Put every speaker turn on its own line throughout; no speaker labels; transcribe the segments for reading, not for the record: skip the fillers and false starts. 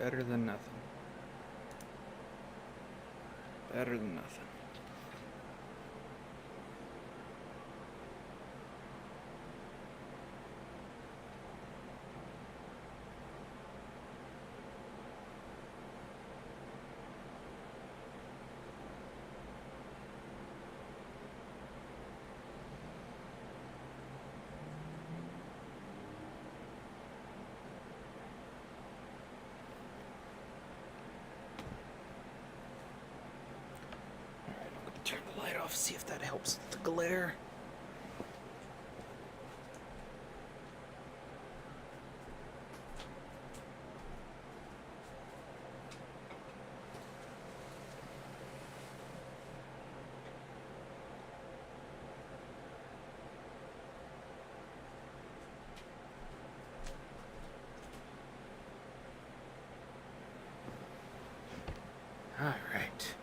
Better than nothing. Better than nothing. Turn the light off, see if that helps with the glare. All right.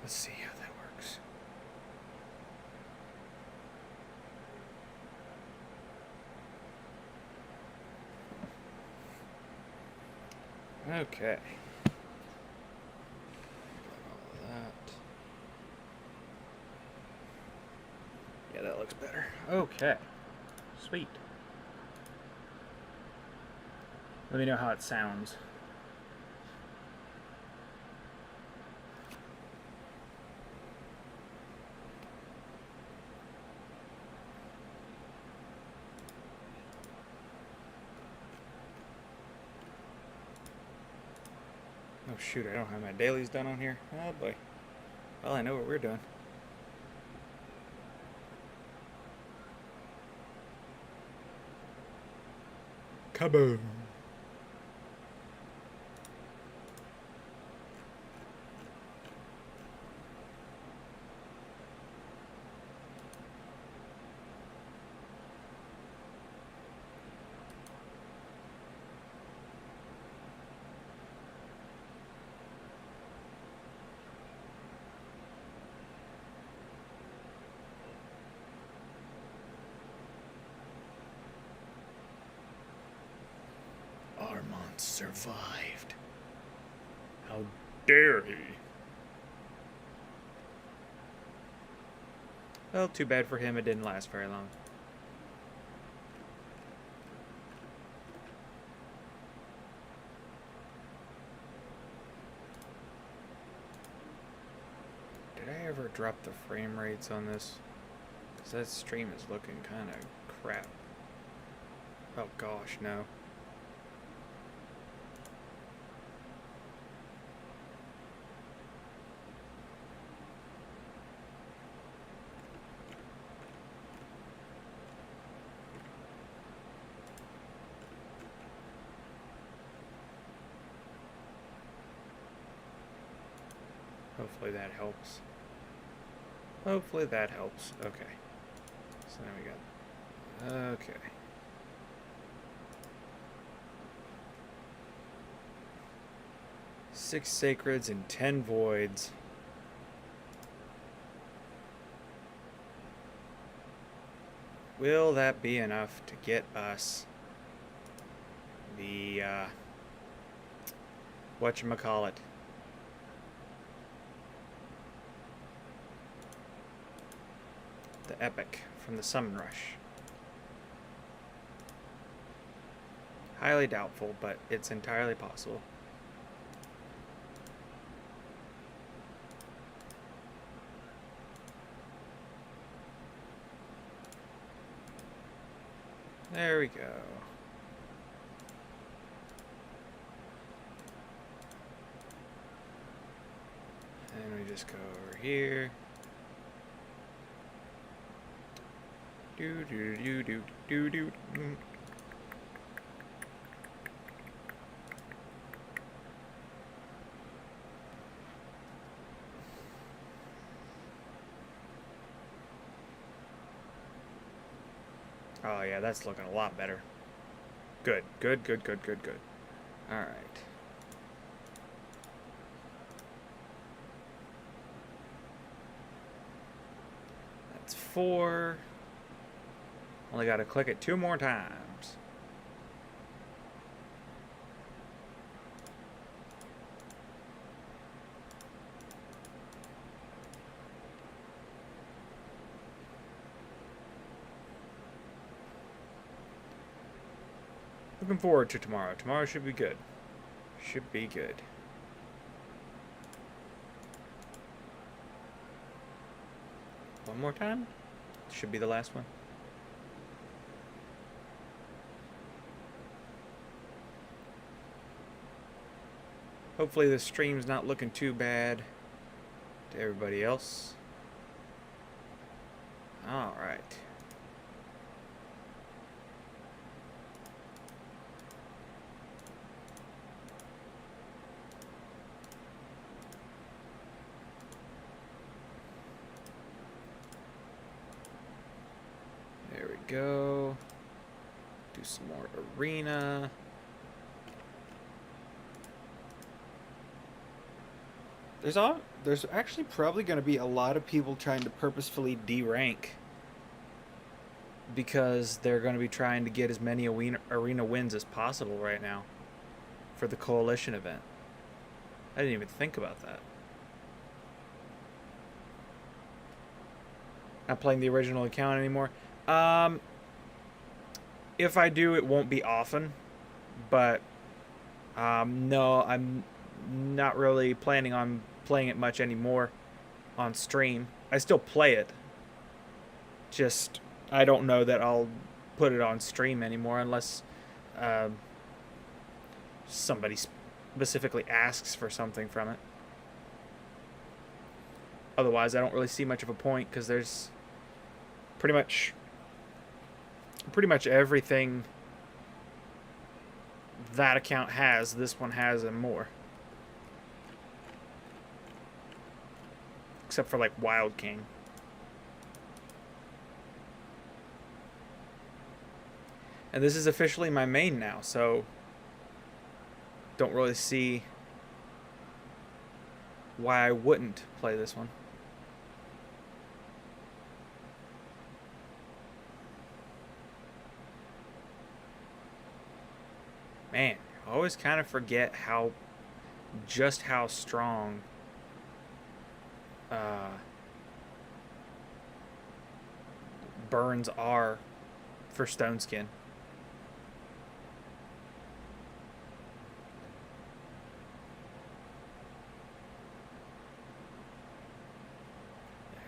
Let's see how that works. Okay. All that. Yeah, that looks better. Okay. Sweet. Let me know how it sounds. Oh shoot, I don't have my dailies done on here. Oh boy. Well, I know what we're doing. Kaboom! Armand survived. How dare he? Well, too bad for him, it didn't last very long. Did I ever drop the frame rates on this? Because that stream is looking kind of crap. Oh gosh, no. Hopefully that helps. Hopefully that helps. Okay. So now we got... Okay. Six sacreds and 10 voids. Will that be enough to get us the, whatchamacallit? The epic from the Summon Rush. Highly doubtful, but it's entirely possible. There we go. And we just go over here. Do do do do do do. Oh yeah, that's looking a lot better. Good, good, good, good, good, good. All right. That's 4. Only got to click it 2 more times. Looking forward to tomorrow. Tomorrow should be good. Should be good. One more time? Should be the last one. Hopefully the stream's not looking too bad to everybody else. Alright. There we go. Do some more arena. There's actually probably going to be a lot of people trying to purposefully derank because they're going to be trying to get as many arena wins as possible right now for the coalition event. I didn't even think about that. Not playing the original account anymore. If I do, it won't be often, but no, I'm not really planning on playing it much anymore on stream. I still play it, just I don't know that I'll put it on stream anymore unless somebody specifically asks for something from it. Otherwise, I don't really see much of a point because there's pretty much everything that account has, this one has, and more. Except for, like, Wild King. And this is officially my main now, so don't really see why I wouldn't play this one. Man, I always kind of forget just how strong burns are for Stone Skin.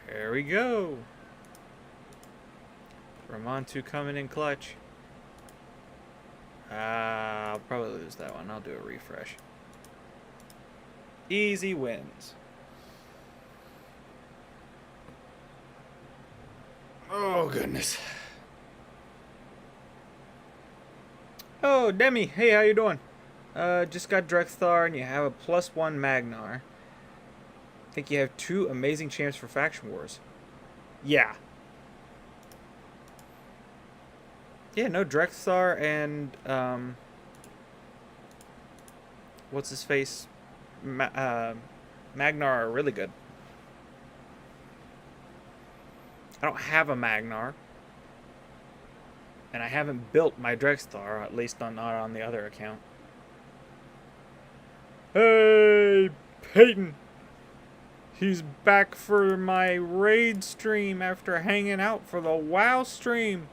There we go. Ramontu coming in clutch. I'll probably lose that one. I'll do a refresh. Easy wins. Oh, goodness. Oh, Demi. Hey, how you doing? Just got Drexthar and you have a +1 Magnar. Think you have 2 amazing champs for Faction Wars. Yeah. Yeah, no, Drexthar and, what's his face? Magnar are really good. I don't have a Magnar. And I haven't built my Drexthar, at least not on the other account. Hey, Peyton! He's back for my raid stream after hanging out for the WoW stream.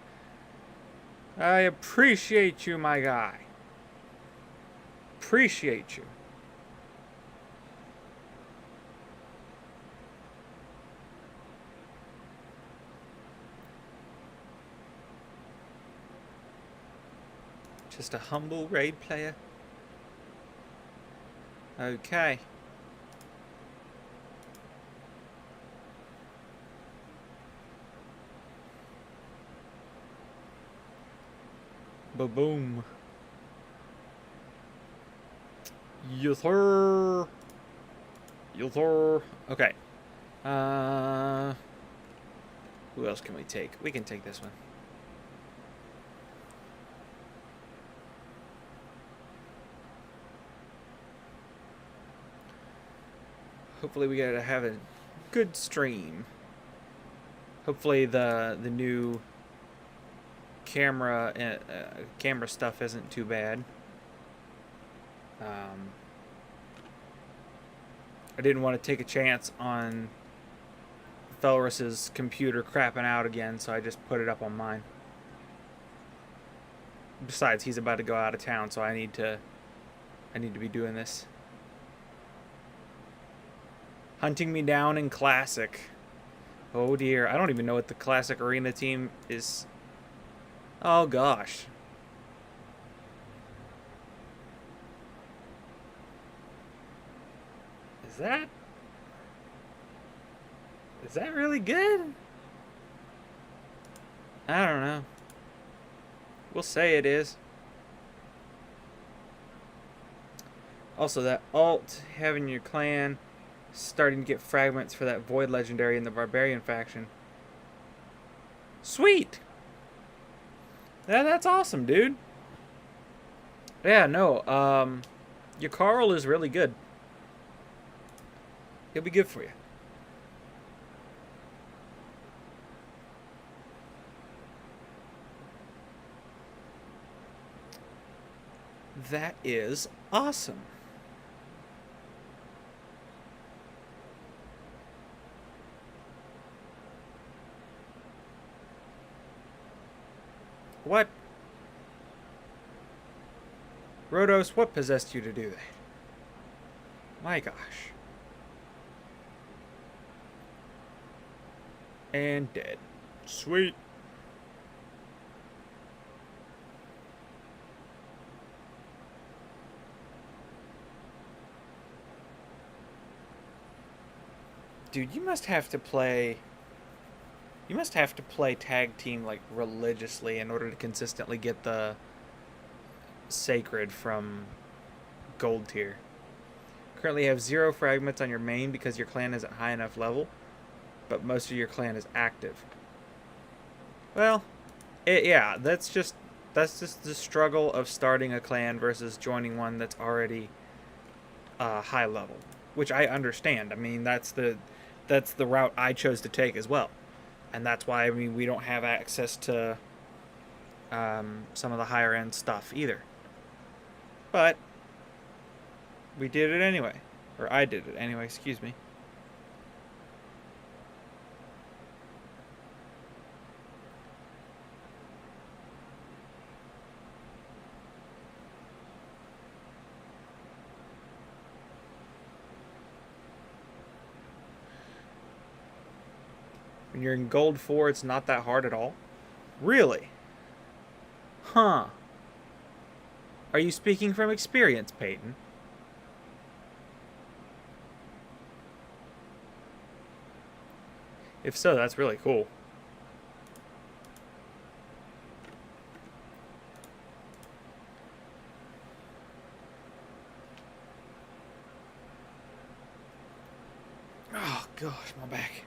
I appreciate you, my guy. Appreciate you. Just a humble raid player. Okay. Ba-boom. Yes, sir. Yes, sir. Okay. Who else can we take? We can take this one. Hopefully we gotta have a good stream. Hopefully the new camera stuff isn't too bad. I didn't want to take a chance on Felrus's computer crapping out again, so I just put it up on mine. Besides, he's about to go out of town, so I need to be doing this. Hunting me down in Classic. Oh dear, I don't even know what the Classic Arena team is. Oh gosh. Is that really good? I don't know. We'll say it is. Also, that alt having your clan starting to get fragments for that Void Legendary in the Barbarian faction. Sweet! That's awesome, dude. Yeah, no, your Carl is really good. He'll be good for you. That is awesome. What? Rhodos, what possessed you to do that? My gosh. And dead. Sweet. Dude, you must have to play tag team like religiously in order to consistently get the sacred from gold tier. Currently have 0 fragments on your main because your clan isn't high enough level, but most of your clan is active. Well, yeah, that's just the struggle of starting a clan versus joining one that's already high level, which I understand. I mean, that's the route I chose to take as well, and that's why, I mean, we don't have access to some of the higher end stuff either. But we did it anyway, or I did it anyway. Excuse me. When you're in gold 4, it's not that hard at all. Really? Huh. Are you speaking from experience, Peyton? If so, that's really cool. Oh gosh, my back.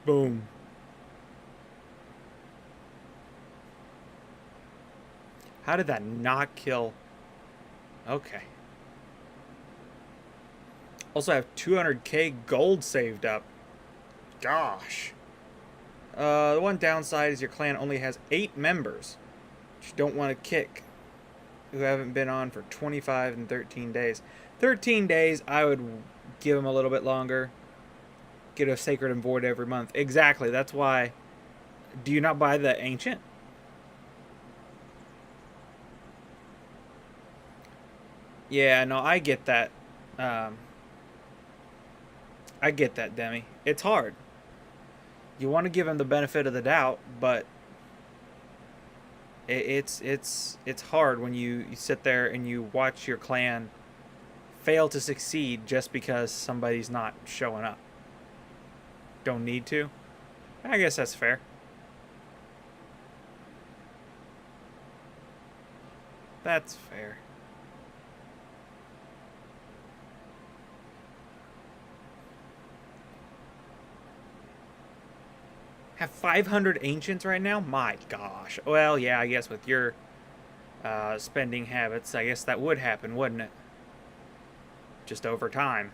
Boom. How did that not kill? Okay. Also, I have 200k gold saved up. Gosh. The one downside is your clan only has 8 members, which you don't want to kick, who haven't been on for 25 and 13 days. 13 days, I would give them a little bit longer. Get a Sacred and Void every month. Exactly, that's why. Do you not buy the Ancient? Yeah, no, I get that. I get that, Demi. It's hard. You want to give him the benefit of the doubt, but it's hard when you sit there and you watch your clan fail to succeed just because somebody's not showing up. Don't need to. I guess that's fair. That's fair. Have 500 ancients right now? My gosh. Well, yeah, I guess with your spending habits, I guess that would happen, wouldn't it? Just over time.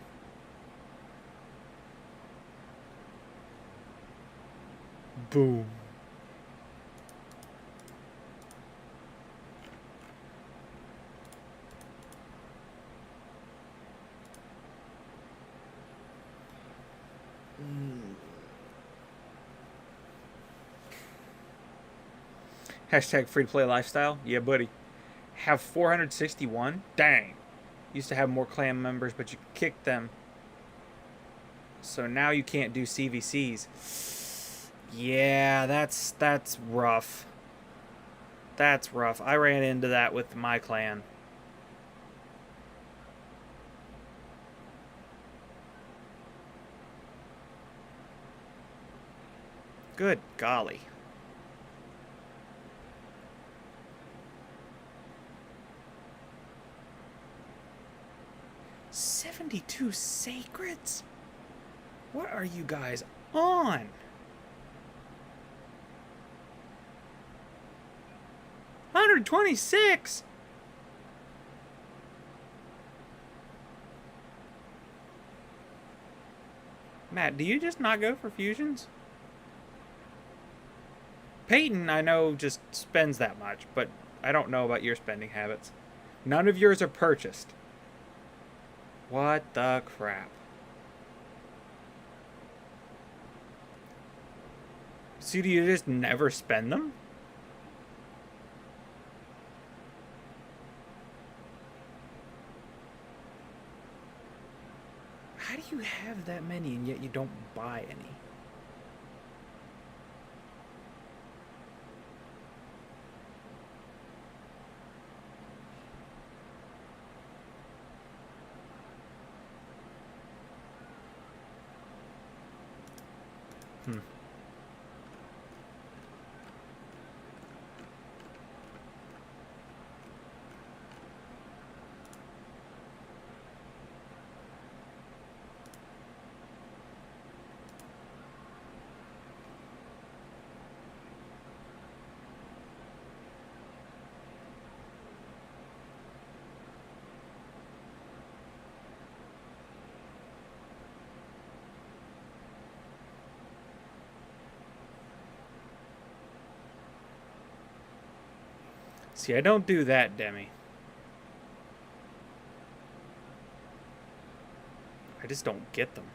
Boom. Hashtag free to play lifestyle. Yeah, buddy. Have 461? Dang. Used to have more clan members, but you kicked them. So now you can't do CVCs. Yeah, that's rough. That's rough. I ran into that with my clan. Good golly. $72 sacreds? What are you guys on? $126. Matt, do you just not go for fusions? Peyton, I know, just spends that much, but I don't know about your spending habits. None of yours are purchased. What the crap? So do you just never spend them? How do you have that many and yet you don't buy any? Hmm. See, I don't do that, Demi. I just don't get them.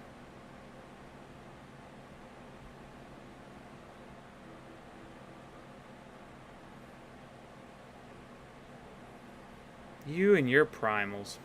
You and your primals.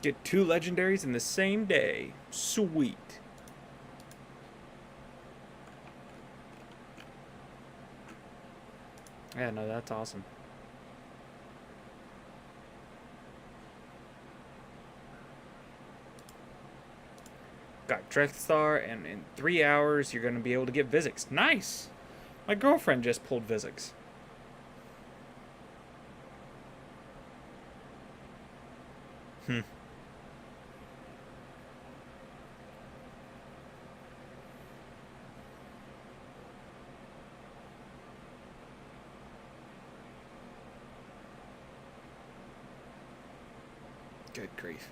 Get 2 legendaries in the same day. Sweet. Yeah, no, that's awesome. Got Drexthar, and in 3 hours you're going to be able to get Vizix. Nice! My girlfriend just pulled Vizix. Hmm. Good grief.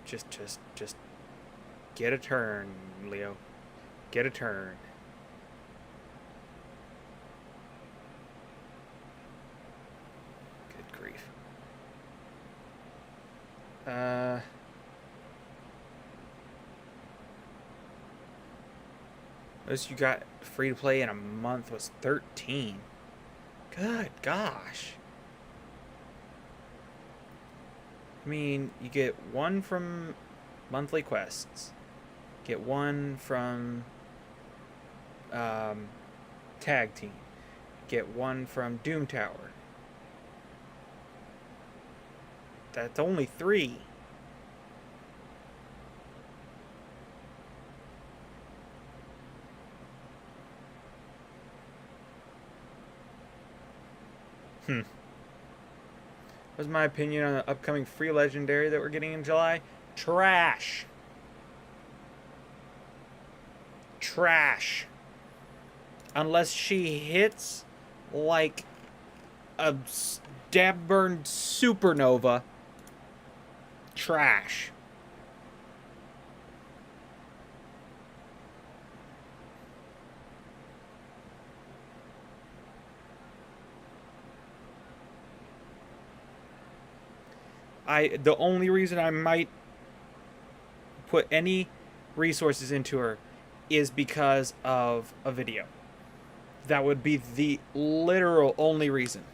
Just get a turn, Leo. Get a turn. Good grief. Most you got free to play in a month was 13. Good gosh. I mean, you get 1 from monthly quests. Get 1 from tag team. Get 1 from Doom Tower. That's only 3. Hmm. What's my opinion on the upcoming free legendary that we're getting in July? Trash. Trash. Unless she hits like a stab burned supernova. Trash. The only reason I might put any resources into her is because of a video. That would be the literal only reason.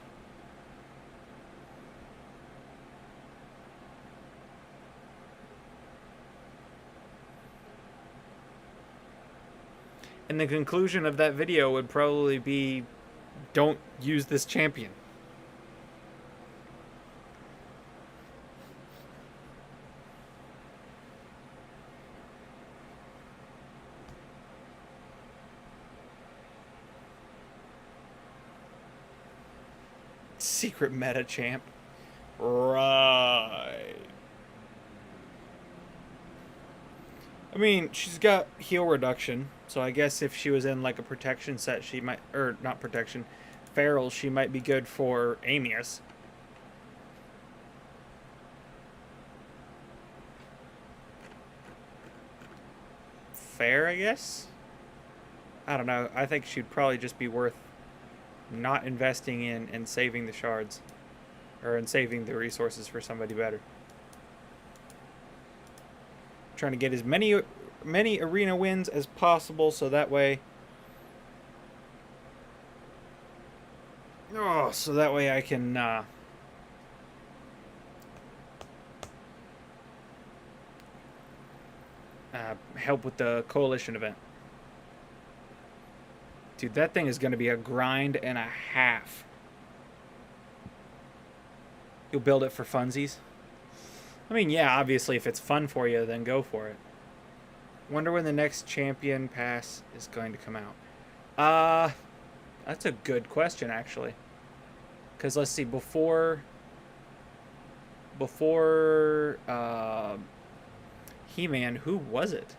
And the conclusion of that video would probably be, don't use this champion. Secret meta champ. Right. I mean, she's got heal reduction, so I guess if she was in like a protection set, she might, or not protection, feral, she might be good for Amius. Fair, I guess? I don't know. I think she'd probably just be worth not investing in and saving the shards. Or in saving the resources for somebody better. Trying to get as many arena wins as possible so that way... Oh, so that way I can... help with the coalition event. Dude, that thing is going to be a grind and a half. You'll build it for funsies? I mean, yeah, obviously, if it's fun for you, then go for it. Wonder when the next champion pass is going to come out. That's a good question, actually. Because, let's see, before He-Man, who was it?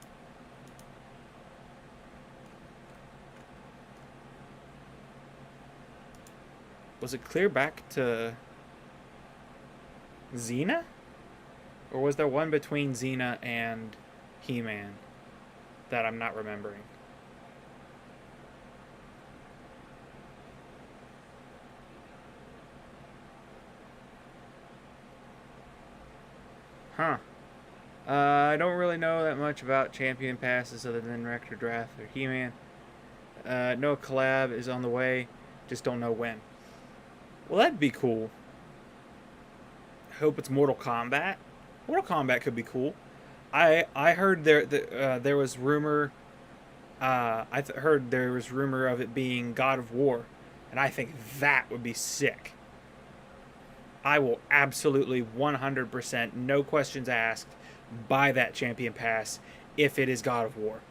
Was it clear back to Xena? Or was there one between Xena and He-Man that I'm not remembering? Huh. I don't really know that much about champion passes other than Rector Draft or He-Man. No collab is on the way. Just don't know when. Well, that'd be cool. Hope it's Mortal Kombat. Mortal Kombat could be cool. I heard there was rumor. Heard there was rumor of it being God of War, and I think that would be sick. I will absolutely 100%, no questions asked, buy that champion pass if it is God of War.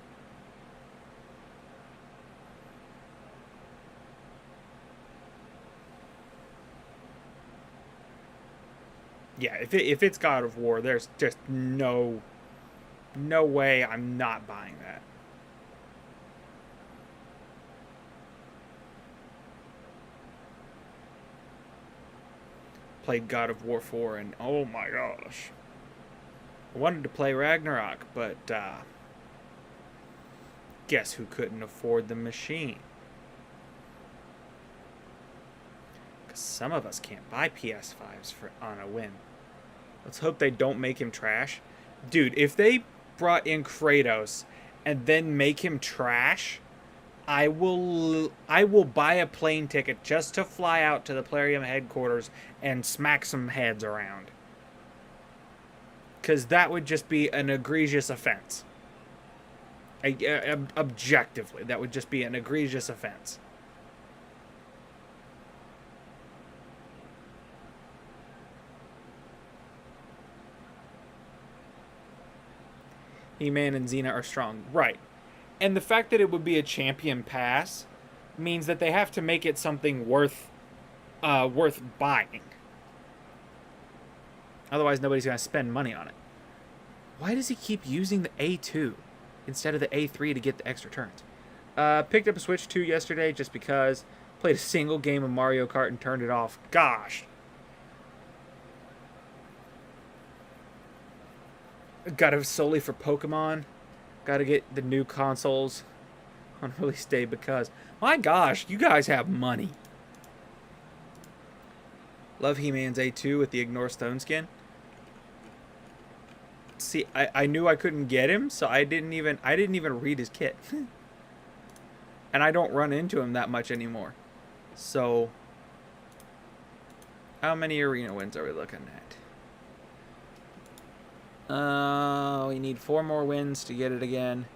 Yeah, if it's God of War, there's just no way I'm not buying that. Played God of War 4 and oh my gosh. I wanted to play Ragnarok, but guess who couldn't afford the machine? Because some of us can't buy PS5s on a whim. Let's hope they don't make him trash. Dude, if they brought in Kratos and then make him trash, I will buy a plane ticket just to fly out to the Plarium headquarters and smack some heads around. Because that would just be an egregious offense. Objectively, that would just be an egregious offense. He-Man and Xena are strong. Right. And the fact that it would be a champion pass means that they have to make it something worth worth buying. Otherwise, nobody's going to spend money on it. Why does he keep using the A2 instead of the A3 to get the extra turns? Picked up a Switch 2 yesterday just because. Played a single game of Mario Kart and turned it off. Gosh. Got it solely for Pokemon. Got to get the new consoles on release day because, my gosh, you guys have money. Love He-Man's A2 with the Ignore Stone skin. See, I knew I couldn't get him, so I didn't even read his kit. And I don't run into him that much anymore. So, how many arena wins are we looking at? We need 4 more wins to get it again.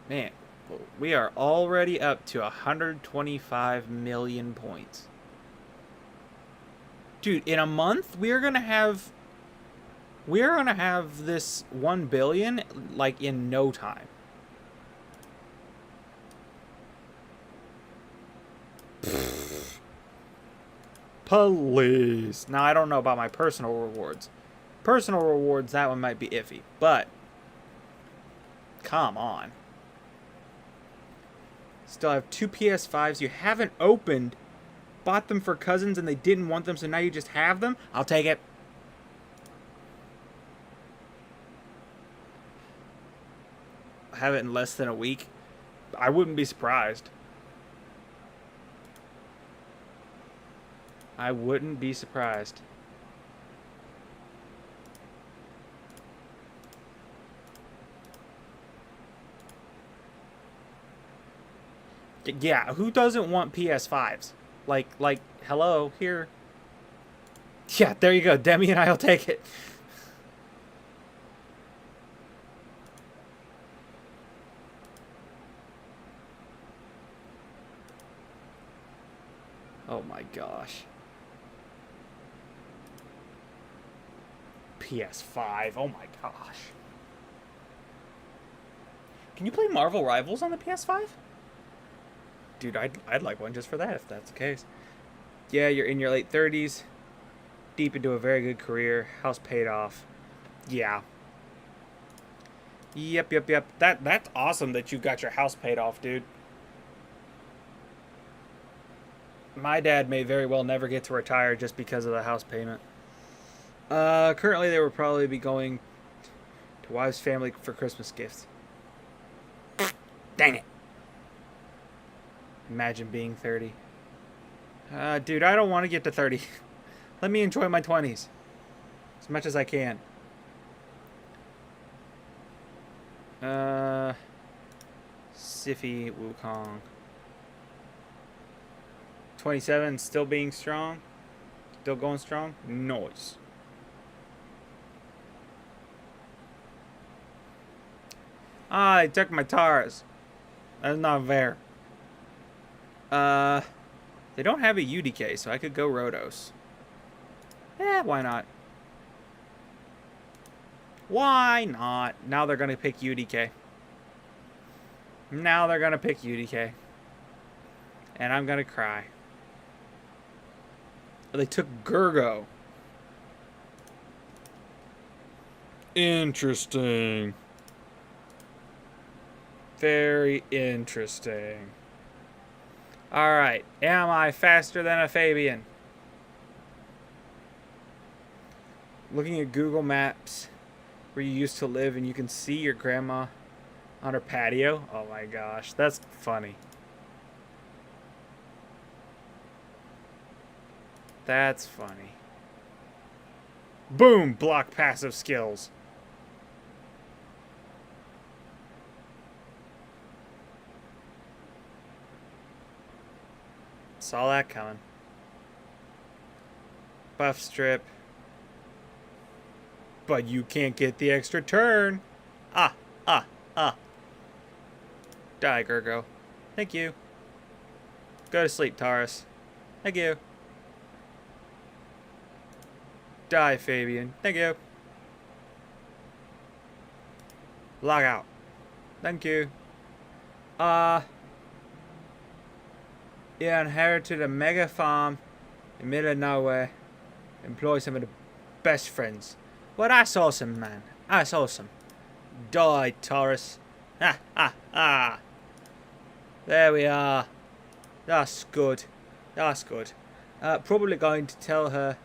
Man, we are already up to 125 million points. Dude, in a month, we're gonna have this 1 billion, like, in no time. Please. Now, I don't know about my personal rewards. Personal rewards, that one might be iffy. But, come on. Still have 2 PS5s you haven't opened. Bought them for cousins and they didn't want them, so now you just have them? I'll take it. Have it in less than a week. I wouldn't be surprised. I wouldn't be surprised. Yeah, who doesn't want PS5s? Like, hello, here. Yeah, there you go. Demi and I'll take it. Oh my gosh. PS5. Oh my gosh. Can you play Marvel Rivals on the PS5? Dude, I'd like one just for that if that's the case. Yeah, you're in your late 30s. Deep into a very good career. House paid off. Yeah. Yep. That's awesome that you got your house paid off, dude. My dad may very well never get to retire just because of the house payment. Currently they would probably be going to wife's family for Christmas gifts. Dang it. Imagine being 30. Dude, I don't want to get to 30. Let me enjoy my 20s. As much as I can. Siffy Wukong. 27, still being strong? Still going strong? Nice. Ah, they took my Taurus. That's not fair. They don't have a UDK, so I could go Rotos. Why not? Why not? Now they're gonna pick UDK. Now they're gonna pick UDK. And I'm gonna cry. They took Gurgo. Interesting. Very interesting. Alright, am I faster than a Fabian? Looking at Google Maps, where you used to live, and you can see your grandma on her patio. Oh my gosh, that's funny. That's funny. Boom! Block passive skills. Saw that coming. Buff strip. But you can't get the extra turn. Die, Gurgo. Thank you. Go to sleep, Taurus. Thank you. Die, Fabian. Thank you. Log out. Thank you. You inherited a mega farm in the middle of nowhere. Employ some of the best friends. Well, that's awesome, man. That's awesome. Die, Taurus. Ha, ha, ha. There we are. That's good. That's good. Probably going to tell her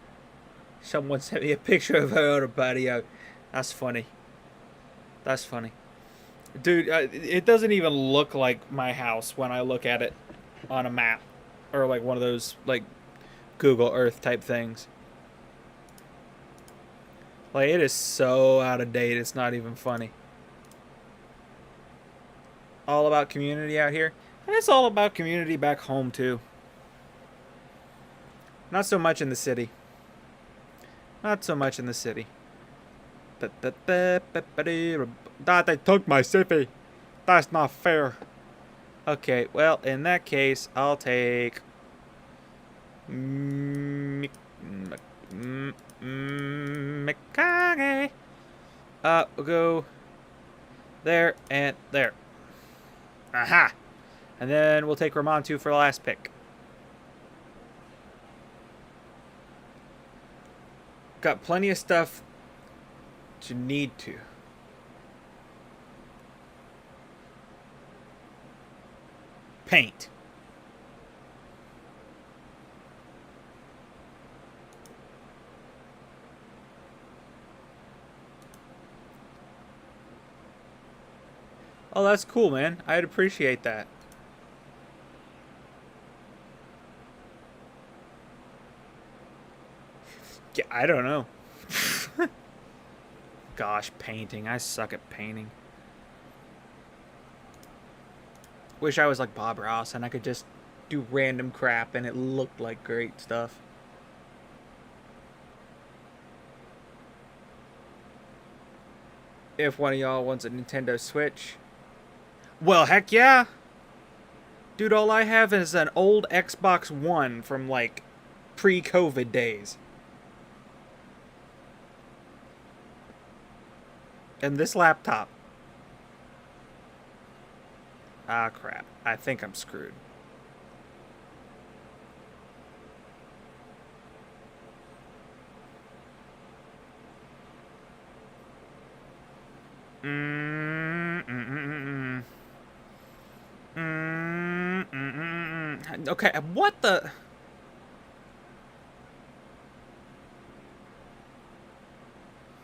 someone sent me a picture of her on a patio. That's funny. That's funny. Dude, it doesn't even look like my house when I look at it on a map. Or like one of those, like, Google Earth type things. Like, it is so out of date, it's not even funny. All about community out here. And it's all about community back home, too. Not so much in the city. Not so much in the city. That they took my city. That's not fair. Okay, well, in that case, I'll take... Mikage. We'll go there and there. Aha! And then we'll take Ramontu for the last pick. Got plenty of stuff to need to. Paint. Oh, that's cool, man. I'd appreciate that. Yeah, I don't know. Gosh, painting. I suck at painting. Wish I was like Bob Ross and I could just do random crap and it looked like great stuff. If one of y'all wants a Nintendo Switch, well, heck yeah. Dude, all I have is an old Xbox One from like pre-COVID days. And this laptop. Ah, crap. I think I'm screwed. Okay, what the...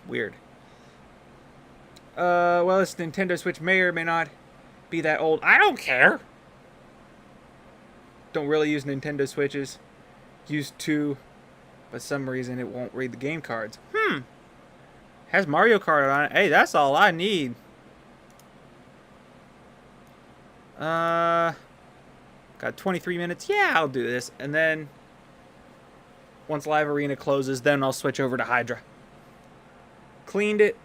Weird. Well, this Nintendo Switch may or may not be that old. I don't care. Don't really use Nintendo Switches. Used to, but some reason it won't read the game cards. Has Mario Kart on it. Hey, that's all I need. Got 23 minutes. Yeah, I'll do this. And then, once Live Arena closes, then I'll switch over to Hydra. Cleaned it.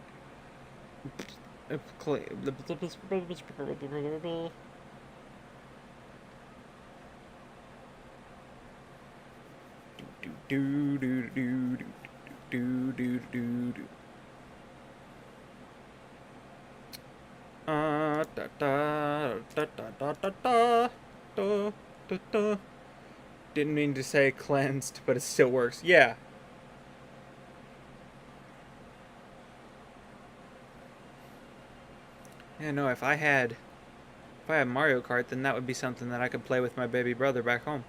Didn't mean to say cleansed, but it still works. Yeah. Yeah, no, if I had Mario Kart, then that would be something that I could play with my baby brother back home.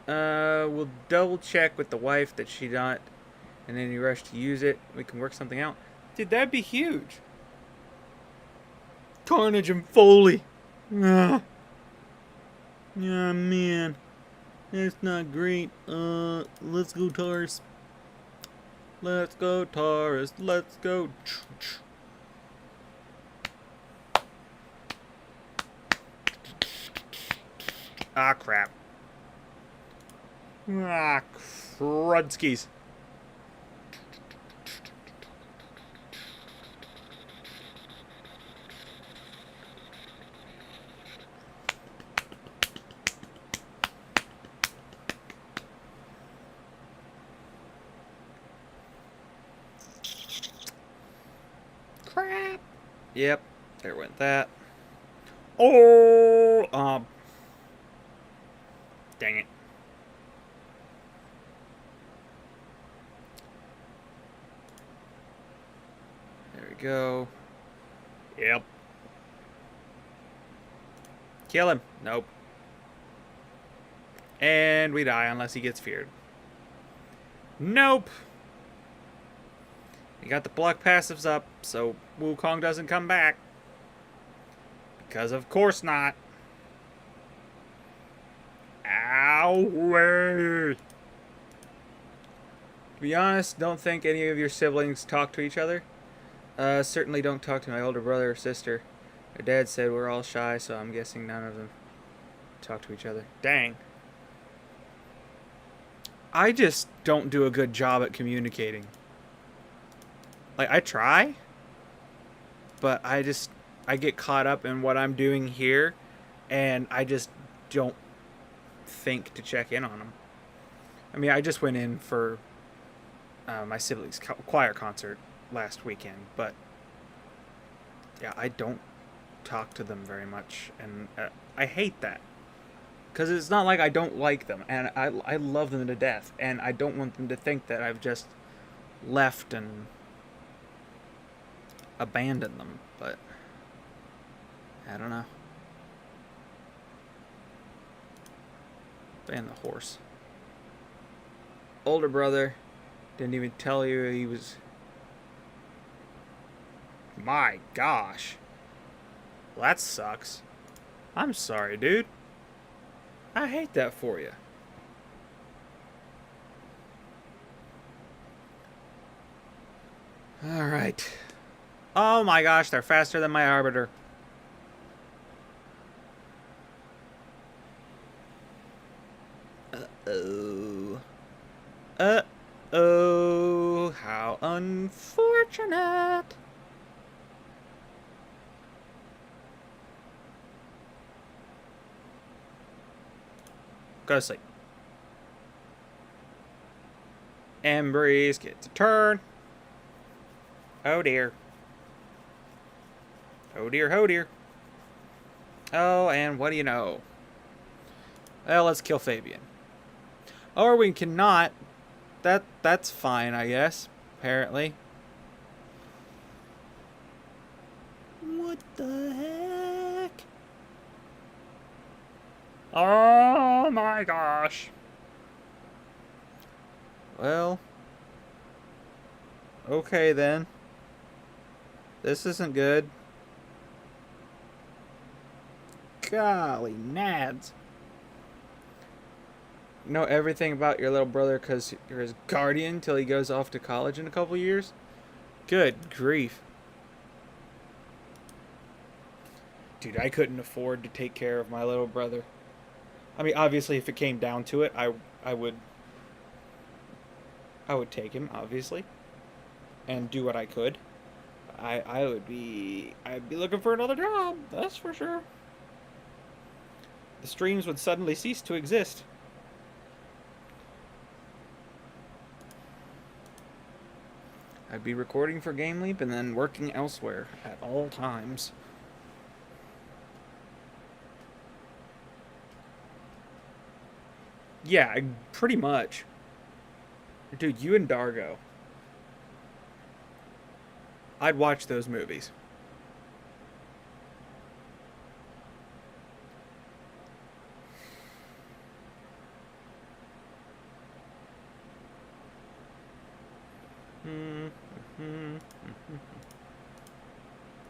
We'll double check with the wife that she not in any rush to use it. We can work something out. Dude, that'd be huge. Carnage and Foley. Yeah, man. That's not great. Let's go, Taurus. Let's go, Taurus. Let's go. Ah, crap. Ah, crudskis. Yep, there went that. Oh, dang it. There we go. Yep. Kill him. Nope. And we die unless he gets feared. Nope. You got the block passives up, so Wukong doesn't come back. Because of course not. Ow! To be honest, don't think any of your siblings talk to each other. Certainly don't talk to my older brother or sister. My dad said we're all shy, so I'm guessing none of them talk to each other. Dang. I just don't do a good job at communicating. Like, I try, but I get caught up in what I'm doing here, and I just don't think to check in on them. I mean, I just went in for my siblings' choir concert last weekend, but yeah, I don't talk to them very much, and I hate that. Because it's not like I don't like them, and I love them to death, and I don't want them to think that I've just left and abandoned them, but I don't know. Ban the horse. Older brother didn't even tell you he was... My gosh. Well, that sucks. I'm sorry, dude. I hate that for you. Alright. Oh my gosh, they're faster than my Arbiter. Uh-oh. Uh-oh. How unfortunate. Go to sleep. Embreeze gets a turn. Oh dear. Oh dear, oh dear. Oh, and what do you know? Well, let's kill Fabian. Or we cannot. That's fine, I guess. Apparently. What the heck? Oh my gosh. Well. Okay then. This isn't good. Golly nads. Know everything about your little brother because you're his guardian till he goes off to college in a couple years? Good grief. Dude, I couldn't afford to take care of my little brother. I mean, obviously, if it came down to it, I would take him, obviously, and do what I could. I'd be looking for another job, that's for sure. The streams would suddenly cease to exist. I'd be recording for Game Leap and then working elsewhere at all times. Yeah, pretty much. Dude, you and Dargo. I'd watch those movies.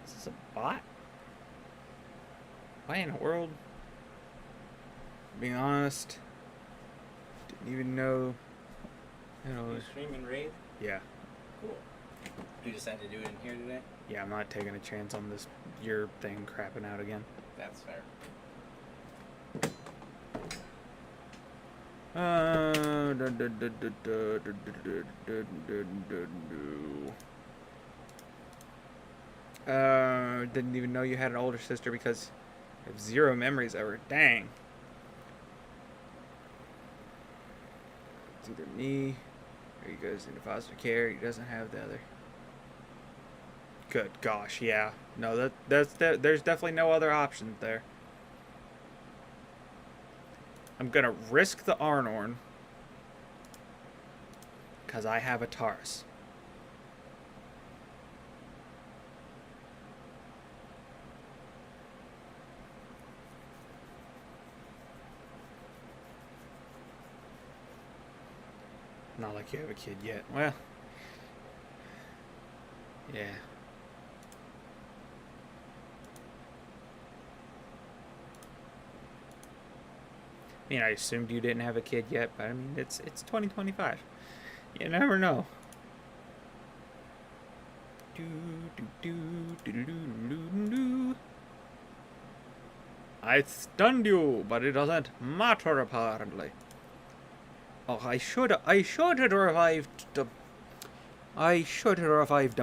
Is this a bot? Why in the world? Being honest, didn't even know.
You streaming Raid?
Yeah.
Cool. You decide to do it in here today?
Yeah, I'm not taking a chance on this your thing crapping out again.
That's fair.
Didn't even know you had an older sister because I have zero memories of her. Dang. It's either me or he goes into foster care. He doesn't have the other. Good gosh, yeah. No, there's definitely no other option there. I'm gonna risk the Arnorn because I have a Taurus. Not like you have a kid yet. Well, yeah. I mean, I assumed you didn't have a kid yet, but I mean, it's 2025. You never know. I stunned you, but it doesn't matter apparently. Oh, I should have revived the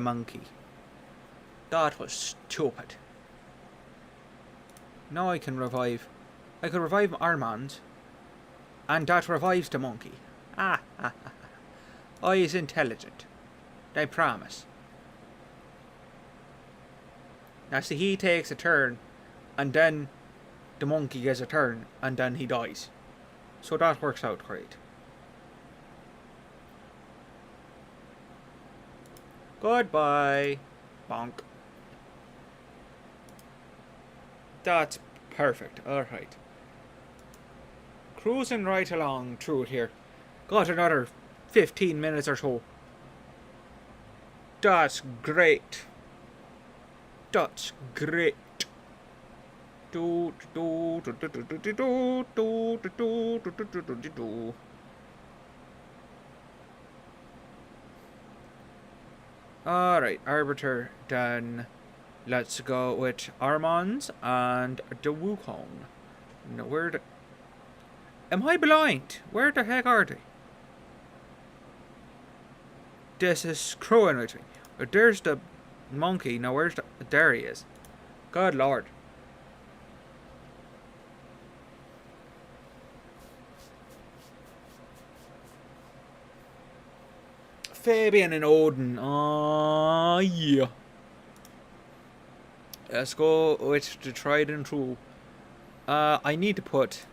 monkey. That was stupid. Now I can revive. I could revive Armand, and that revives the monkey. I is intelligent. I promise. Now see, he takes a turn, and then the monkey gets a turn, and then he dies. So that works out great. Goodbye. Bonk. That's perfect. Alright. Cruising right along through it here. Got another 15 minutes or so. That's great. That's great. Alright, Arbiter done. Let's go with Armand and the Wukong. No, where the... Am I blind? Where the heck are they? This is screwing with me. There's the monkey. Now where's the... There he is. Good lord. Fabian and Odin. Oh, yeah. Let's go with the tried and true. I need to put...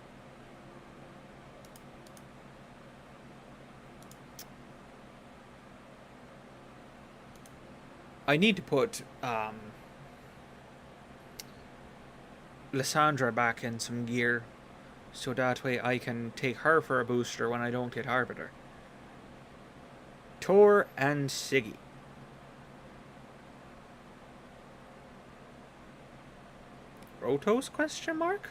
Lysandra back in some gear, so that way I can take her for a booster when I don't get Arbiter. Tor and Siggy. Rotos question mark?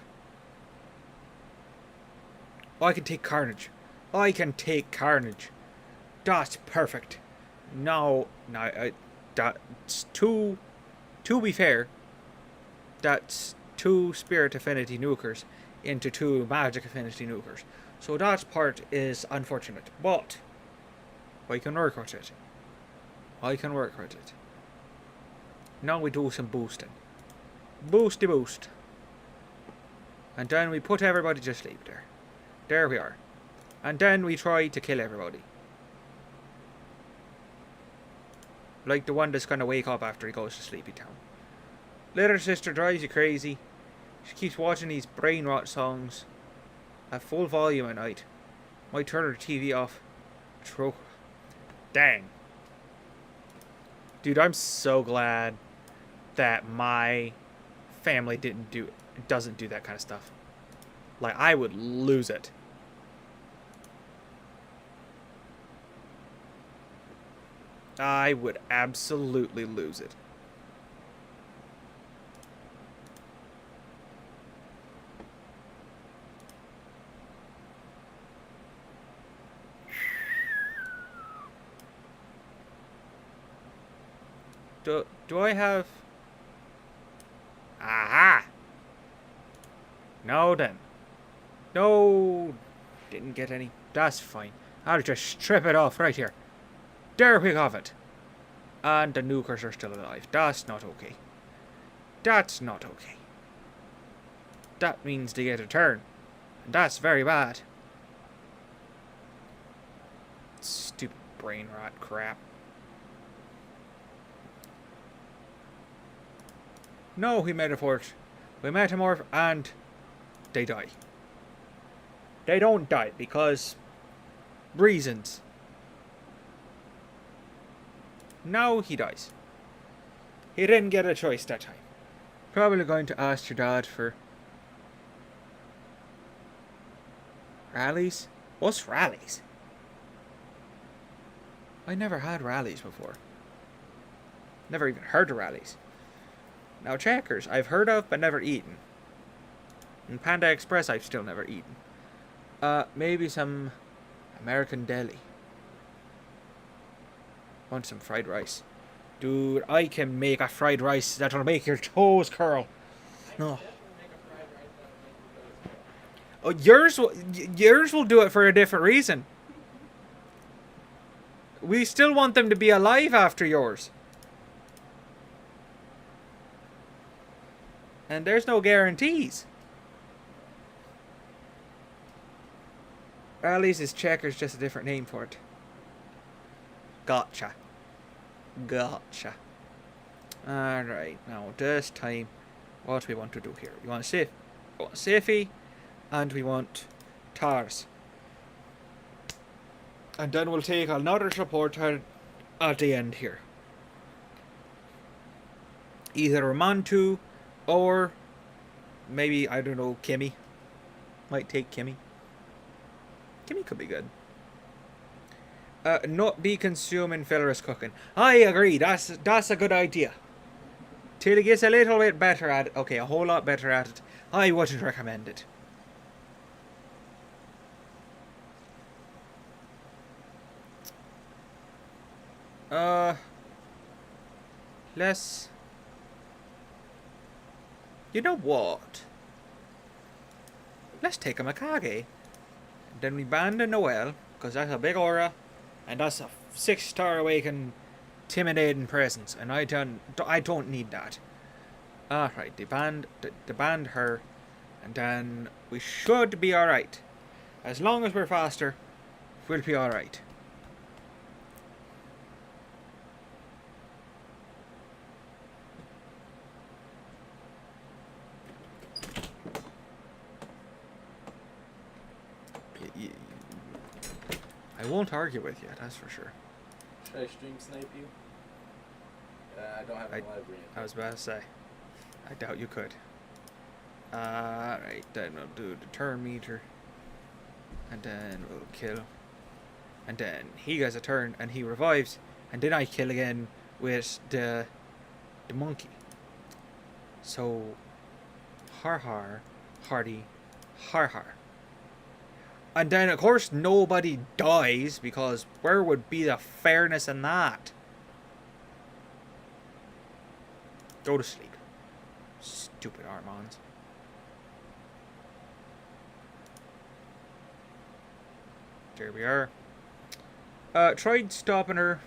Oh, I can take Carnage. I can take Carnage. That's perfect. No, that's two. To be fair, that's 2 Spirit Affinity Nukers into 2 Magic Affinity Nukers. So that part is unfortunate, but I can work with it. Now we do some boosting. Boosty boost. And then we put everybody to sleep there. There we are. And then we try to kill everybody. Like the one that's gonna wake up after he goes to Sleepy Town. Little sister drives you crazy. She keeps watching these brain rot songs at full volume at night. Might turn her TV off. True. Dang. Dude, I'm so glad that my family doesn't do that kind of stuff. Like, I would lose it. I would absolutely lose it. Do I have... Aha! No then. No! Didn't get any. That's fine. I'll just strip it off right here. There we have it. And the nukers are still alive. That's not okay. That's not okay. That means they get a turn. And that's very bad. Stupid brain rot crap. No, we metamorph. We metamorph and they die. They don't die because reasons. Now he dies. He didn't get a choice that time. Probably going to ask your dad for rallies. What's rallies? I never had rallies before. Never even heard of rallies. Now checkers, I've heard of but never eaten. And Panda Express I've still never eaten. Maybe some American deli. Want some fried rice. Dude, I can make a fried rice that'll make your toes curl. No. Oh, yours will do it for a different reason. We still want them to be alive after yours. And there's no guarantees. Rallies is checkers, just a different name for it. Gotcha. Gotcha. Alright, now this time, what we want to do here? We want Safety, and we want Tars. And then we'll take another support at the end here. Either Ramantu or maybe, I don't know, Kimmy. Might take Kimmy. Kimmy could be good. Not be consuming fillers cooking. I agree, that's a good idea. Till he gets a little bit better at it. Okay, a whole lot better at it. I wouldn't recommend it. Let's... You know what? Let's take a Mikage. Then we abandon Noel, because that's a big aura, and that's a 6-star awakened, intimidating presence, and I don't need that. Alright, deband her, and then we should be alright. As long as we're faster, we'll be alright. I won't argue with you, that's for sure.
Should I stream snipe you? I don't have a library.
I was about to say. I doubt you could. Right, then we'll do the turn meter. And then we'll kill. And then he gets a turn and he revives. And then I kill again with the monkey. So, har, hardy, har. And then, of course, nobody dies, because where would be the fairness in that? Go to sleep. Stupid Armands. There we are. Tried stopping her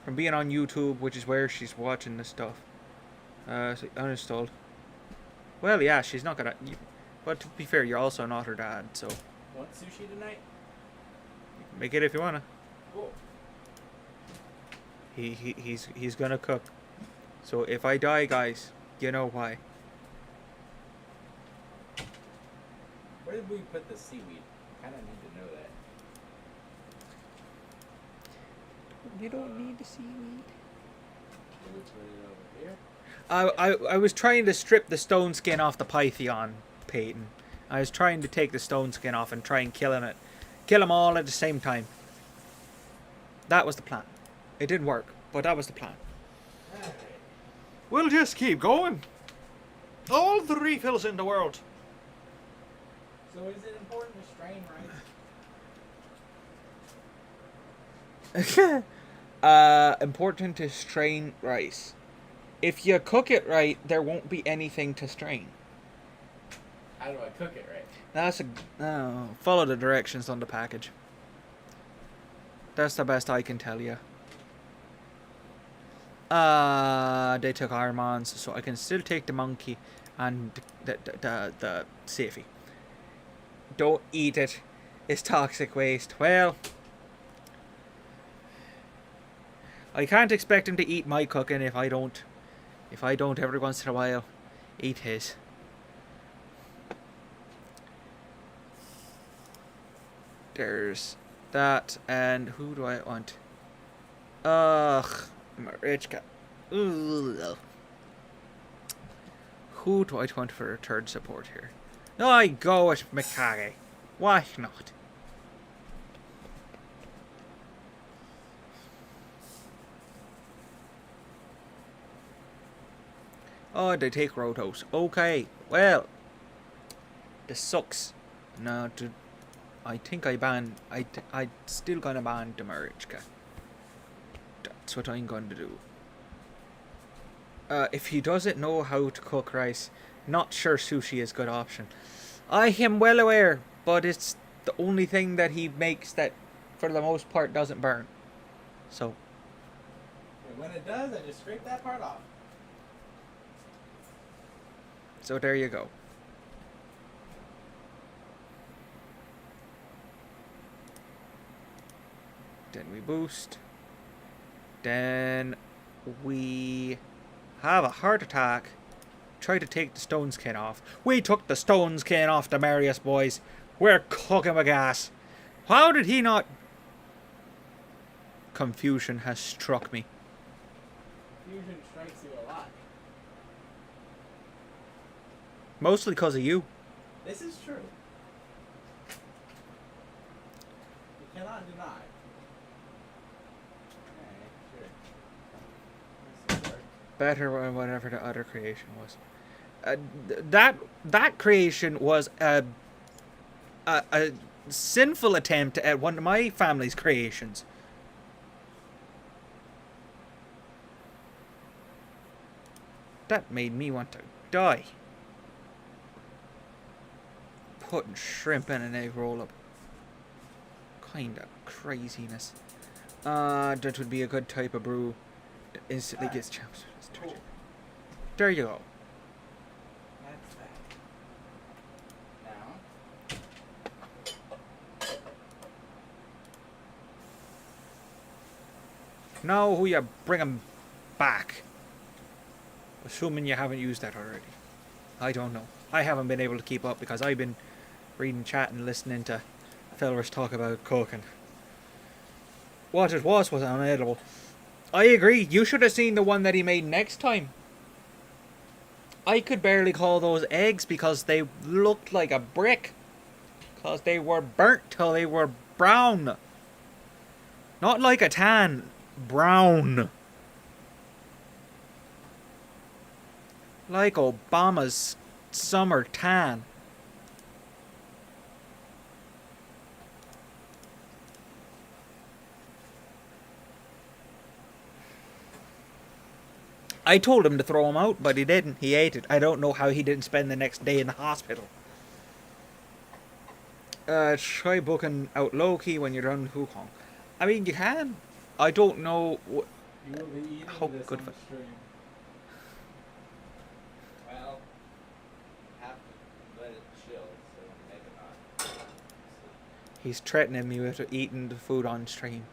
from being on YouTube, which is where she's watching this stuff. So uninstalled. Well, yeah, she's not gonna... But to be fair, you're also not her dad, so...
Want sushi tonight?
Make it if you wanna.
Cool.
He's gonna cook. So if I die, guys, you know why.
Where did we put the seaweed? Kinda need to know that.
You don't need the seaweed.
Did we put it over here?
I was trying to strip the stone skin off the Python, Peyton. I was trying to take the stone skin off and try and kill them all at the same time. That was the plan. It didn't work, but that was the plan. We'll just keep going. All the refills in the world.
So is it important to strain rice?
Important to strain rice. If you cook it right, there won't be anything to strain.
How do I cook it right?
That's follow the directions on the package. That's the best I can tell you. They took Armans, so I can still take the monkey and the safety. Don't eat it. It's toxic waste. Well, I can't expect him to eat my cooking if I don't every once in a while. Eat his. There's that, and who do I want? Ugh, Marichka. Ugh. Who do I want for a third support here? No, I go with Mikage. Why not? Oh, they take Rotos. Okay, well, this sucks. No, I think I ban. I still gonna ban the Marichka. That's what I'm going to do. If he doesn't know how to cook rice, not sure sushi is a good option. I am well aware, but it's the only thing that he makes that, for the most part, doesn't burn. So.
And when it does, I just scrape that part off.
So there you go. Then we boost. Then we have a heart attack. Try to take the stone skin off. We took the stone skin off the Marius boys. We're cooking with gas. How did he not? Confusion has struck me.
Fusion strikes you a lot.
Mostly because of you.
This is true. You cannot deny. Alright, sure.
Better than whatever the other creation was. That creation was a sinful attempt at one of my family's creations. That made me want to die. Putting shrimp in an egg roll up. Kinda craziness. That would be a good type of brew. It instantly gets champs.
Cool.
There you go.
That's that. Now.
Now who you bring 'em back? Assuming you haven't used that already. I don't know. I haven't been able to keep up because I've been reading chat and listening to fellas talk about cooking. What it was unedible. I agree. You should have seen the one that he made next time. I could barely call those eggs because they looked like a brick. Because they were burnt till they were brown. Not like a tan. Brown. Like Obama's summer tan. I told him to throw him out, but he didn't. He ate it. I don't know how he didn't spend the next day in the hospital. Try booking out low-key when you're done with Wukong. I mean, you can. I don't know
You will be eating
how
this
good
on
of
the stream. Well, have to let it chill so maybe not.
He's threatening me with eating the food on stream.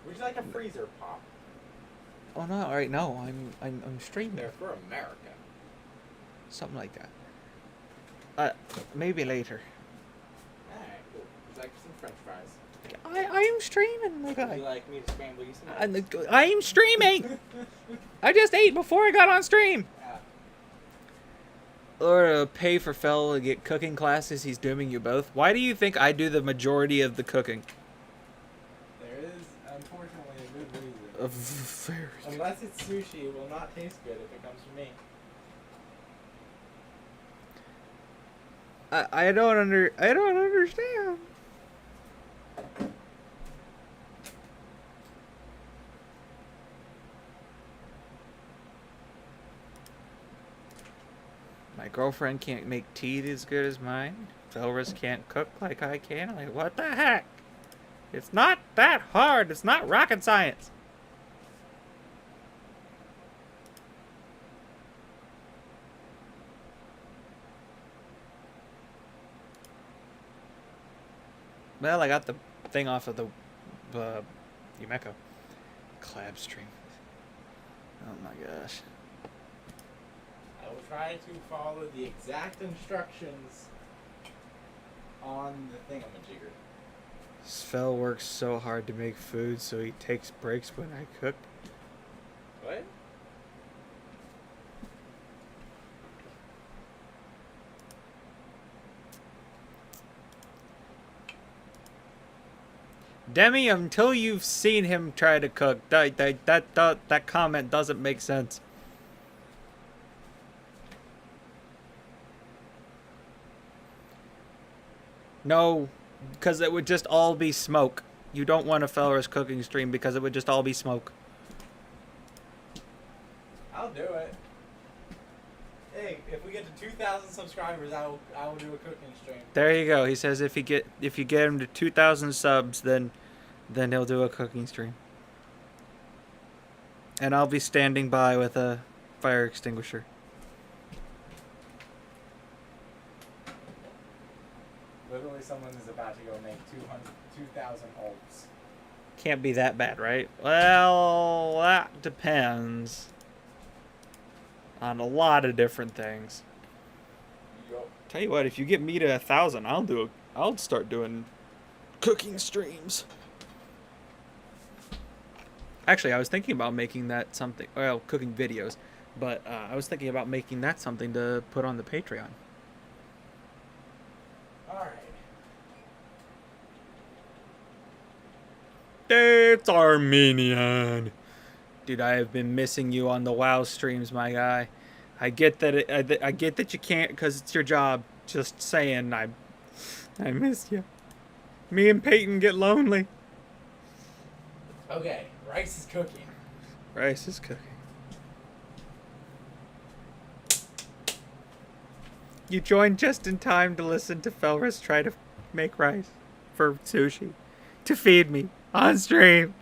Would you like a freezer pop?
Oh, not right now. I'm streaming.
They're for America.
Something like that. Maybe later.
Alright, cool. Would you like some french fries?
I'm streaming, my
Would
guy.
you like me to scramble you some eggs?
I'm streaming. I just ate before I got on stream.
Yeah.
Or pay for Fel to get cooking classes. He's doing you both. Why do you think I do the majority of the cooking?
There is, unfortunately, a good reason. Unless it's sushi, it will not taste good if it comes from me.
I don't understand. My girlfriend can't make tea as good as mine. Felris can't cook like I can. Like, what the heck? It's not that hard. It's not rocket science. Well, I got the thing off of the Yumeko. Collab stream. Oh my gosh.
I will try to follow the exact instructions on the thingamajigger.
Svel works so hard to make food, so he takes breaks when I cook.
What?
Demi, until you've seen him try to cook, that comment doesn't make sense. No, because it would just all be smoke. You don't want a Feller's cooking stream because it would just all be smoke.
I'll do it. Hey, if we get to 2,000 subscribers, I will do a cooking stream.
There you go. He says if you get him to 2,000 subs, then he'll do a cooking stream. And I'll be standing by with a fire extinguisher.
Literally, someone is about to go make 2,000 holes.
Can't be that bad, right? Well, that depends on a lot of different things.
Yup.
Tell you what, if you get me to 1,000, I'll start doing cooking streams. Actually, I was thinking about making that something. Well, cooking videos, but I was thinking about making that something to put on the Patreon.
Alright.
It's Armenian. Dude, I have been missing you on the WoW streams, my guy. I get that I get that you can't because it's your job. Just saying, I miss you. Me and Peyton get lonely.
Okay, rice is cooking.
Rice is cooking. You joined just in time to listen to Felris try to make rice for sushi to feed me on stream.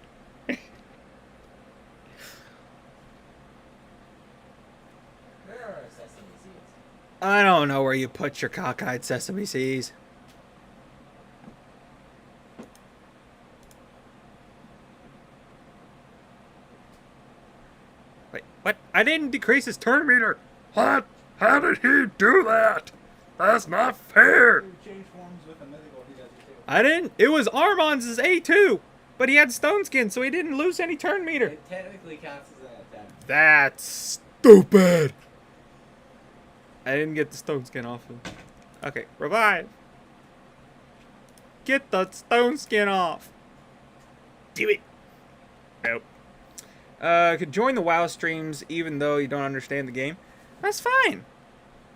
There are sesame seeds.
I don't know where you put your cockeyed sesame seeds. Wait, what? I didn't decrease his turn meter. What? How did he do that? That's not fair.
You change forms with a mythical, he does it too.
I didn't. It was Armand's A2, but he had stone skin, so he didn't lose any turn meter.
It technically counts as an attempt.
That's stupid. I didn't get the stone skin off him. Okay, revive. Get the stone skin off. Do it. Nope. Could join the WoW streams even though you don't understand the game. That's fine.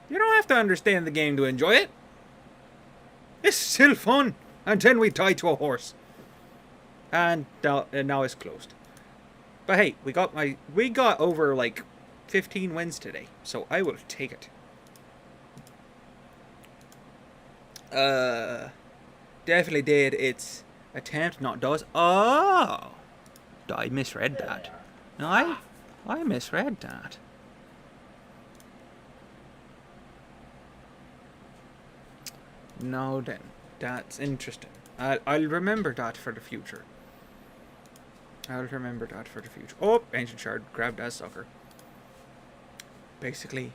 You don't have to understand the game to enjoy it. It's still fun until we tie to a horse. And now it's closed. But hey, we got over like 15 wins today, so I will take it. Definitely did its attempt, not does. Oh, I misread that. No, I misread that. No, then that's interesting. I'll remember that for the future. I'll remember that for the future. Oh, ancient shard grabbed that sucker. Basically,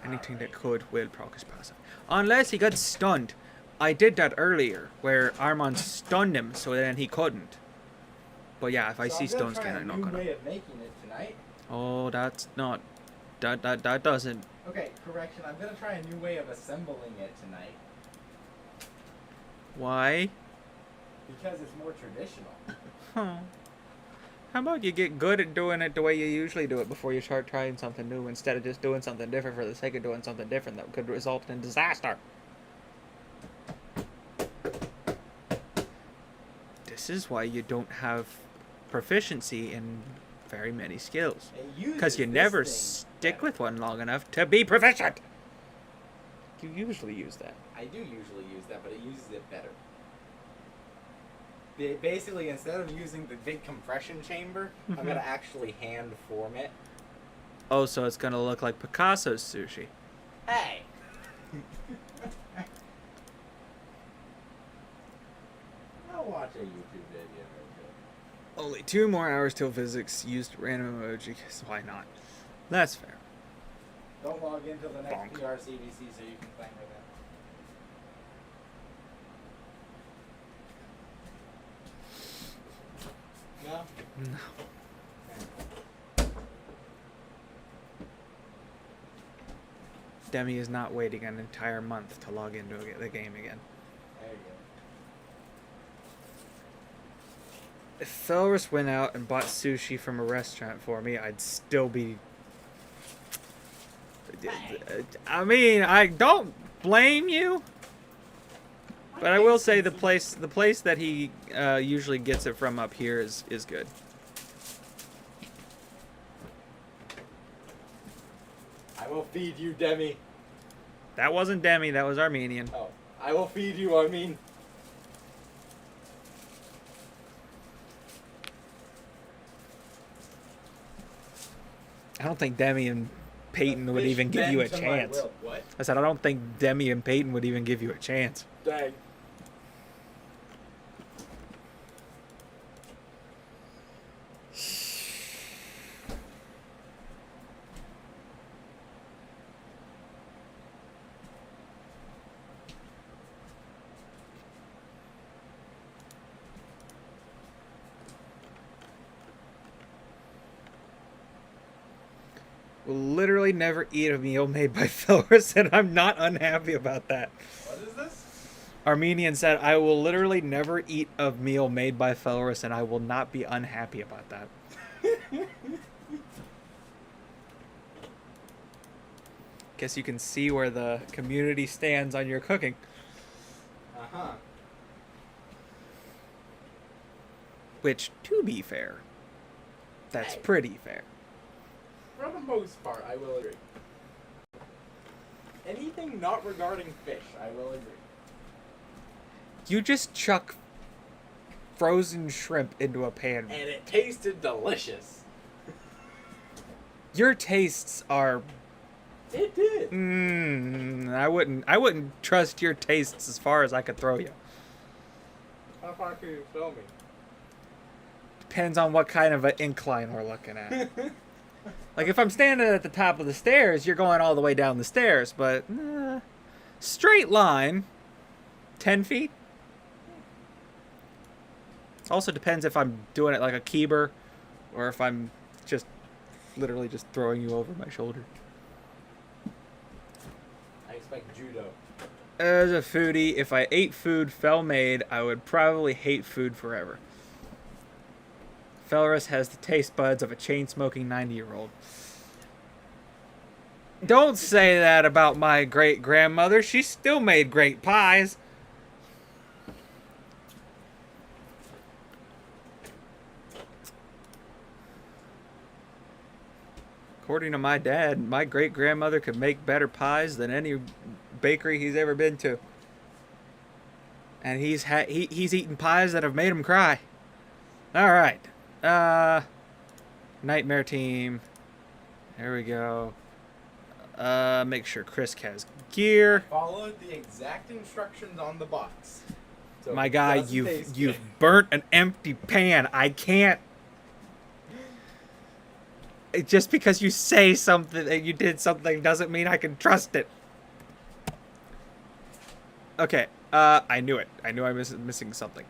anything that could will proc his passive, unless he got stunned. I did that earlier, where Armand stunned him, so then he couldn't. But yeah, if I see stone skin, I'm not gonna.
Way of making it tonight.
Oh, that's not. That doesn't.
Okay, correction. I'm gonna try a new way of assembling it tonight.
Why?
Because it's more traditional.
Huh. How about you get good at doing it the way you usually do it before you start trying something new, instead of just doing something different for the sake of doing something different that could result in disaster? This is why you don't have proficiency in very many skills. Because you never stick with one long enough to be proficient. You usually use that.
I do usually use that, but it uses it better. Basically, instead of using the big compression chamber, I'm going to actually hand form it.
Oh, so it's going to look like Picasso's sushi.
Hey! I'll watch a YouTube video.
Only 2 more hours till physics. Used random emoji. So why not? That's fair.
Don't log into the next
Bonk.
PRCBC so you can claim with it. No?
No. Demi is not waiting an entire month to log into the game again.
There you go.
If Felrus went out and bought sushi from a restaurant for me, I'd still be... I mean, I don't blame you. But I will say the place that he usually gets it from up here is good.
I will feed you, Demi.
That wasn't Demi, that was Armenian.
Oh, I will feed you, Armin.
I don't think Demi and Peyton would even give you a chance.
What?
I said I don't think Demi and Peyton would even give you a chance.
Dang.
Will literally never eat a meal made by Felrus, and I'm not unhappy about that.
What is this?
Armenian said, I will literally never eat a meal made by Felrus, and I will not be unhappy about that. Guess you can see where the community stands on your cooking.
Uh-huh.
Which, to be fair, that's pretty fair.
For the most part, I will agree. Anything not regarding fish, I will agree.
You just chuck frozen shrimp into a pan.
And it tasted delicious.
Your tastes are...
It did.
I wouldn't trust your tastes as far as I could throw you.
How far can you throw me?
Depends on what kind of an incline we're looking at. Like, if I'm standing at the top of the stairs, you're going all the way down the stairs, but straight line, 10 feet. Also depends if I'm doing it like a keeper or if I'm just literally just throwing you over my shoulder.
I expect judo.
As a foodie, if I ate food Fel-made, I would probably hate food forever. Felrus has the taste buds of a chain-smoking 90-year-old. Don't say that about my great-grandmother. She still made great pies. According to my dad, my great-grandmother could make better pies than any bakery he's ever been to. And he's eaten pies that have made him cry. All right. Nightmare team. There we go. Make sure Chris has gear.
Followed the exact instructions on the box. So
My guy, you've burnt an empty pan. I can't. Just because you say something that you did something doesn't mean I can trust it. Okay. I knew it. I knew I was missing something.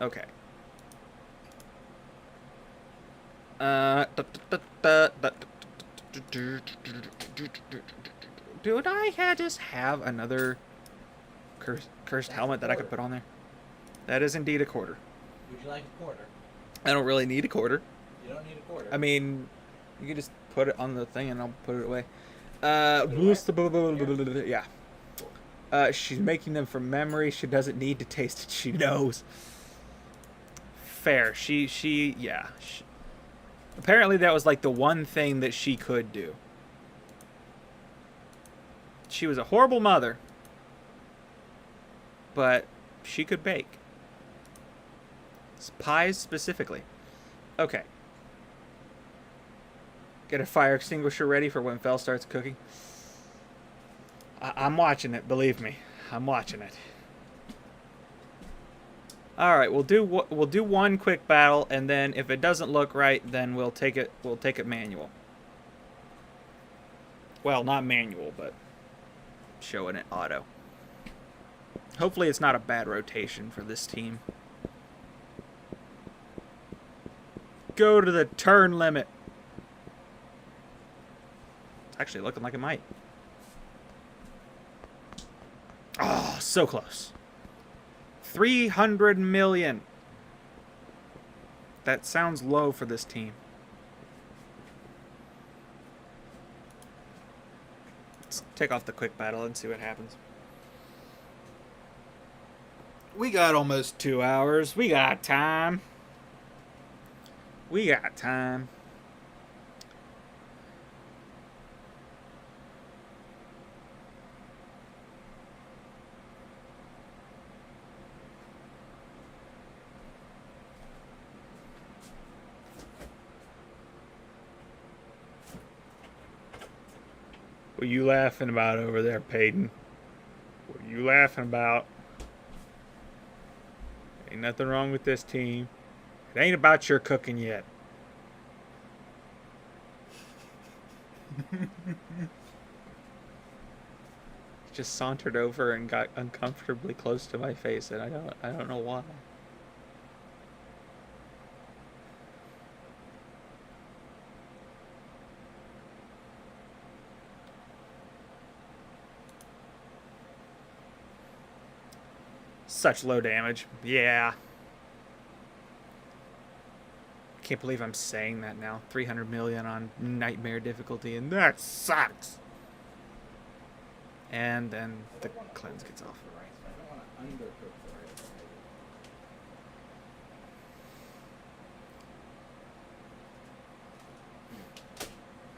Okay. Dude, I just have another cursed helmet that I could put on there. That is indeed a quarter.
Would you like a quarter?
I don't really need a quarter.
You don't need a quarter.
I mean, you can just put it on the thing and I'll put it away. Yeah. She's making them from memory. She doesn't need to taste it. She knows. Fair. Yeah. Apparently that was like the one thing that she could do. She was a horrible mother, but she could bake. Pies specifically. Okay. Get a fire extinguisher ready for when Fel starts cooking. I'm watching it, believe me. I'm watching it. All right, we'll do one quick battle, and then if it doesn't look right, then we'll take it manual. Well, not manual, but showing it auto. Hopefully it's not a bad rotation for this team. Go to the turn limit. It's actually looking like it might. Oh, so close. 300 million. That sounds low for this team. Let's take off the quick battle and see what happens. We got almost 2 hours. We got time. We got time. What are you laughing about over there, Peyton? What are you laughing about? Ain't nothing wrong with this team. It ain't about your cooking yet. Just sauntered over and got uncomfortably close to my face, and I don't know why. Such low damage. Yeah. Can't believe I'm saying that now. 300 million on nightmare difficulty, and that sucks. And then the cleanse gets off.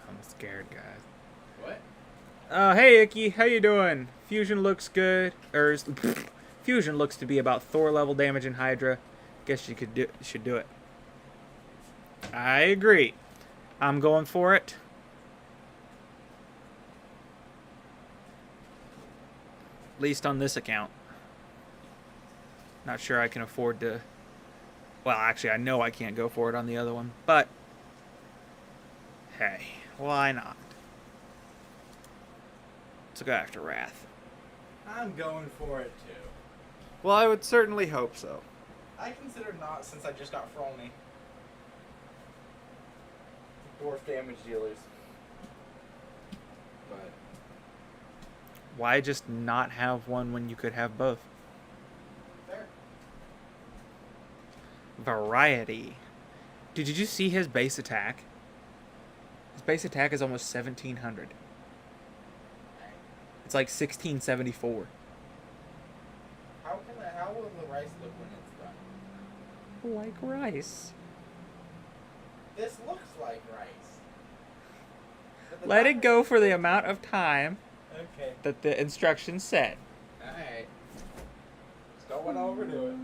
I'm scared, guys. What? Hey Icky, how you doing? Fusion looks good. Fusion looks to be about Thor level damage in Hydra. Guess you should do it. I agree. I'm going for it. At least on this account. Not sure I can afford to... Well, actually, I know I can't go for it on the other one. But, hey, why not? Let's go after Wrath.
I'm going for it, too.
Well, I would certainly hope so.
I consider not, since I just got Frolny. Dwarf damage dealers. But
why just not have one when you could have both?
fair.
Variety. Dude, did you see his base attack? His base attack is almost 1700. It's like 1674.
How will the rice look when it's done?
Like rice.
This looks like rice.
Let it go for the amount of time
Okay.
that the instructions said.
Alright. Just don't want to overdo it.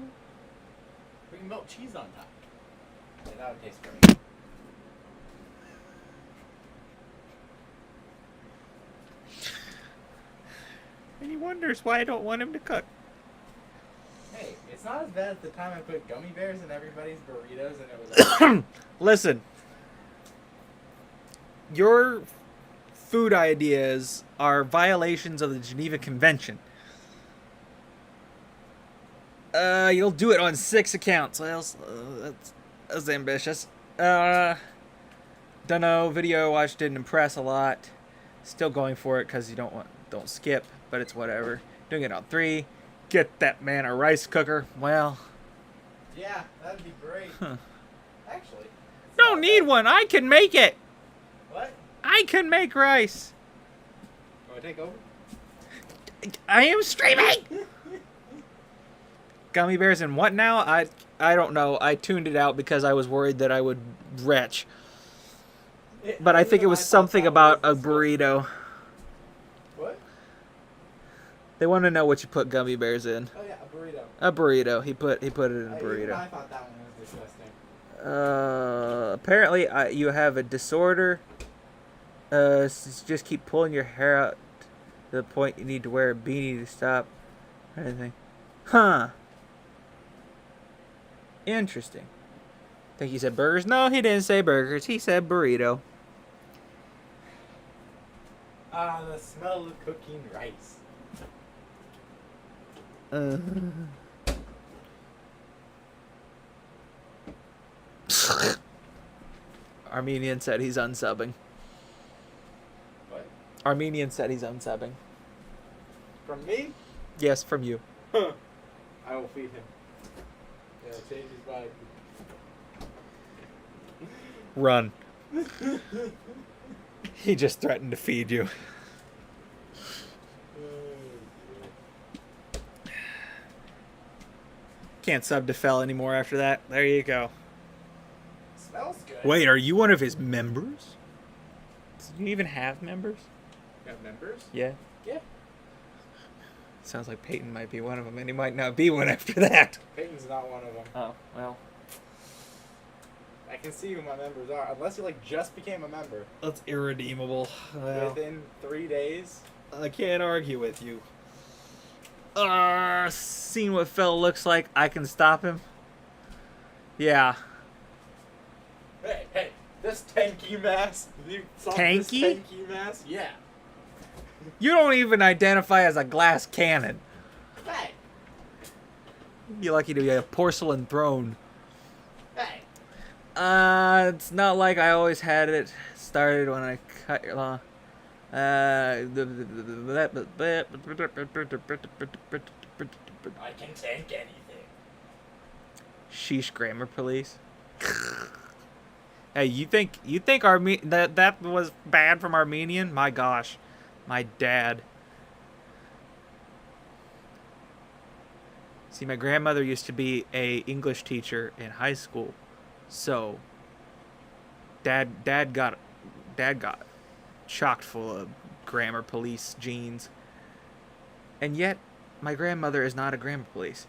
We can melt cheese on top. Yeah, that would taste great.
And he wonders why I don't want him to cook.
Hey, it's not as bad as the time I put gummy bears in everybody's burritos and it was...
Listen. Your food ideas are violations of the Geneva Convention. You'll do it on 6 accounts. Well, that's ambitious. Don't know. Video I watched didn't impress a lot. Still going for it because you don't skip, but it's whatever. Doing it on 3. Get that man a rice cooker. Well.
Yeah, that'd be great.
Huh.
Actually.
Don't need one. I can make it.
What?
I can make rice.
Want to take over?
I am streaming. Gummy bears and what now? I don't know. I tuned it out because I was worried that I would retch. But I think it was something about a burrito.
What?
They want to know what you put gummy bears in.
Oh yeah, a burrito.
A burrito. He put it in a
Even
burrito.
I thought that one was disgusting.
Apparently you have a disorder. Just keep pulling your hair out to the point you need to wear a beanie to stop anything. Huh. Interesting. Think he said burgers? No, he didn't say burgers. He said burrito.
Ah, the smell of cooking rice.
Armenian said he's unsubbing.
What?
Armenian said he's unsubbing.
From me?
Yes, from you.
Huh. I will feed him. Yeah, change his mind.
Run. He just threatened to feed you. Can't sub to Fel anymore after that. There you go.
Smells good.
Wait, are you one of his members? Do you even have members?
Got members?
Yeah.
Yeah.
Sounds like Peyton might be one of them, and he might not be one after that.
Peyton's not one of them.
Oh, well.
I can see who my members are, unless you like just became a member.
That's irredeemable. Well,
Within 3 days.
I can't argue with you. Seeing what Fel looks like, I can stop him. Yeah.
Hey, this tanky mass. You saw
Tanky?
This tanky mass? Yeah.
You don't even identify as a glass cannon.
Hey,
You're lucky to be a porcelain throne.
hey.
It's not like I always had it started when I cut your lawn.
I can tank anything.
Sheesh, grammar police. Hey, you think that was bad from Armenian? My gosh, my dad. See, my grandmother used to be a English teacher in high school, so dad got chocked full of grammar police genes. And yet, my grandmother is not a grammar police.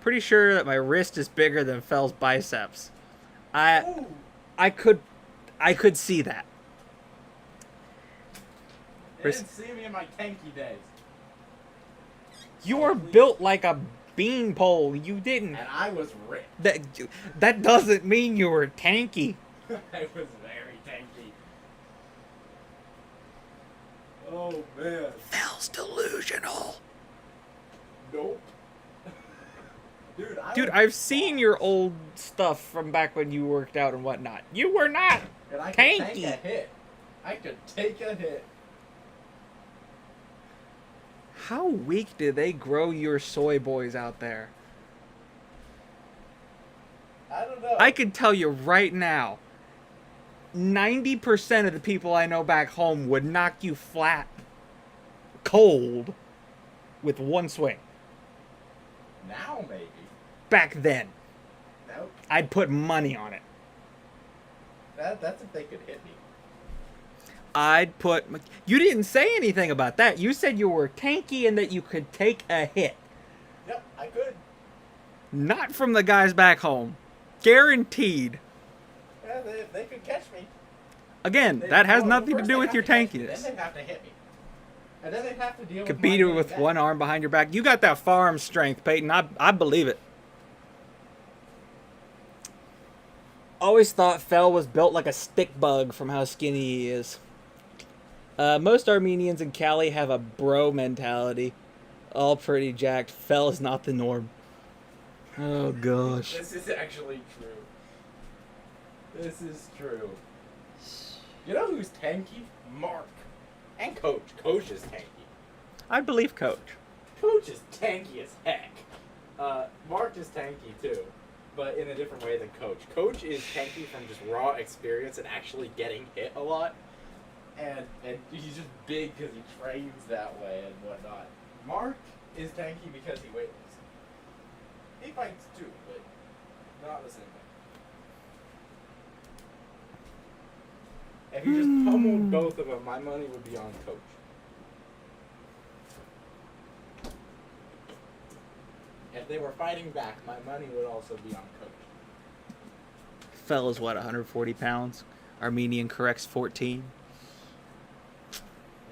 Pretty sure that my wrist is bigger than Fel's biceps.
Ooh.
I could see that.
They didn't see me in my tanky days.
You are built like a beanpole. You didn't.
And I was ripped.
That doesn't mean you were tanky.
I was very tanky. Oh, man.
Fel's delusional.
Nope.
Dude, I've seen your old stuff from back when you worked out and whatnot. You were not
And I could
tanky.
take a hit. I could take a hit.
How weak did they grow your soy boys out there?
I don't know.
I can tell you right now, 90% of the people I know back home would knock you flat, cold, with one swing.
Now, maybe.
Back then,
Nope.
I'd put money on it.
That's if they could hit me.
You didn't say anything about that. You said you were tanky and that you could take a hit.
Yep, I could.
Not from the guys back home. Guaranteed.
Yeah, they could catch me.
Again,
They-
that has
well,
nothing to
first
do
they
with
have
your
to catch me,
tankiness.
Then they have to hit me. And then they have to deal
Could
with
beat
my
you
getting
with
back.
one arm behind your back. You got that farm strength, Peyton. I believe it. Always thought Fel was built like a stick bug from how skinny he is. Most Armenians in Cali have a bro mentality. All pretty jacked. Fel is not the norm. Oh gosh.
This is actually true. This is true. You know who's tanky? Mark. And Coach. Coach is tanky.
I believe Coach.
Coach is tanky as heck. Mark is tanky too, but in a different way than Coach. Coach is tanky from just raw experience and actually getting hit a lot. And he's just big because he trains that way and whatnot. Mark is tanky because he weightlifts. He fights too, but not the same way. If you just pummeled both of them, my money would be on Coach. If they were fighting back, my money would also be on Coach.
Fel is what, 140 pounds? Armenian corrects 14.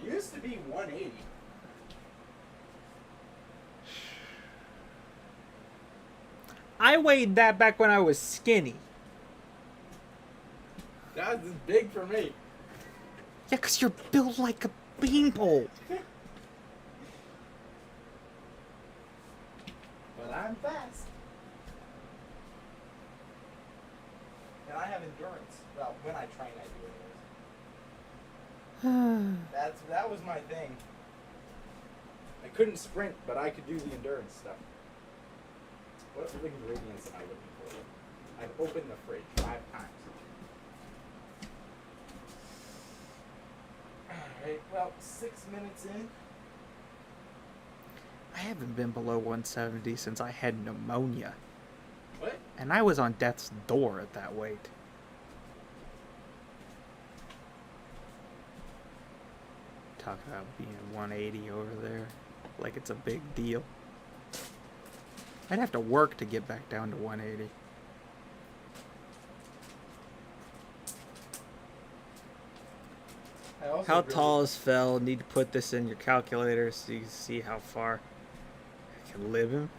It used to be 180.
I weighed that back when I was skinny.
That was big for me.
Yeah, 'cause you're built like a beanpole.
But I'm fast. And I have endurance. Well, when I train, I do anyways. That was my thing. I couldn't sprint, but I could do the endurance stuff. What ingredients am I looking for? I've opened the fridge 5 times. Alright, well, 6 minutes in.
I haven't been below 170 since I had pneumonia.
What?
And I was on death's door at that weight. Talk about being 180 over there. Like it's a big deal. I'd have to work to get back down to 180. How tall is Fell? Need to put this in your calculator so you can see how far I can live him.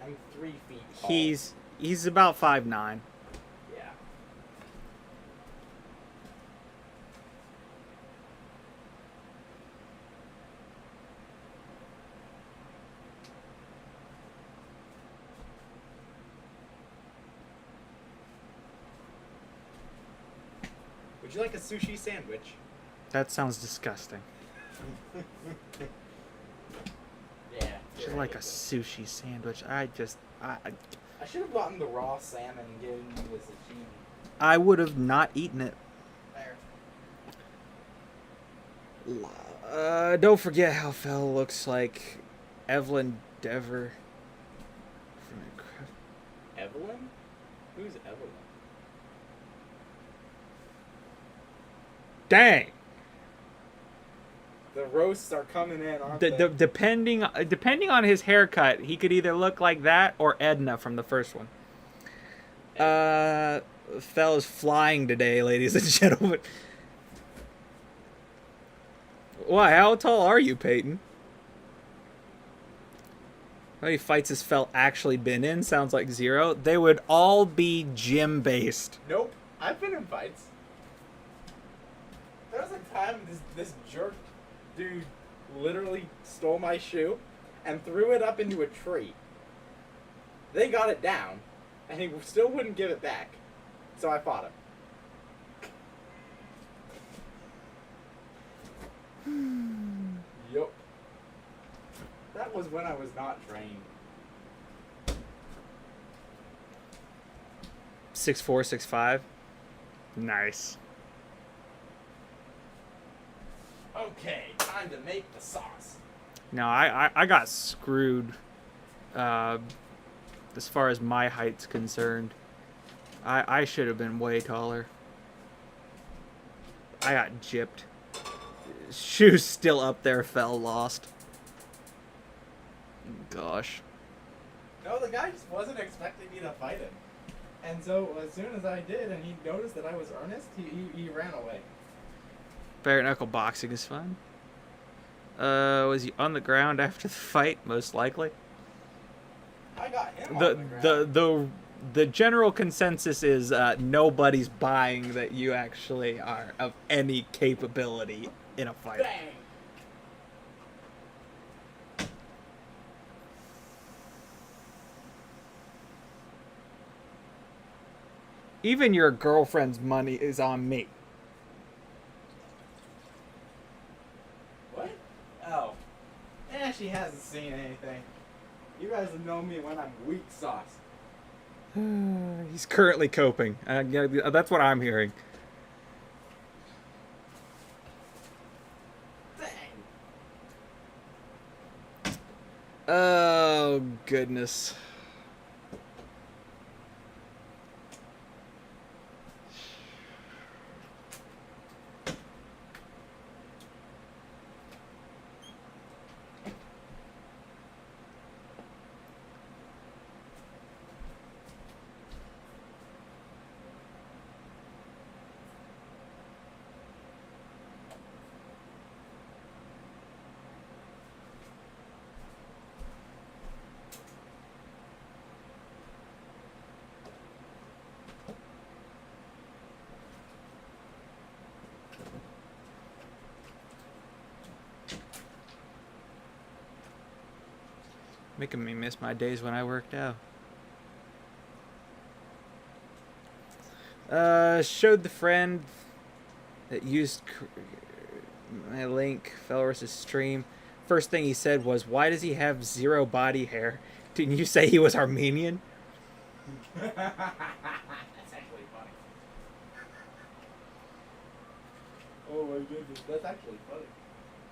I'm 3 feet tall.
He's about 5'9".
Yeah. Would you like a sushi sandwich?
That sounds disgusting.
Yeah.
Just like a sushi sandwich. I
should have gotten the raw salmon and given you the sashimi.
I would have not eaten it.
There.
Don't forget how Fell looks like Evelyn Dever.
Evelyn? Who's Evelyn?
Dang.
The roasts are coming in, aren't they?
Depending on his haircut, he could either look like that or Edna from the first one. Fell is flying today, ladies and gentlemen. Why? How tall are you, Peyton? How many fights has Fell actually been in? Sounds like 0. They would all be gym-based.
Nope. I've been in fights. There was a time this jerk dude literally stole my shoe and threw it up into a tree. They got it down, and he still wouldn't give it back. So I fought him. Yup. That was when I was not trained.
6'4", 6'5". Nice.
Okay, time to make the sauce.
No, I got screwed as far as my height's concerned. I should have been way taller. I got gypped. Shoes still up there, Fell lost. Gosh.
No, the guy just wasn't expecting me to fight him. And so as soon as I did and he noticed that I was earnest, he ran away.
Bare knuckle boxing is fun. Was he on the ground after the fight? Most likely.
I got him on the ground.
The general consensus is nobody's buying that you actually are of any capability in a fight.
Bang!
Even your girlfriend's money is on me.
What? Oh. Eh, she hasn't seen anything. You guys have known me when I'm weak sauce.
He's currently coping. Yeah, that's what I'm hearing.
Dang.
Oh, goodness. Making me miss my days when I worked out. Showed the friend that used my link, Felris's stream. First thing he said was, "Why does he have zero body hair? Didn't you say he was Armenian?"
That's actually funny. Oh my goodness, that's actually funny.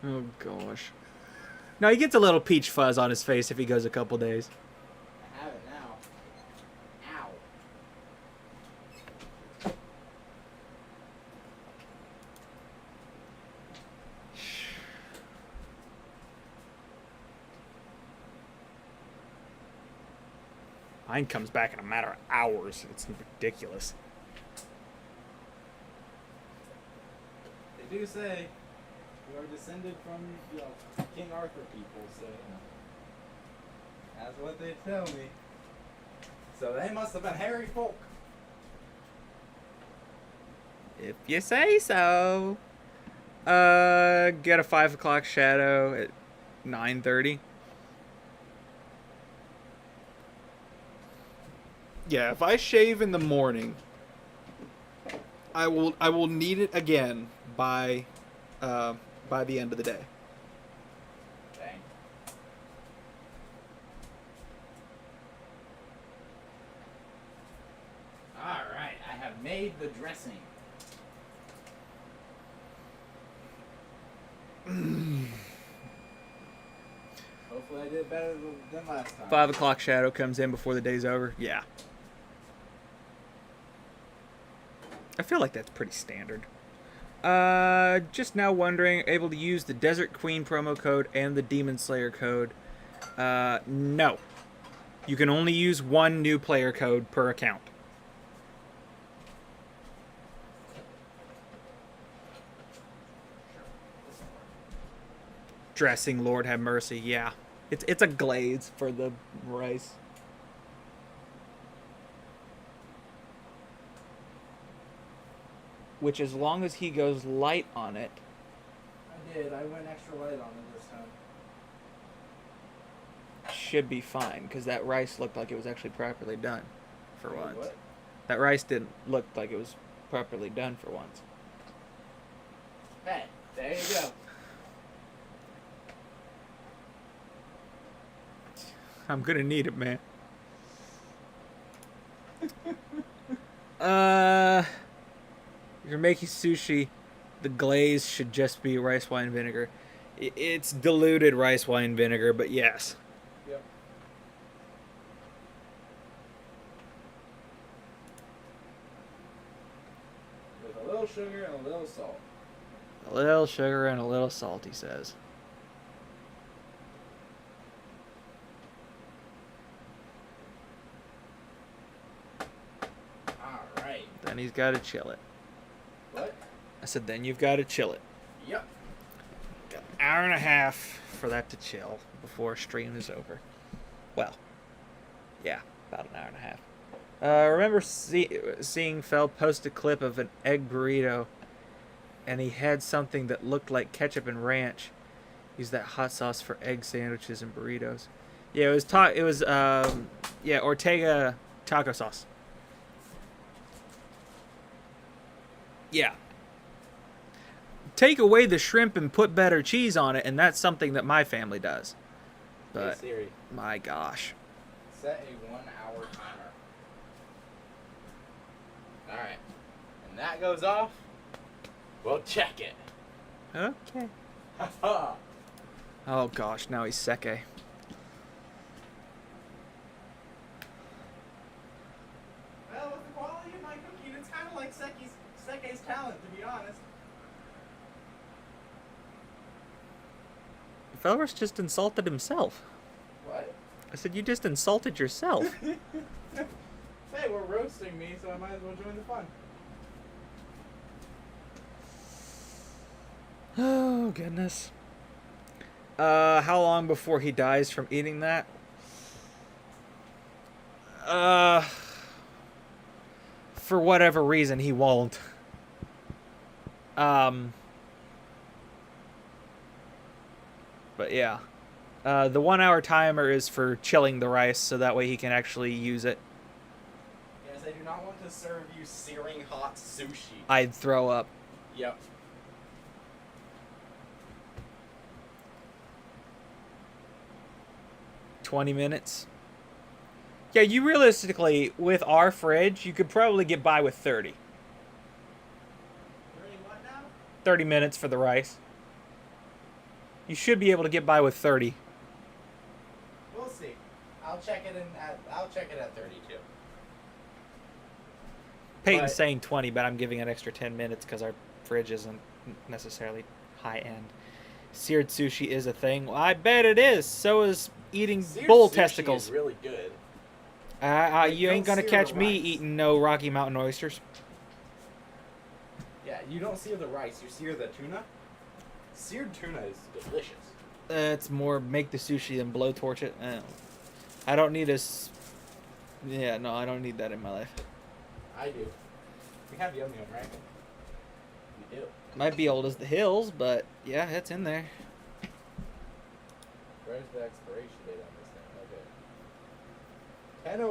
Oh gosh. No, he gets a little peach fuzz on his face if he goes a couple days.
I have it now. Ow.
Mine comes back in a matter of hours. It's ridiculous.
They do say we are descended from, King Arthur people, so, that's what they tell me. So they must have been hairy folk.
If you say so. Get a 5 o'clock shadow at 9:30. Yeah, if I shave in the morning, I will need it again by the end of the day.
Dang. Alright, I have made the dressing. Hopefully I did better than last time.
5 o'clock shadow comes in before the day's over. Yeah. I feel like that's pretty standard. Just now wondering, able to use the Desert Queen promo code and the Demon Slayer code? No. You can only use one new player code per account. Dressing, Lord have mercy, yeah. It's a glaze for the rice. Which, as long as he goes light on it...
I did. I went extra light on it this time.
should be fine, because that rice looked like it was actually properly done for
Wait,
once.
what?
That rice didn't look like it was properly done for once.
Hey, there you go.
I'm gonna need it, man. If you're making sushi, the glaze should just be rice wine vinegar. It's diluted rice wine vinegar, but yes.
Yep. With a little sugar and a little salt.
A little sugar and a little salt, he says.
Alright.
Then he's got to chill it.
What?
I said, then you've got to chill it.
Yep.
Got an hour and a half for that to chill before stream is over. Well, yeah, about an hour and a half. I remember seeing Fel post a clip of an egg burrito, and he had something that looked like ketchup and ranch. Use that hot sauce for egg sandwiches and burritos. Yeah, it was Ortega taco sauce. Yeah. Take away the shrimp and put better cheese on it, and that's something that my family does. But
Hey Siri,
my gosh.
set a 1 hour timer. Alright. And that goes off. We'll check it.
Okay.
Haha.
Oh gosh, now he's seke.
Well, with the quality of my cooking, it's kind of like Seke's talent, to be honest.
Feller's just insulted himself.
What?
I said, you just insulted yourself.
Hey, we're roasting me, so I might as well join the fun.
Oh, goodness. How long before he dies from eating that? For whatever reason, he won't. But yeah. The 1 hour timer is for chilling the rice, so that way he can actually use it.
Yes, I do not want to serve you searing hot sushi.
I'd throw up.
Yep.
$20. Yeah, you realistically, with our fridge, you could probably get by with 30.
30 what now?
30 minutes for the rice. You should be able to get by with 30.
We'll see. I'll check it at 32.
Peyton's
But-
saying 20, but I'm giving an extra 10 minutes because our fridge isn't necessarily high end. Seared sushi is a thing. Well, I bet it is. So is eating
Seared
bull
sushi
testicles.
is really good.
You ain't
don't
gonna
sear
catch
the
me
rice.
eating no Rocky Mountain oysters.
Yeah, you don't sear the rice. You sear the tuna. Seared tuna is delicious.
It's more make the sushi than blowtorch it. I don't need Yeah, no, I don't need that in my life.
I do. We have Yum Yum, right? We do.
Might be old as the hills, but yeah, it's in there.
Where's the expiration date on this thing? Okay.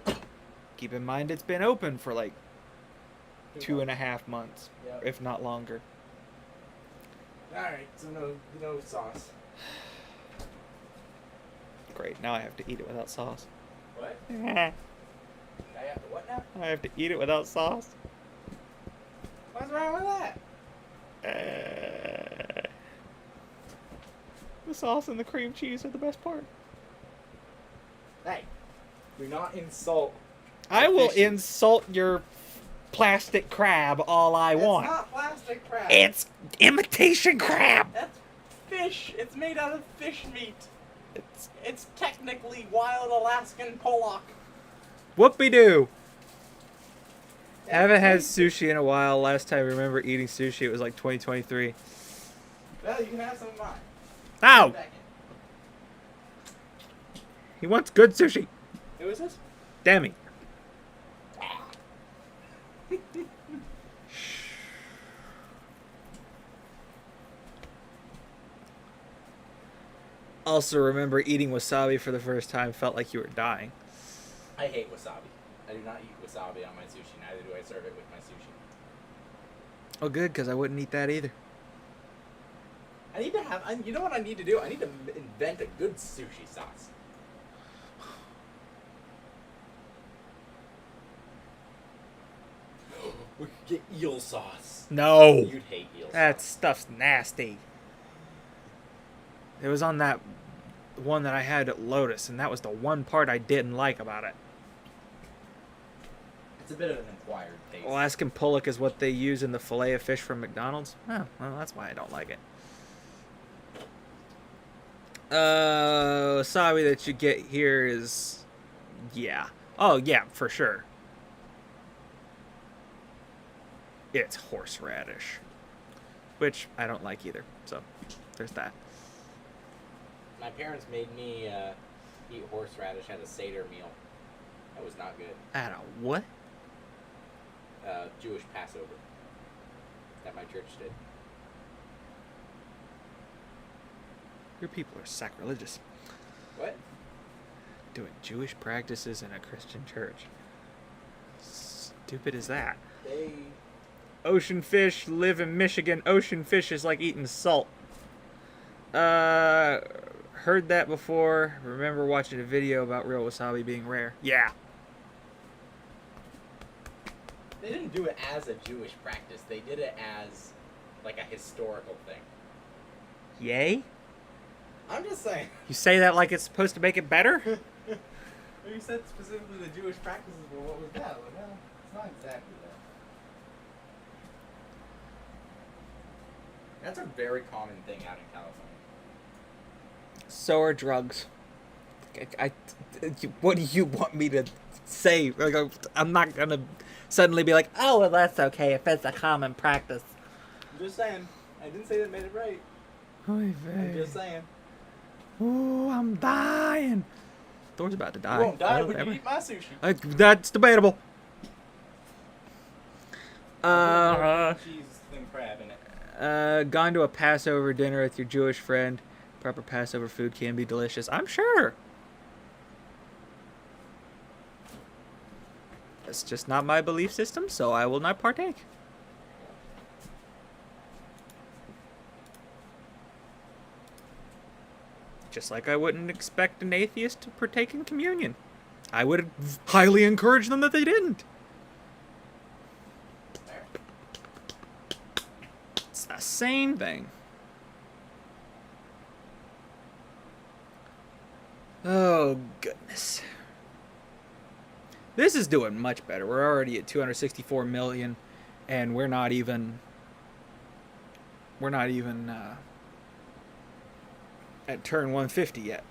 10/01/25.
Keep in mind it's been open for like 2.5 months,
Yep.
if not longer.
Alright, so no sauce.
Great, now I have to eat it without sauce.
What?
I
Now you have to what now?
have to eat it without sauce.
What's wrong with that?
The sauce and the cream cheese are the best part.
Hey, do not insult.
I will
Fishy.
insult your plastic crab all I want.
It's not plastic crab.
It's imitation crab.
That's fish. It's made out of fish meat.
It's
It's technically wild Alaskan pollock.
whoopee-doo. Haven't had sushi in a while. Last time I remember eating sushi, it was like 2023.
Well, you can have some of mine.
Ow!
Back
He wants good sushi.
in. Who is this?
Demi. Also, remember eating wasabi for the first time felt like you were dying.
I hate wasabi. I do not eat wasabi on my sushi. Neither do I serve it with my sushi.
Oh, good, because I wouldn't eat that either.
I need to have. You know what I need to do? I need to invent a good sushi sauce. We could get eel sauce.
No!
You'd hate eel sauce.
That stuff's nasty. It was on that one that I had at Lotus, and that was the one part I didn't like about it.
It's a bit of an acquired taste.
Alaskan pollock is what they use in the fillet of fish from McDonald's. Oh, well, that's why I don't like it. Wasabi that you get here is... Yeah. Oh, yeah, for sure. It's horseradish. Which I don't like either, so there's that.
My parents made me eat horseradish at a Seder meal. That was not good.
At a what?
Jewish Passover that my church did.
Your people are sacrilegious.
What?
Doing Jewish practices in a Christian church. Stupid is that?
They...
Ocean fish live in Michigan. Ocean fish is like eating salt. Heard that before. Remember watching a video about real wasabi being rare. Yeah.
They didn't do it as a Jewish practice. They did it as like a historical thing.
Yay?
I'm just saying.
You say that like it's supposed to make it better?
You said specifically the Jewish practices were what was that? Like, well, it's not exactly that. That's a very common thing out in California.
So are drugs. What do you want me to say? Like, I'm not gonna suddenly be like, oh, well, that's okay if it's a common practice.
I'm just saying. I didn't say that made it right.
I'm
I'm just saying.
Ooh, I'm dying. Thor's about to die.
You won't die
I don't
when you
ever-
eat my sushi.
That's debatable.
Cheese and crab in it.
Gone to a Passover dinner with your Jewish friend. Proper Passover food can be delicious. I'm sure. That's just not my belief system, so I will not partake. Just like I wouldn't expect an atheist to partake in communion. I would highly encourage them that they didn't. It's the same thing. Oh, goodness. This is doing much better. We're already at 264 million, and we're not even at turn 150 yet.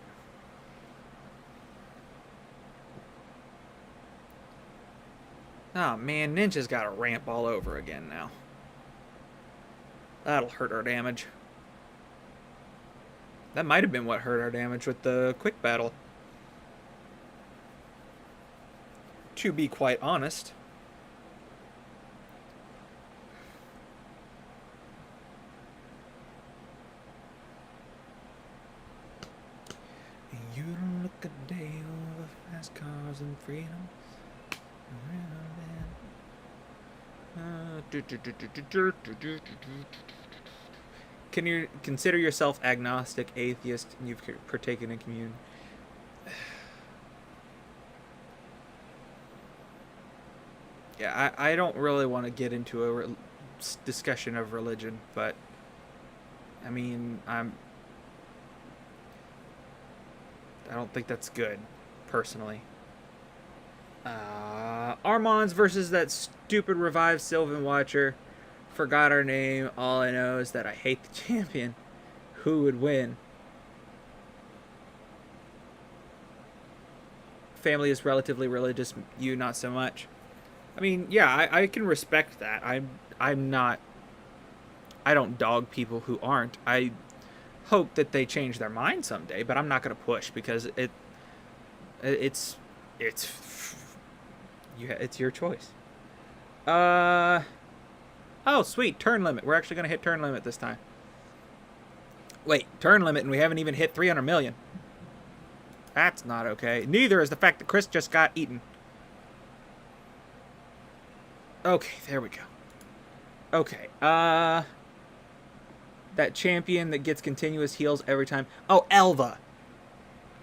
Oh man, Ninja's got a ramp all over again now. That'll hurt our damage. That might have been what hurt our damage with the quick battle. To be quite honest. You don't look a day over fast cars and freedom. Can you consider yourself agnostic, atheist, and you've partaken in communion? Yeah, I don't really want to get into a discussion of religion, but I mean, I don't think that's good, personally. Armand's versus that stupid revived Sylvan Watcher. Forgot her name. All I know is that I hate the champion. Who would win? Family is relatively religious. You not so much. I mean, yeah, I can respect that. I'm not. I don't dog people who aren't. I hope that they change their mind someday, but I'm not going to push because it's your choice. Oh, sweet, turn limit. We're actually going to hit turn limit this time. Wait, turn limit, and we haven't even hit 300 million. That's not okay. Neither is the fact that Chris just got eaten. Okay, there we go. Okay, that champion that gets continuous heals every time. Oh, Elva.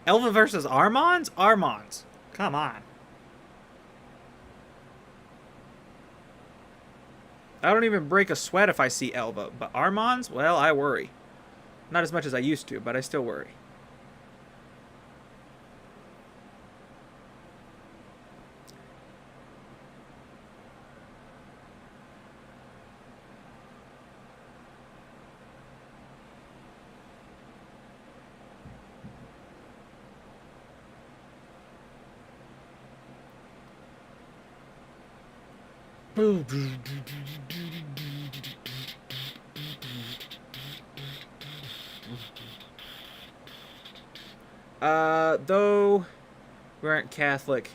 Elva versus Armand's? Armand's. Come on. I don't even break a sweat if I see Elva, but Armand's? Well, I worry. Not as much as I used to, but I still worry. Though we aren't Catholic,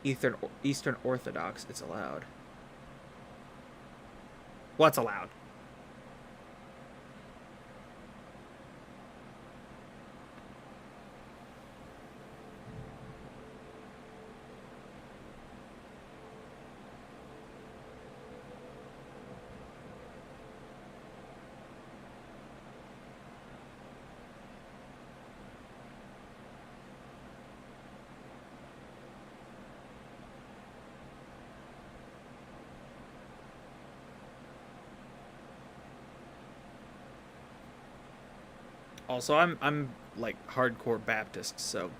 Eastern Orthodox, it's allowed. What's allowed? Also, I'm like hardcore Baptist, so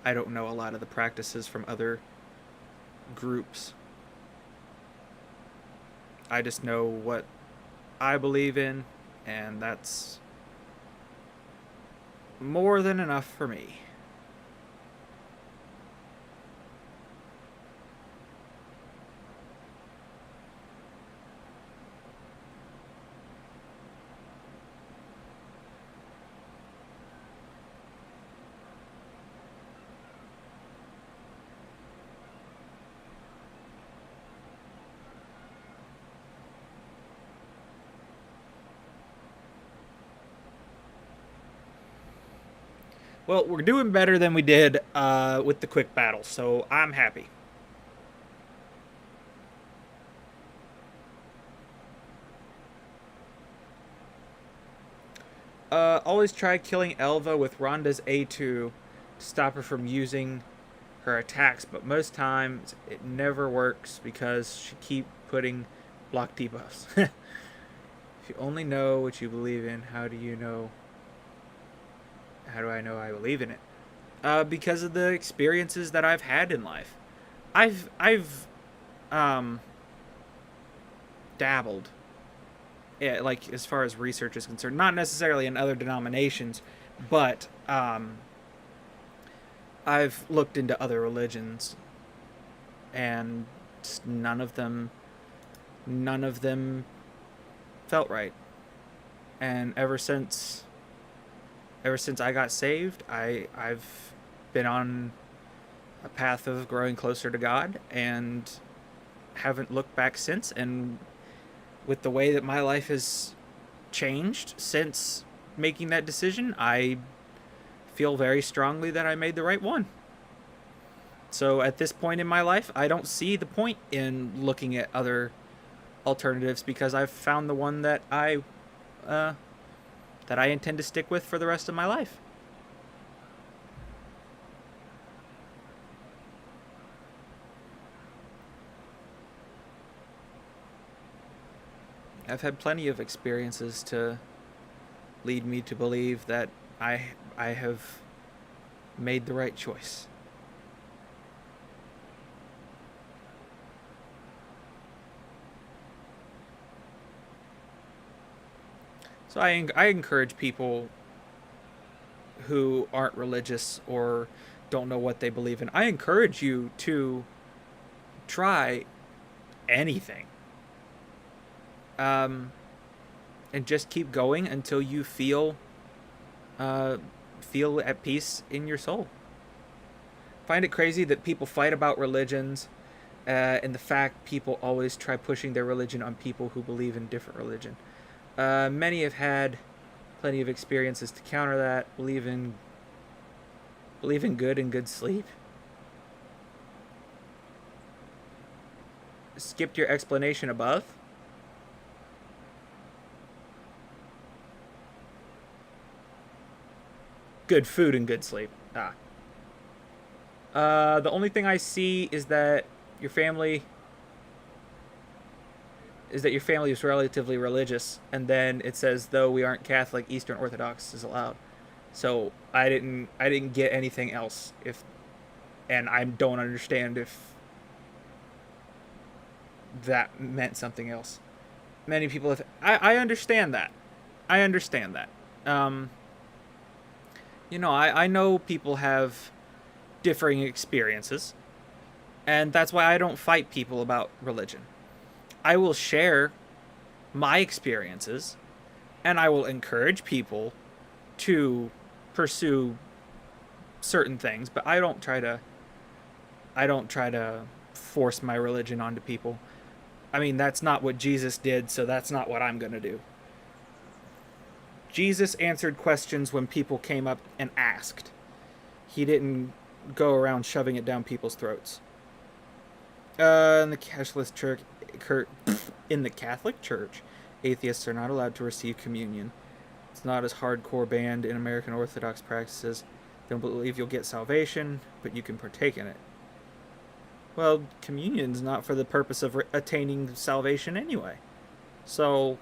I don't know a lot of the practices from other groups. I just know what I believe in, and that's more than enough for me. Well, we're doing better than we did with the quick battle, so I'm happy. Always try killing Elva with Rhonda's A2 to stop her from using her attacks, but most times it never works because she keep putting block debuffs. If you only know what you believe in, how do you know? How do I know I believe in it? Because of the experiences that I've had in life. I've um, dabbled, yeah, like as far as research is concerned, not necessarily in other denominations, but I've looked into other religions, and none of them, none of them felt right. And ever since I got saved, I've been on a path of growing closer to God and haven't looked back since. And with the way that my life has changed since making that decision, I feel very strongly that I made the right one. So at this point in my life, I don't see the point in looking at other alternatives because I've found the one uh, that I intend to stick with for the rest of my life. I've had plenty of experiences to lead me to believe that I have made the right choice. So I encourage people who aren't religious or don't know what they believe in. I encourage you to try anything. Um, and just keep going until you uh, feel at peace in your soul. Find it crazy that people fight about religions, and the fact people always try pushing their religion on people who believe in different religion. Many have had plenty of experiences to counter that. Believe in good and good sleep. Skipped your explanation above. Good food and good sleep. Ah. The only thing I see your family your family is relatively religious, and then it says though we aren't Catholic, Eastern Orthodox is allowed. So I didn't get anything else if, and I don't understand if that meant something else. Many people have. I understand that. I understand that. Um, I know people have differing experiences, and that's why I don't fight people about religion. I will share my experiences, and I will encourage people to pursue certain things, but I don't try to force my religion onto people. I mean, that's not what Jesus did, so that's not what I'm going to do. Jesus answered questions when people came up and asked. He didn't go around shoving it down people's throats. In the cashless church, in the Catholic Church, atheists are not allowed to receive communion. It's not as hardcore banned in American Orthodox practices. They don't believe you'll get salvation, but you can partake in it. Well, communion's not for the purpose of attaining salvation anyway. So,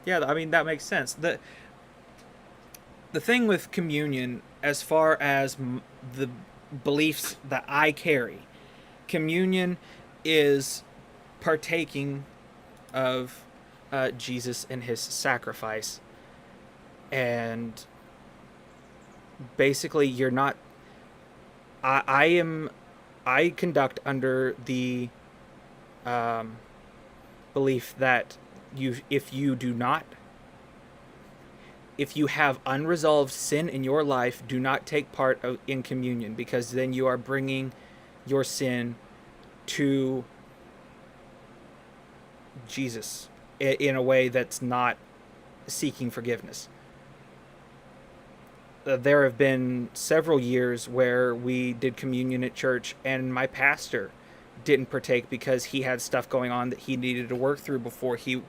yeah, I mean that makes sense. The thing with communion, as far as the beliefs that I carry, communion is partaking of Jesus and his sacrifice. And basically, you're not. I am. I conduct under the belief that if you have unresolved sin in your life, do not take part in communion, because then you are bringing your sin to Jesus in a way that's not seeking forgiveness. there have been several years where we did communion at church, and my pastor didn't partake because he had stuff going on that he needed to work through before he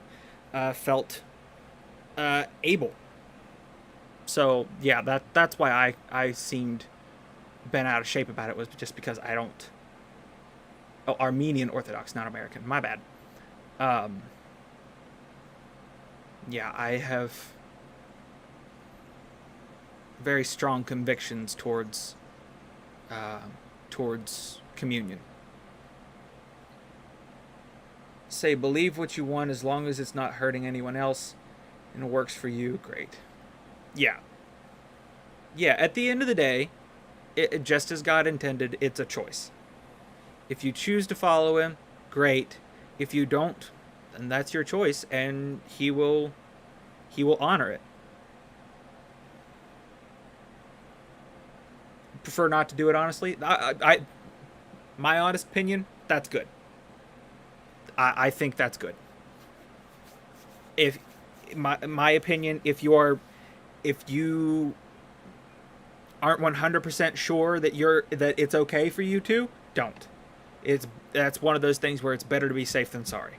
felt able. So yeah, that's why I seemed bent out of shape about it, was just because I don't. Oh, Armenian Orthodox, not American. My bad. Um, yeah, I have very strong convictions uh, towards communion. Say, believe what you want as long as it's not hurting anyone else and works for you. Great. Yeah, yeah. At the end of the day, just as God intended, it's a choice. If you choose to follow Him, great. If you don't, then that's your choice, and He will honor it. Prefer not to do it, honestly. My honest opinion, that's good. I think that's good. If my opinion, if you aren't 100% sure that it's okay for you to, don't. That's one of those things where it's better to be safe than sorry.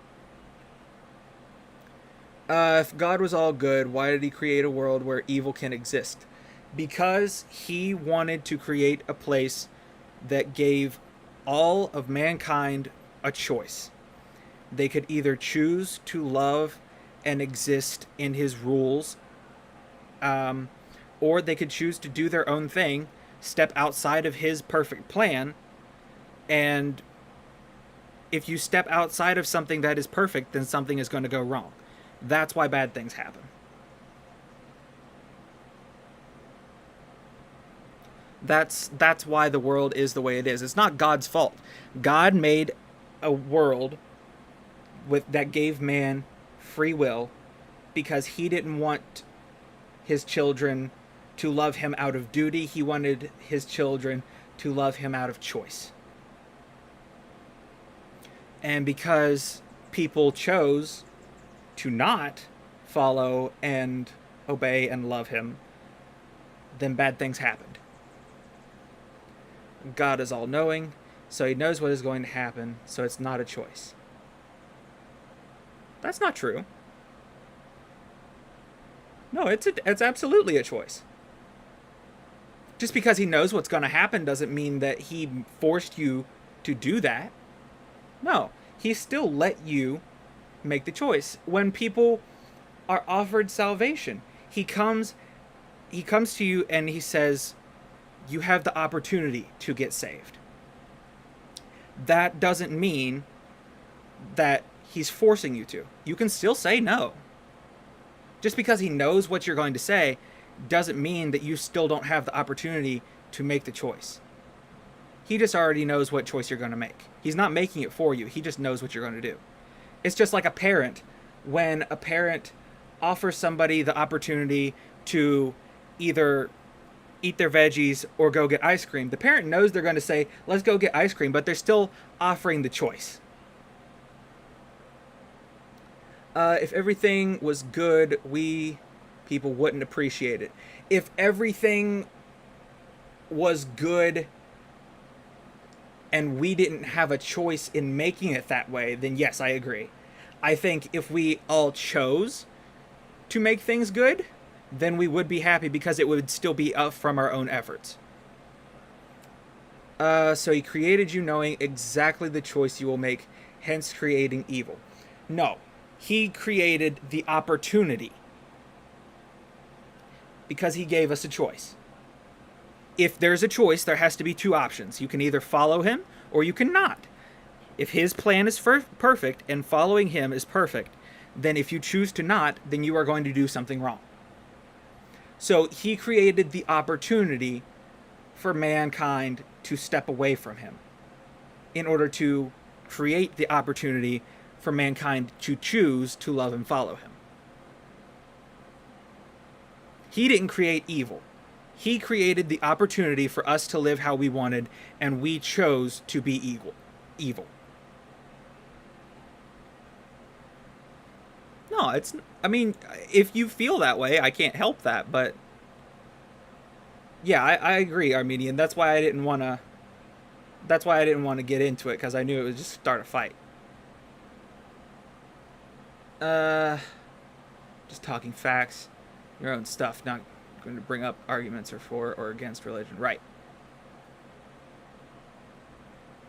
If God was all good, why did He create a world where evil can exist? Because He wanted to create a place that gave all of mankind a choice. They could either choose to love and exist in His rules, um, or they could choose to do their own thing, step outside of His perfect plan, and if you step outside of something that is perfect, then something is going to go wrong. That's why bad things happen. That's why the world is the way it is. It's not God's fault. God made a world that gave man free will because He didn't want His children to love Him out of duty. He wanted His children to love Him out of choice. And because people chose to not follow and obey and love Him, then bad things happened. God is all knowing, so He knows what is going to happen, so it's not a choice. That's not true. No, it's absolutely a choice. Just because He knows what's going to happen doesn't mean that He forced you to do that. No, He still let you make the choice. When people are offered salvation, He comes to you and He says, you have the opportunity to get saved. That doesn't mean that He's forcing you to. You can still say no. Just because He knows what you're going to say doesn't mean that you still don't have the opportunity to make the choice. He just already knows what choice you're going to make. He's not making it for you. He just knows what you're going to do. It's just like a parent. When a parent offers somebody the opportunity to either eat their veggies or go get ice cream, the parent knows they're going to say, let's go get ice cream, but they're still offering the choice. If everything was good, we people wouldn't appreciate it. If everything was good and we didn't have a choice in making it that way, then yes, I agree. I think if we all chose to make things good, then we would be happy because it would still be up from our own efforts. So He created you knowing exactly the choice you will make, hence creating evil. No, He created the opportunity because He gave us a choice. If there's a choice, there has to be two options. You can either follow Him or you cannot. If His plan is perfect and following Him is perfect, then if you choose to not, then you are going to do something wrong. So He created the opportunity for mankind to step away from Him in order to create the opportunity for mankind to choose to love and follow Him. He didn't create evil. He created the opportunity for us to live how we wanted, and we chose to be evil. No, I mean, if you feel that way, I can't help that, but Yeah, I agree, Armenian. That's why I didn't want to. That's why I didn't want to get into it because I knew it would just start a fight. Uh, just talking facts, your own stuff, not going to bring up arguments or for or against religion. Right.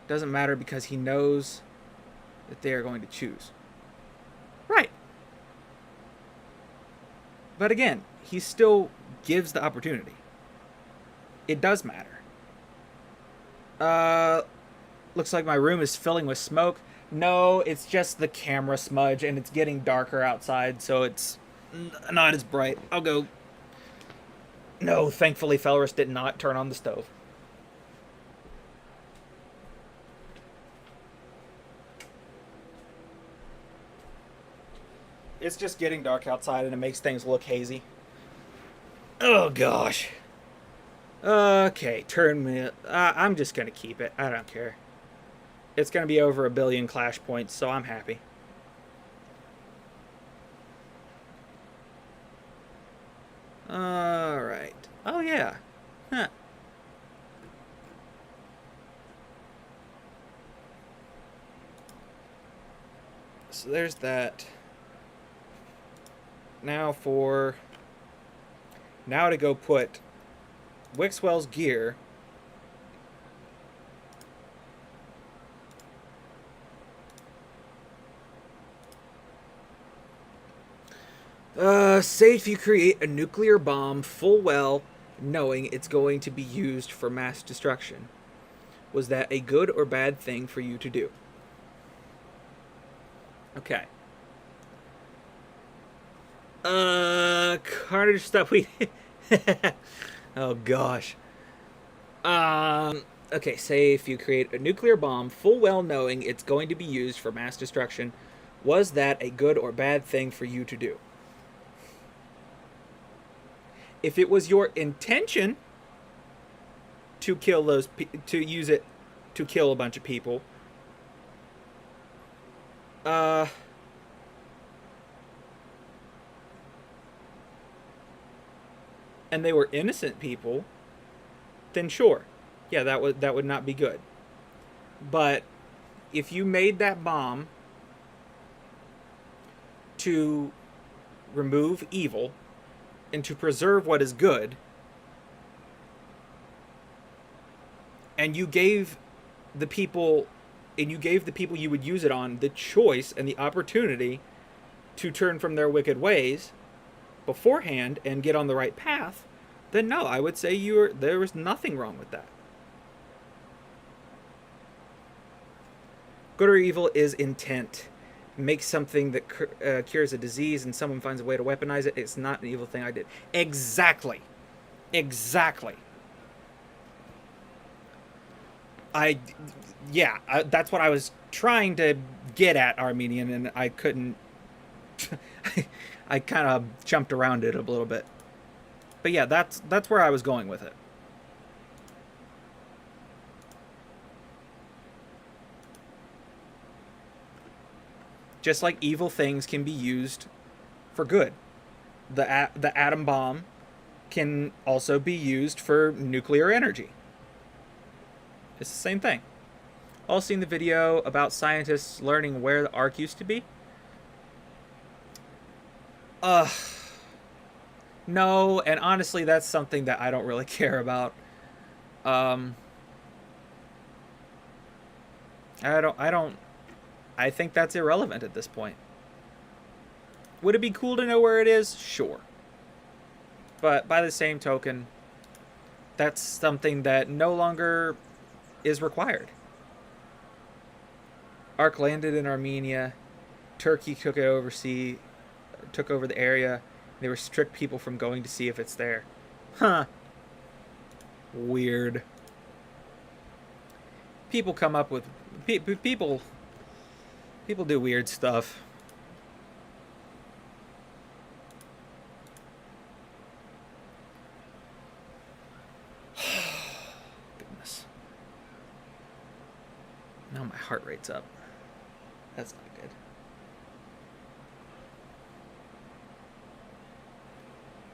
Doesn't matter because he knows that they are going to choose. Right. But again, he still gives the opportunity. It does matter. Looks like my room is filling with smoke. No, it's just the camera smudge and it's getting darker outside, so it's not as bright. I'll go. No, thankfully Felrus did not turn on the stove. It's just getting dark outside and it makes things look hazy. Oh gosh. Okay, turn me. I'm just gonna keep it. I don't care. It's gonna be over 1 billion clash points, so I'm happy. Alright. Oh yeah. Huh. So there's that. Now to go put Wixwell's gear say if you create a nuclear bomb full well knowing it's going to be used for mass destruction. Was that a good or bad thing for you to do? Okay. Carnage stuff we oh gosh. Okay, say if you create a nuclear bomb full well knowing it's going to be used for mass destruction, was that a good or bad thing for you to do? If it was your intention to kill to use it to kill a bunch of people, and they were innocent people, then sure. Yeah, that would not be good. But if you made that bomb to remove evil and to preserve what is good, and you gave the people you would use it on the choice and the opportunity to turn from their wicked ways beforehand and get on the right path, then no, I would say there was nothing wrong with that. Good or evil is intent. Make something that cures a disease and someone finds a way to weaponize it. It's not an evil thing I did. Exactly. That's what I was trying to get at, Armenian, and I couldn't. I kind of jumped around it a little bit. But yeah, that's where I was going with it. Just like evil things can be used for good. The atom bomb can also be used for nuclear energy. It's the same thing. All seen the video about scientists learning where the ark used to be? No, and honestly, that's something that I don't really care about. I think that's irrelevant at this point. Would it be cool to know where it is? Sure. But by the same token, that's something that no longer is required. Ark landed in Armenia. Turkey took over the area. They restrict people from going to see if it's there. Huh. Weird. People come up with people do weird stuff. Goodness. Now my heart rate's up. That's not good.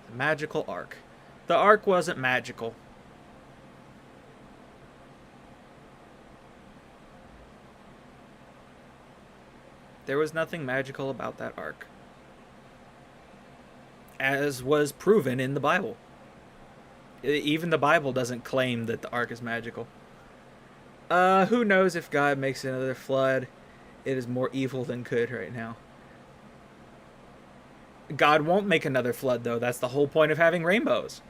The magical ark. The ark wasn't magical. There was nothing magical about that ark, as was proven in the Bible. Even the Bible doesn't claim that the ark is magical. Who knows if God makes another flood? It is more evil than good right now. God won't make another flood, though. That's the whole point of having rainbows.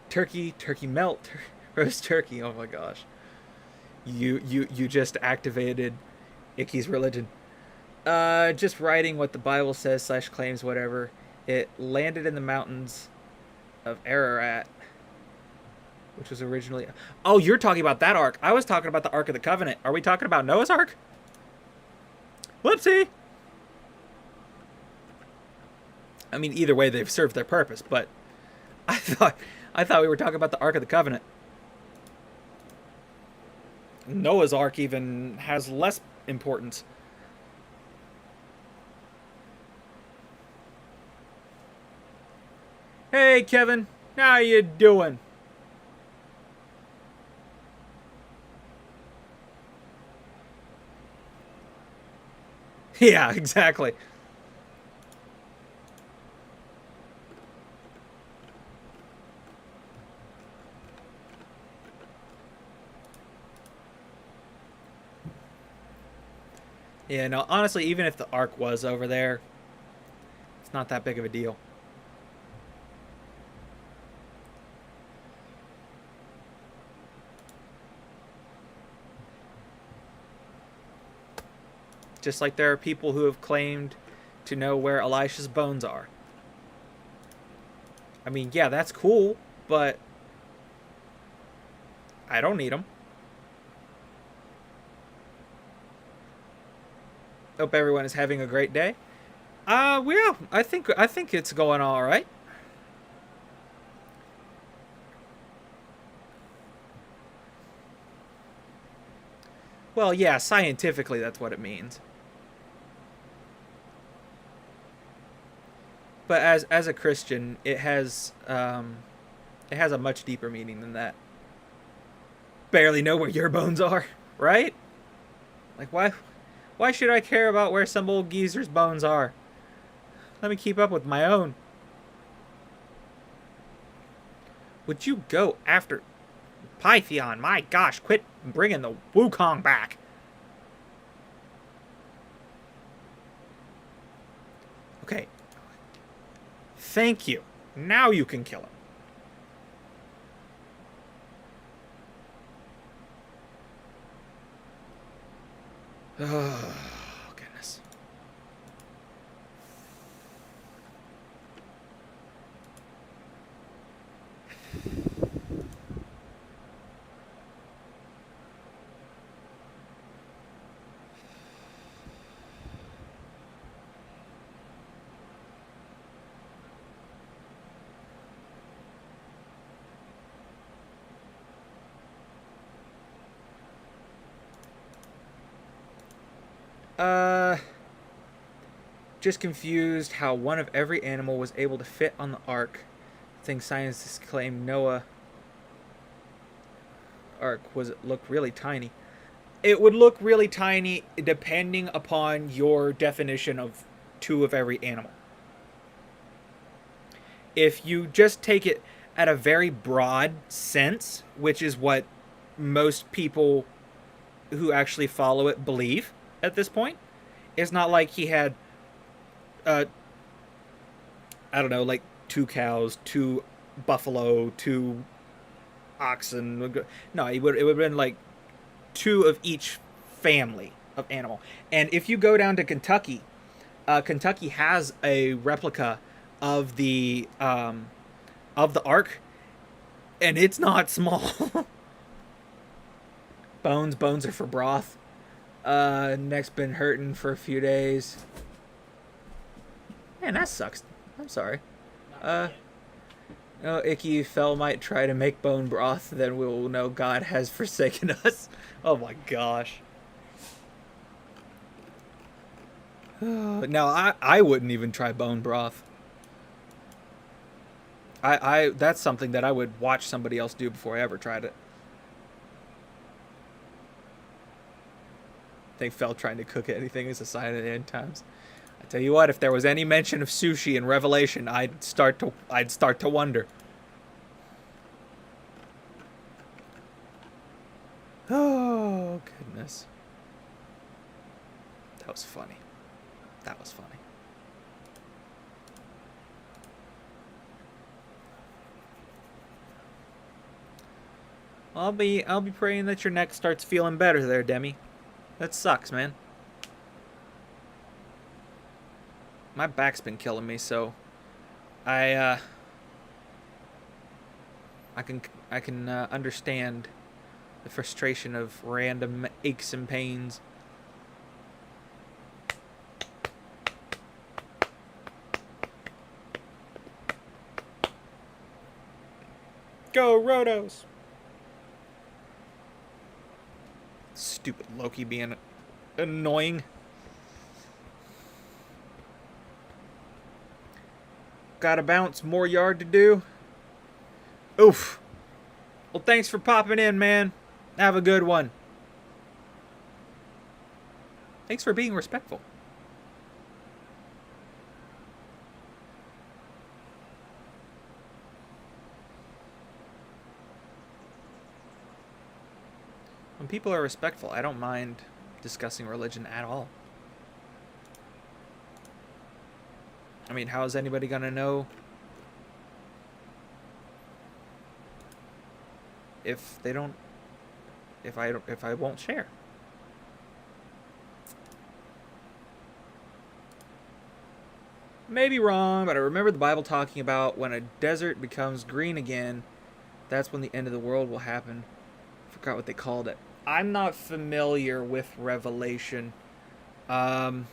Turkey melt, roast turkey. Oh my gosh, you just activated Icky's religion. Just writing what the Bible says / claims whatever. It landed in the mountains of Ararat, which was originally. Oh, you're talking about that ark. I was talking about the Ark of the Covenant. Are we talking about Noah's Ark? Whoopsie. I mean, either way, they've served their purpose, but I thought we were talking about the Ark of the Covenant. Noah's Ark even has less importance. Hey, Kevin. How you doing? Yeah, exactly. Yeah, no, honestly, even if the ark was over there, it's not that big of a deal. Just like there are people who have claimed to know where Elisha's bones are. I mean, yeah, that's cool, but I don't need them. Hope everyone is having a great day. Yeah, I think it's going all right. Well, yeah, scientifically that's what it means. But as a Christian, it has a much deeper meaning than that. Barely know where your bones are, right? Like why should I care about where some old geezer's bones are? Let me keep up with my own. Would you go after Python? My gosh, quit bringing the Wukong back. Okay. Thank you. Now you can kill him. Oh, goodness. Uh, just confused how one of every animal was able to fit on the ark. I think scientists claim Noah ark was looked really tiny. It would look really tiny depending upon your definition of two of every animal. If you just take it at a very broad sense, which is what most people who actually follow it believe at this point, it's not like he had, uh, I don't know, like 2 cows, 2 buffalo, 2 oxen. No, it would have been like two of each family of animal. And if you go down to Kentucky, Kentucky has a replica of the ark, and it's not small. Bones are for broth. Neck's been hurting for a few days. Man, that sucks. I'm sorry. Uh, oh, Icky Fell might try to make bone broth, then we will know God has forsaken us. Oh my gosh. No, I wouldn't even try bone broth. I that's something that I would watch somebody else do before I ever tried it. think Fel trying to cook anything is a sign of the end times. I tell you what, if there was any mention of sushi in Revelation, I'd start to wonder. Oh goodness, that was funny. That was funny. I'll be praying that your neck starts feeling better there, Demi. That sucks, man. My back's been killing me, so I can understand the frustration of random aches and pains. Go Rotos! Stupid Loki being annoying. Gotta bounce, more yard to do. Oof. Well, thanks for popping in, man. Have a good one. Thanks for being respectful. When people are respectful, I don't mind discussing religion at all. I mean, how is anybody gonna know if they don't, if I won't share? Maybe wrong, but I remember the Bible talking about when a desert becomes green again, that's when the end of the world will happen. Forgot what they called it. I'm not familiar with Revelation. But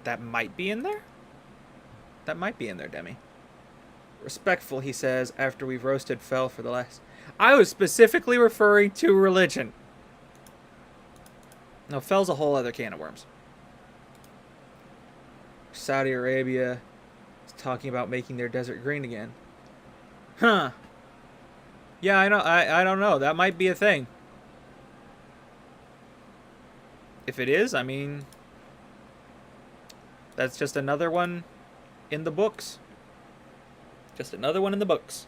that might be in there? That might be in there, Demi. Respectful, he says, after we've roasted Fel for the last... I was specifically referring to religion. No, Fel's a whole other can of worms. Saudi Arabia is talking about making their desert green again. Huh. Yeah, I know. I don't know. That might be a thing. If it is, I mean... that's just another one in the books. Just another one in the books.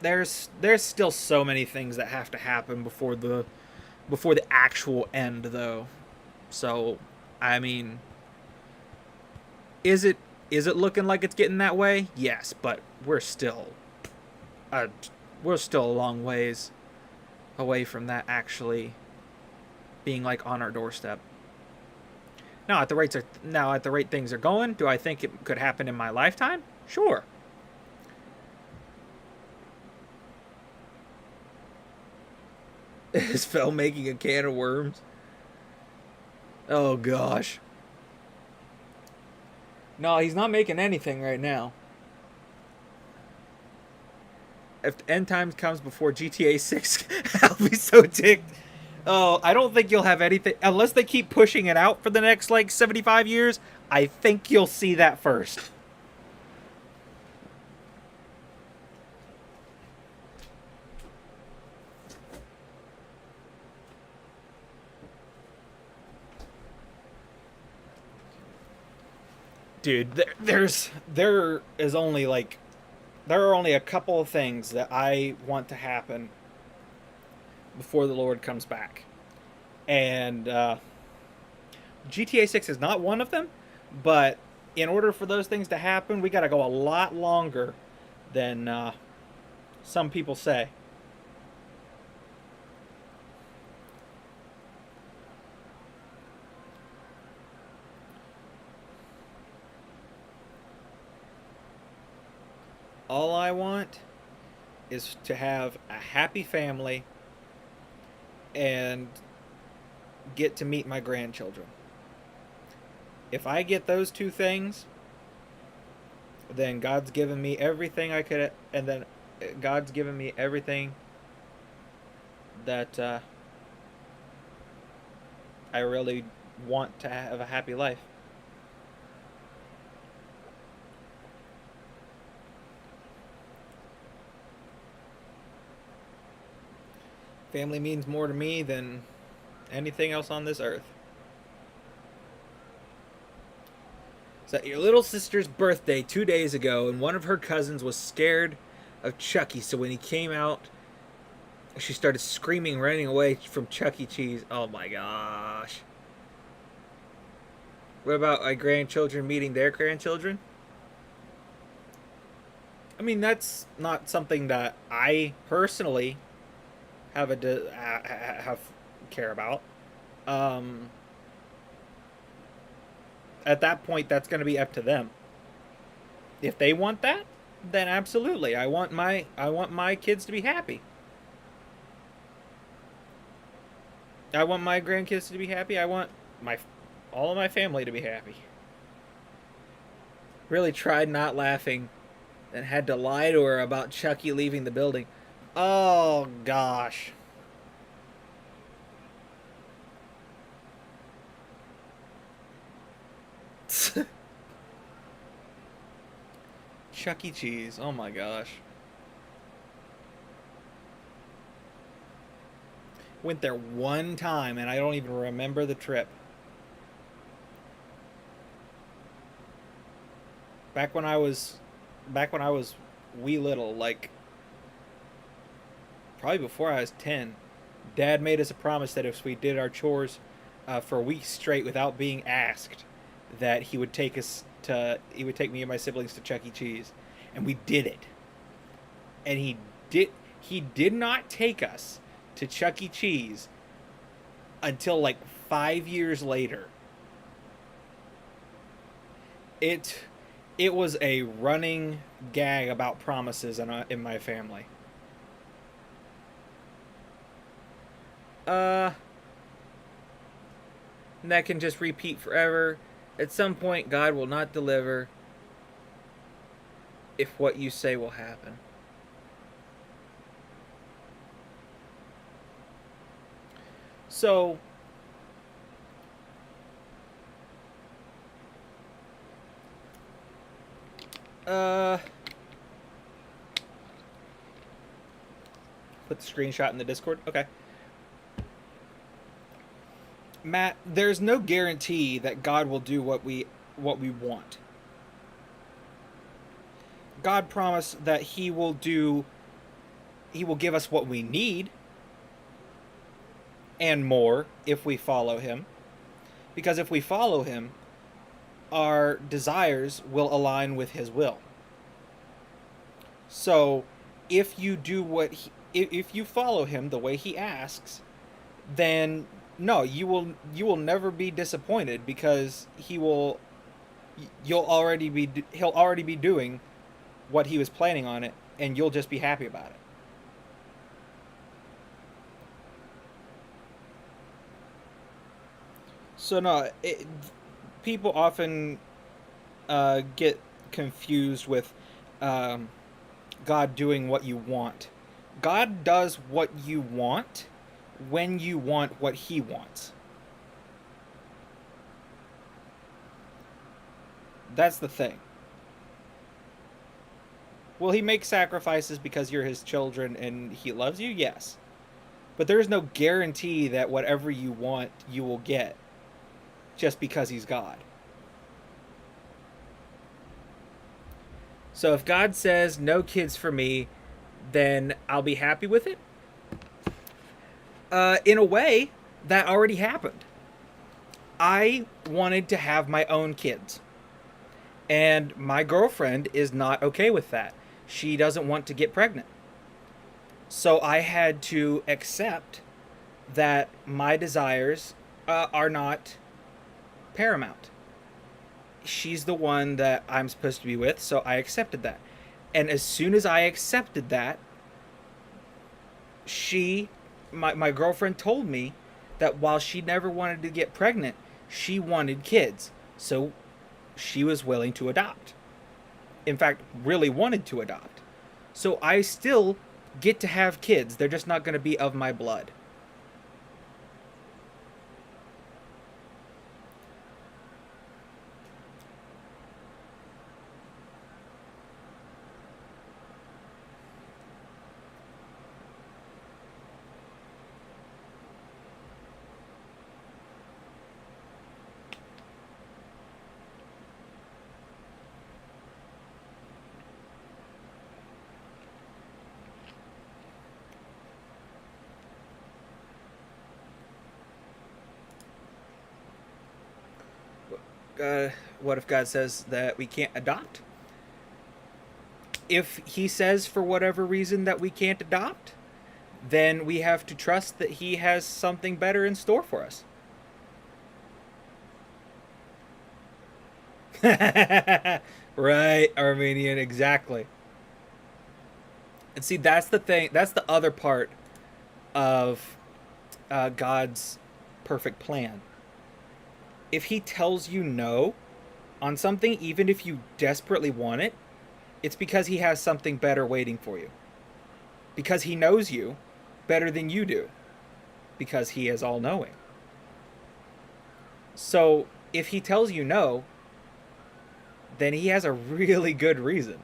There's still so many things that have to happen before the actual end, though. So, I mean, is it looking like it's getting that way? Yes, but we're still a long ways away from that actually being like on our doorstep. Now at the rate things are going, do I think it could happen in my lifetime? Sure. Is Fel making a can of worms? Oh gosh. No, he's not making anything right now. If end times comes before GTA 6, I'll be so ticked. Oh, I don't think you'll have anything unless they keep pushing it out for the next like 75 years. I think you'll see that first. Dude, there are only a couple of things that I want to happen before the Lord comes back. And GTA 6 is not one of them, but in order for those things to happen, we got to go a lot longer than some people say. All I want is to have a happy family and get to meet my grandchildren. If I get those two things, then God's given me everything I could, and then God's given me everything that I really want to have a happy life. Family means more to me than anything else on this earth. It's at your little sister's birthday 2 days ago, and one of her cousins was scared of Chucky, so when he came out, she started screaming, running away from Chuck E. Cheese. Oh my gosh. What about my grandchildren meeting their grandchildren? I mean, that's not something that I personally have care about. Um, at that point, that's going to be up to them. If they want that, then absolutely, I want my kids to be happy. I want my grandkids to be happy. I want my all of my family to be happy. Really tried not laughing and had to lie to her about Chucky leaving the building. Oh gosh. Chuck E. Cheese. Oh my gosh. Went there one time and I don't even remember the trip. Back when I was back when I was wee little, like probably before I was 10, Dad made us a promise that if we did our chores for a week straight without being asked, that he would take me and my siblings to Chuck E. Cheese, and we did it. And he did not take us to Chuck E. Cheese until like 5 years later. It it was a running gag about promises in my family. Uh, that can just repeat forever. At some point, God will not deliver if what you say will happen. So, uh, put the screenshot in the Discord. Okay. Matt, there's no guarantee that God will do what we want. God promised that he will give us what we need and more if we follow him. Because if we follow him, our desires will align with his will. So, if you do if you follow him the way he asks, then no, you will never be disappointed because he'll already be doing what he was planning on it, and you'll just be happy about it. So no, people often get confused with um, God doing what you want. God does what you want when you want what he wants. That's the thing. Will he make sacrifices because you're his children and he loves you? Yes. But there is no guarantee that whatever you want, you will get just because he's God. So if God says no kids for me, then I'll be happy with it. In a way, that already happened. I wanted to have my own kids. And my girlfriend is not okay with that. She doesn't want to get pregnant. So I had to accept that my desires are not paramount. She's the one that I'm supposed to be with, so I accepted that. And as soon as I accepted that, my girlfriend told me that while she never wanted to get pregnant, she wanted kids. So she was willing to adopt. In fact, really wanted to adopt. So I still get to have kids. They're just not going to be of my blood. God says that we can't adopt? If he says for whatever reason that we can't adopt, then we have to trust that he has something better in store for us. Right, Armenian, exactly. And see, that's the thing. That's the other part of God's perfect plan. If he tells you no on something, even if you desperately want it, it's because he has something better waiting for you. Because he knows you better than you do. Because he is all knowing. So if he tells you no, then he has a really good reason.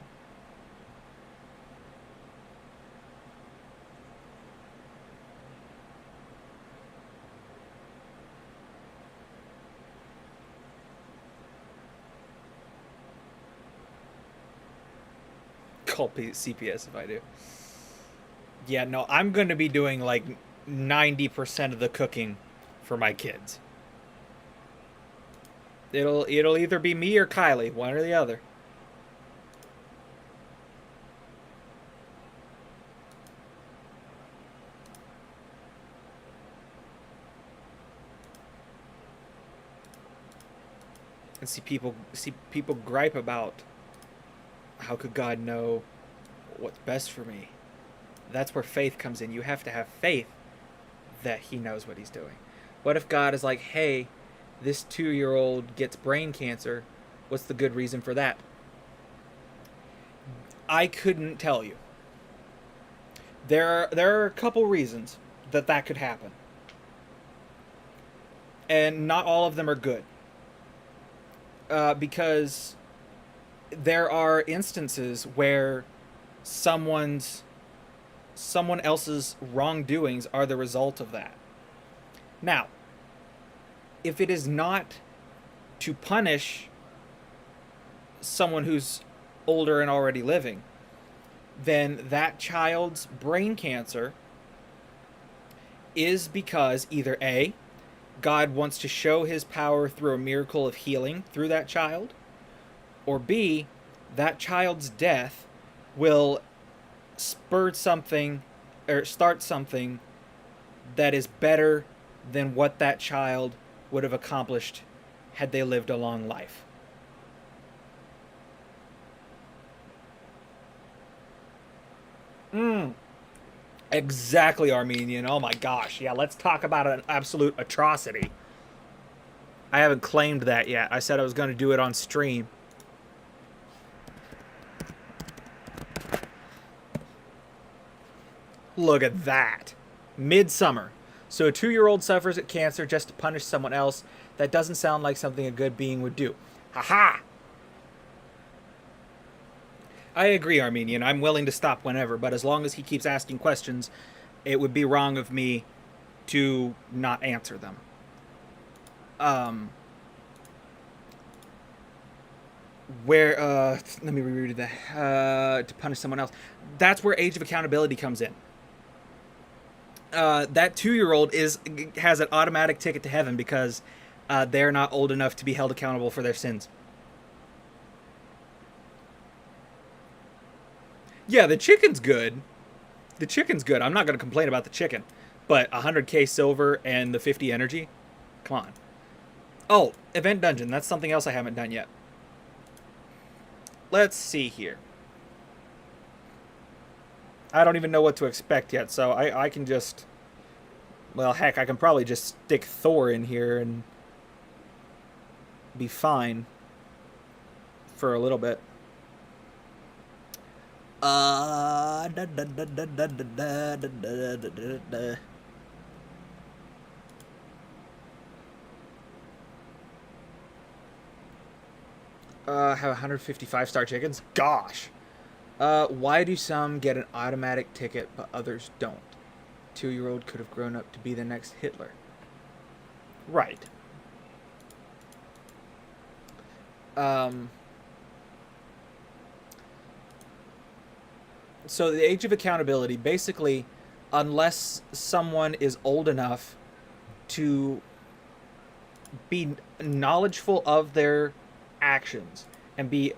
Call CPS if I do. Yeah, no, I'm going to be doing like 90% of the cooking for my kids. It'll either be me or Kylie, one or the other. And see people gripe about how could God know what's best for me? That's where faith comes in. You have to have faith that he knows what he's doing. What if God is like, hey, this 2-year-old gets brain cancer. What's the good reason for that? I couldn't tell you. There are a couple reasons that could happen. And not all of them are good. Because there are instances where someone else's wrongdoings are the result of that. Now, if it is not to punish someone who's older and already living, then that child's brain cancer is because either A, God wants to show his power through a miracle of healing through that child, or B, that child's death will start something that is better than what that child would have accomplished had they lived a long life. Exactly, Armenian. Oh my gosh. Yeah, let's talk about an absolute atrocity. I haven't claimed that yet. I said I was going to do it on stream. Look at that. Midsummer. So a 2-year-old suffers at cancer just to punish someone else. That doesn't sound like something a good being would do. Ha-ha! I agree, Armenian. I'm willing to stop whenever, but as long as he keeps asking questions, it would be wrong of me to not answer them. Let me reread that. To punish someone else. That's where age of accountability comes in. That 2-year-old has an automatic ticket to heaven because they're not old enough to be held accountable for their sins. Yeah, the chicken's good. The chicken's good. I'm not going to complain about the chicken. But 100k silver and the 50 energy? Come on. Oh, event dungeon. That's something else I haven't done yet. Let's see here. I don't even know what to expect yet, so I can just... Well, heck, I can probably just stick Thor in here and be fine for a little bit. 155-star chickens? Gosh. Why do some get an automatic ticket but others don't? 2-year-old could have grown up to be the next Hitler. Right. So the age of accountability, basically, unless someone is old enough to be knowledgeful of their actions and be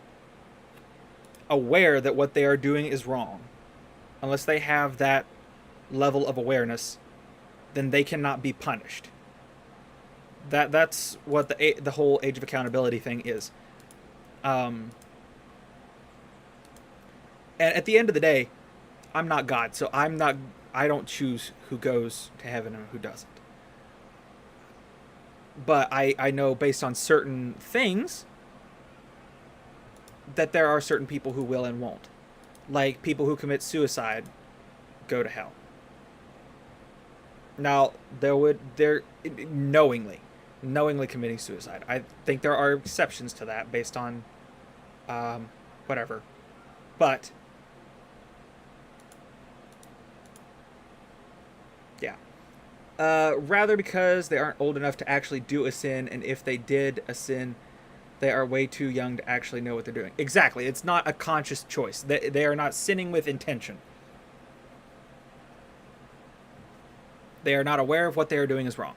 aware that what they are doing is wrong. Unless they have that level of awareness, then they cannot be punished. That's what the whole age of accountability thing is. Um, and at the end of the day, I'm not God, so I don't choose who goes to heaven and who doesn't. But I know based on certain things that there are certain people who will and won't. Like people who commit suicide go to hell. Now, they're knowingly committing suicide. I think there are exceptions to that based on whatever. But yeah. Rather because they aren't old enough to actually do a sin, and if they did a sin, they are way too young to actually know what they're doing. Exactly. It's not a conscious choice. They are not sinning with intention. They are not aware of what they are doing is wrong.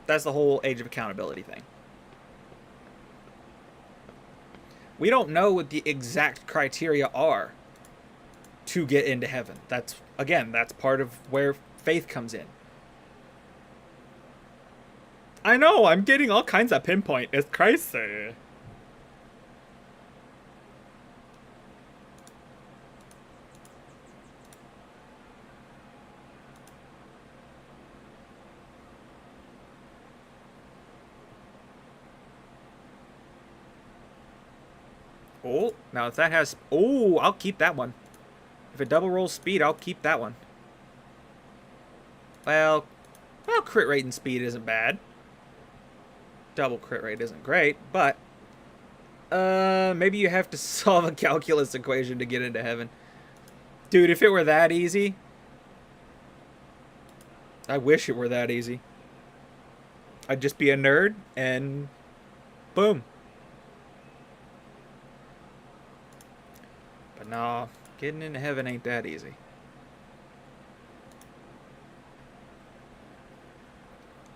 That's the whole age of accountability thing. We don't know what the exact criteria are to get into heaven. That's part of where faith comes in. I know, I'm getting all kinds of pinpoint. It's crazy. Oh, now if that has... Oh, I'll keep that one. If it double rolls speed, I'll keep that one. Well, crit rate and speed isn't bad. Double crit rate isn't great, but... maybe you have to solve a calculus equation to get into heaven. Dude, if it were that easy... I wish it were that easy. I'd just be a nerd, and... boom. But nah, getting into heaven ain't that easy.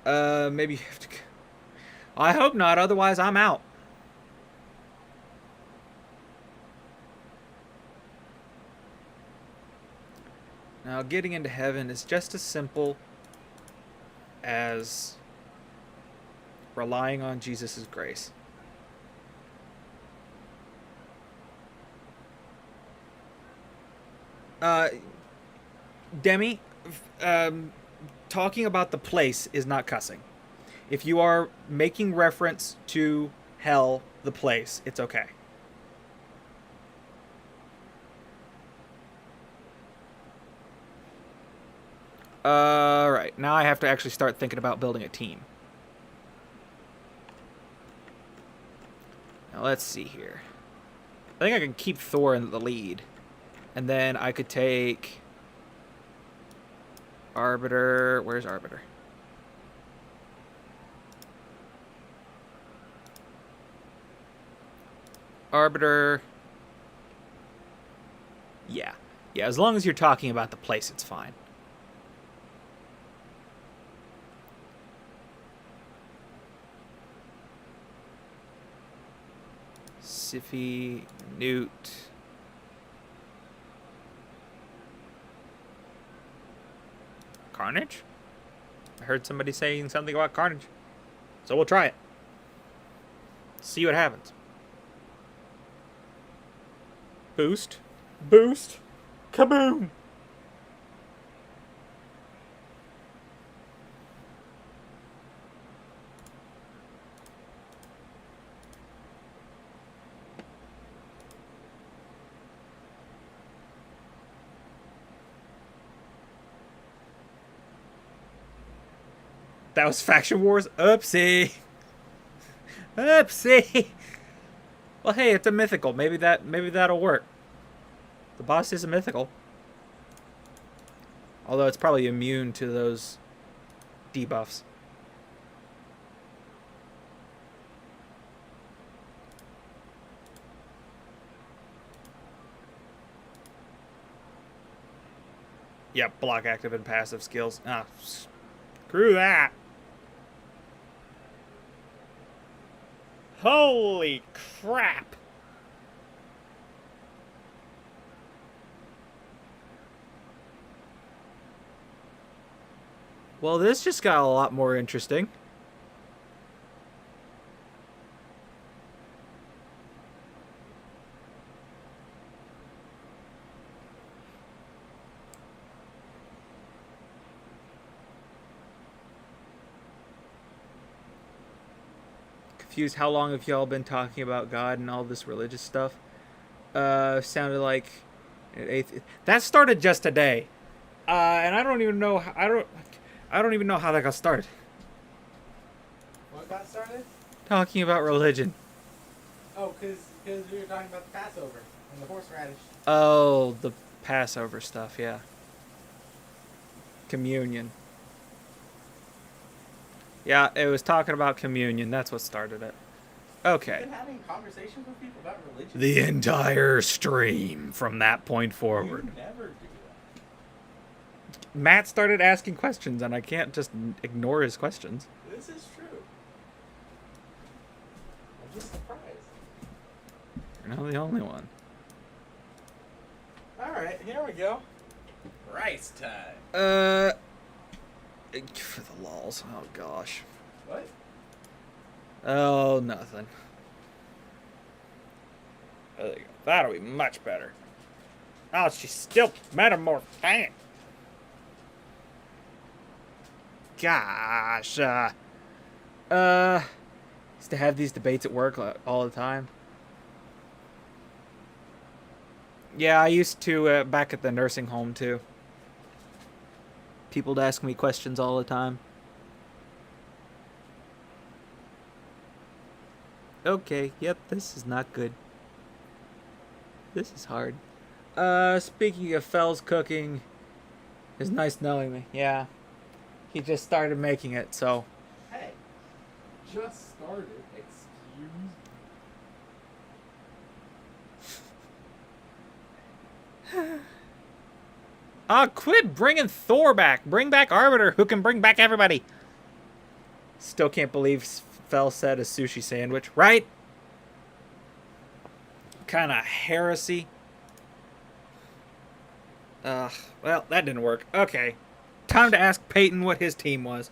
Maybe you have to... I hope not, otherwise I'm out. Now, getting into heaven is just as simple as relying on Jesus' grace. Demi, talking about the place is not cussing. If you are making reference to hell, the place, it's okay. Alright, now I have to actually start thinking about building a team. Now let's see here. I think I can keep Thor in the lead. And then I could take... Arbiter... Where's Arbiter? Arbiter... Yeah. Yeah, as long as you're talking about the place, it's fine. Siffy, Newt... Carnage? I heard somebody saying something about Carnage. So we'll try it. See what happens. Boost. Boost. Kaboom! That was Faction Wars? Oopsie. Oopsie. Well, hey, it's a mythical. Maybe that'll work. The boss is a mythical. Although it's probably immune to those debuffs. Yep, block active and passive skills. Ah, screw that. Holy crap. Well, this just got a lot more interesting. Confused, how long have y'all been talking about God and all this religious stuff? Sounded like that started just today. And I don't even know I don't even know how that got started.
What got started?
Talking about religion.
Oh, because we were talking about the Passover and the horseradish.
Oh, the Passover stuff, yeah. Communion. Yeah, it was talking about communion. That's what started it. Okay.
You've been having conversations with people about religion?
The entire stream from that point forward.
You never do that.
Matt started asking questions, and I can't just ignore his questions.
This is true. I'm just surprised.
You're not the only one.
Alright, here we go. Rice time.
For the lols. Oh, gosh.
What?
Oh, nothing. There you go. That'll be much better. Oh, she's still metamorphed. Dang it. Gosh. Used to have these debates at work all the time. Yeah, I used to back at the nursing home, too. People would ask me questions all the time. Okay, yep, this is not good. This is hard. Speaking of Fell's cooking, it's nice knowing me. Yeah. He just started making it, so.
Hey. Just started. Excuse me.
Quit bringing Thor back. Bring back Arbiter, who can bring back everybody. Still can't believe Fell said a sushi sandwich, right? Kind of heresy. Well, that didn't work. Okay. Time to ask Peyton what his team was.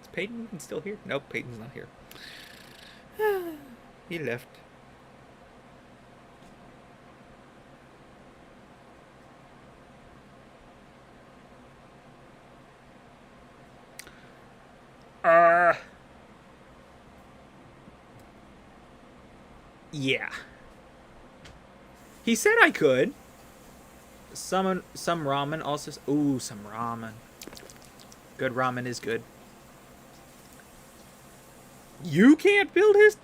Is Peyton even still here? Nope, Peyton's not here. He left. Yeah. He said I could. Some ramen also. Ooh, some ramen. Good ramen is good. You can't build his.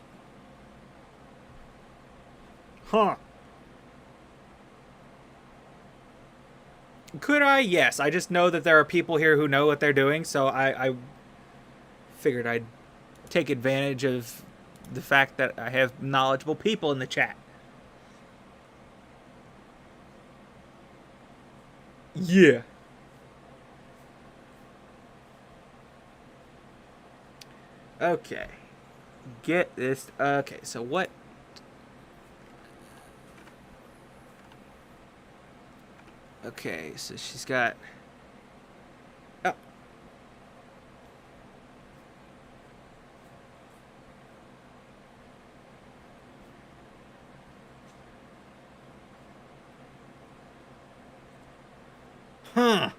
Huh. Could I? Yes. I just know that there are people here who know what they're doing, so I figured I'd take advantage of the fact that I have knowledgeable people in the chat. Yeah. Okay. Get this. Okay, so what? Okay, so she's got. Oh. Huh.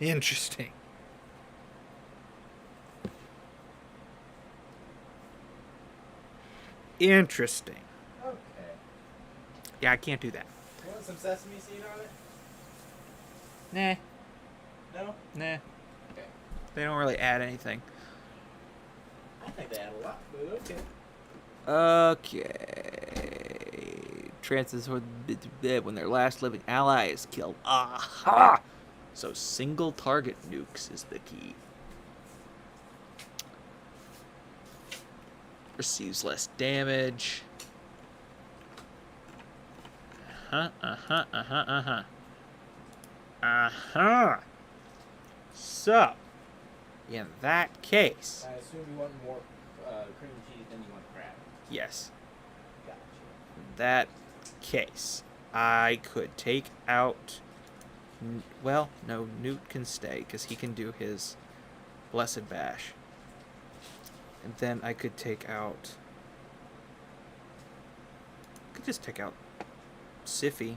Interesting. Interesting.
Okay.
Yeah, I can't do that.
You want some sesame seed on it?
Nah.
No?
Nah.
Okay.
They don't really add anything.
I think they add a lot, but okay.
Okay. Chances for when their last living ally is killed. Aha! So single target nukes is the key. Receives less damage. So, in that case,
I assume you want more cream cheese than you want crab.
yes,
Gotcha.
in that case, I could take out. Well, no, Newt can stay because he can do his Blessed Bash. And then I could take out. I could just take out Siffy,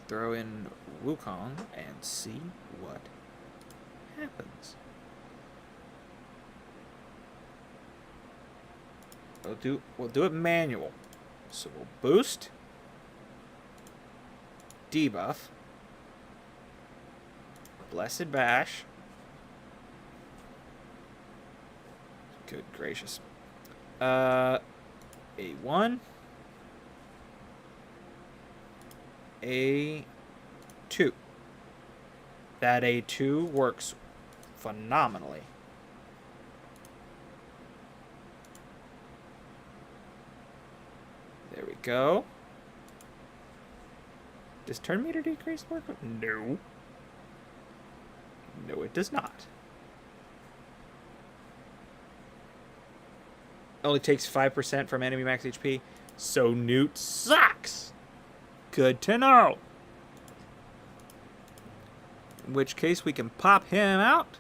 throw in Wukong, and see what happens. We'll do it manual. So we'll boost, debuff, Blessed Bash. Good gracious. A1. A2. That A2 works phenomenally. There we go. Does turn meter decrease work? No. No, it does not. Only takes 5% from enemy max HP. So Newt sucks. Good to know. In which case we can pop him out.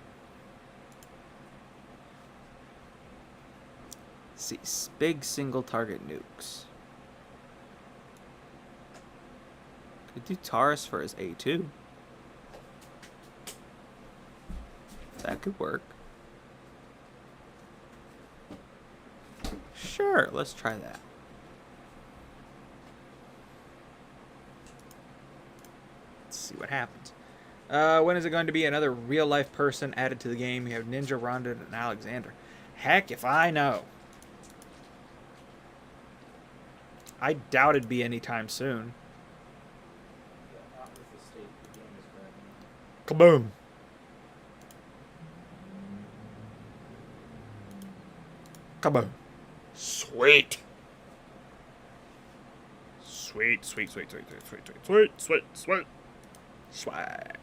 Let's see, big single target nukes. Could do Taurus for his A2. That could work. Sure, let's try that. Let's see what happens. When is it going to be another real-life person added to the game? You have Ninja, Rhonda, and Alexander. Heck if I know. I doubt it'd be anytime soon.
Yeah, not with the state the game is currently in.
Kaboom! Kaboom! Sweet! Sweet, sweet, sweet, sweet, sweet, sweet, sweet, sweet, sweet, sweet. Swag.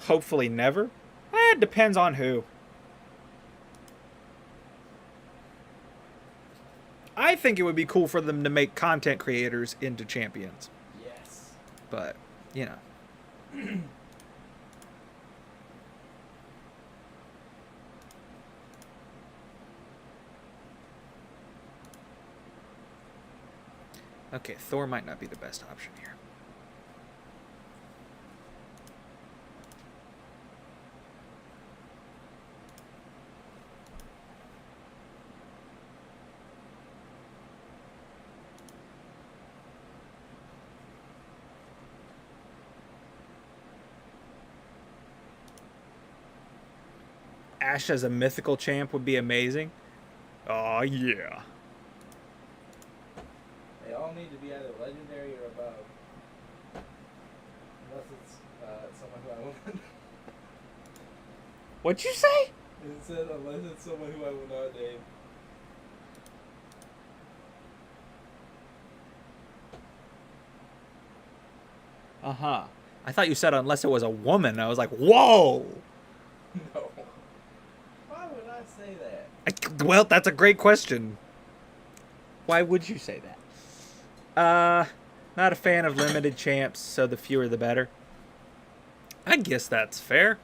Hopefully never. It depends on who. I think it would be cool for them to make content creators into champions.
Yes.
But, you know. Okay, Thor might not be the best option here. Ashe as a mythical champ would be amazing. Oh, yeah.
They all need to be either legendary or above. Unless it's someone who I will
What'd you say?
It said unless it's someone who I will not name.
Uh-huh. I thought you said unless it was a woman. I was like, whoa!
No. Why would I say that?
Well, that's a great question. Why would you say that? Not a fan of limited champs, so the fewer the better. I guess that's fair.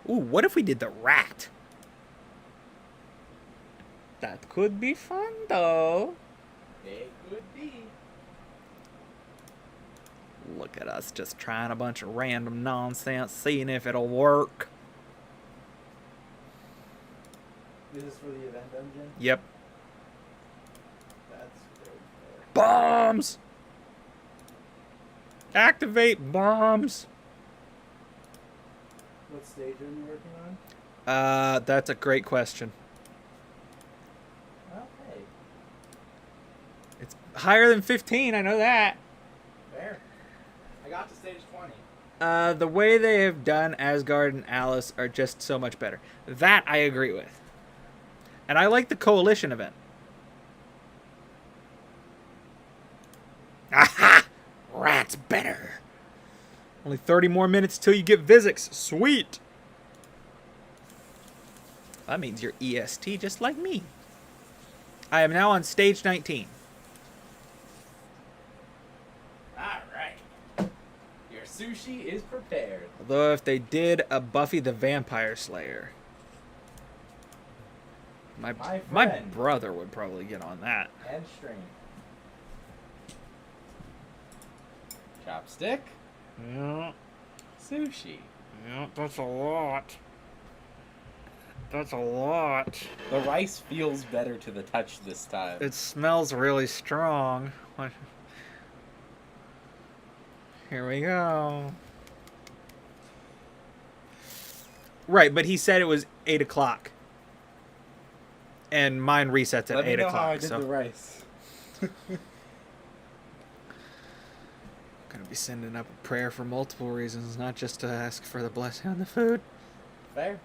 Ooh, what if we did the rat? That could be fun, though.
It could be.
Look at us just trying a bunch of random nonsense, seeing if it'll work.
This is for the event dungeon?
Yep.
That's very fair.
Bombs! Activate bombs!
What stage are you working on?
That's a great question.
Okay.
It's higher than 15, I know that.
Fair. I got to stage 20.
The way they have done Asgard and Alice are just so much better. That I agree with. And I like the Coalition event. Aha! Rat's better. Only 30 more minutes till you get Vizix. Sweet. That means you're EST just like me. I am now on stage 19.
Alright. Your sushi is prepared.
Although if they did a Buffy the Vampire Slayer, my brother would probably get on that.
And string. Chopstick.
Yeah.
Sushi.
Yeah, that's a lot. That's a lot.
The rice feels better to the touch this time.
It smells really strong. Here we go. Right, but he said it was 8 o'clock. And mine resets at 8 o'clock.
How I did the rice.
Gonna be sending up a prayer for multiple reasons, not just to ask for the blessing on the food.
Fair.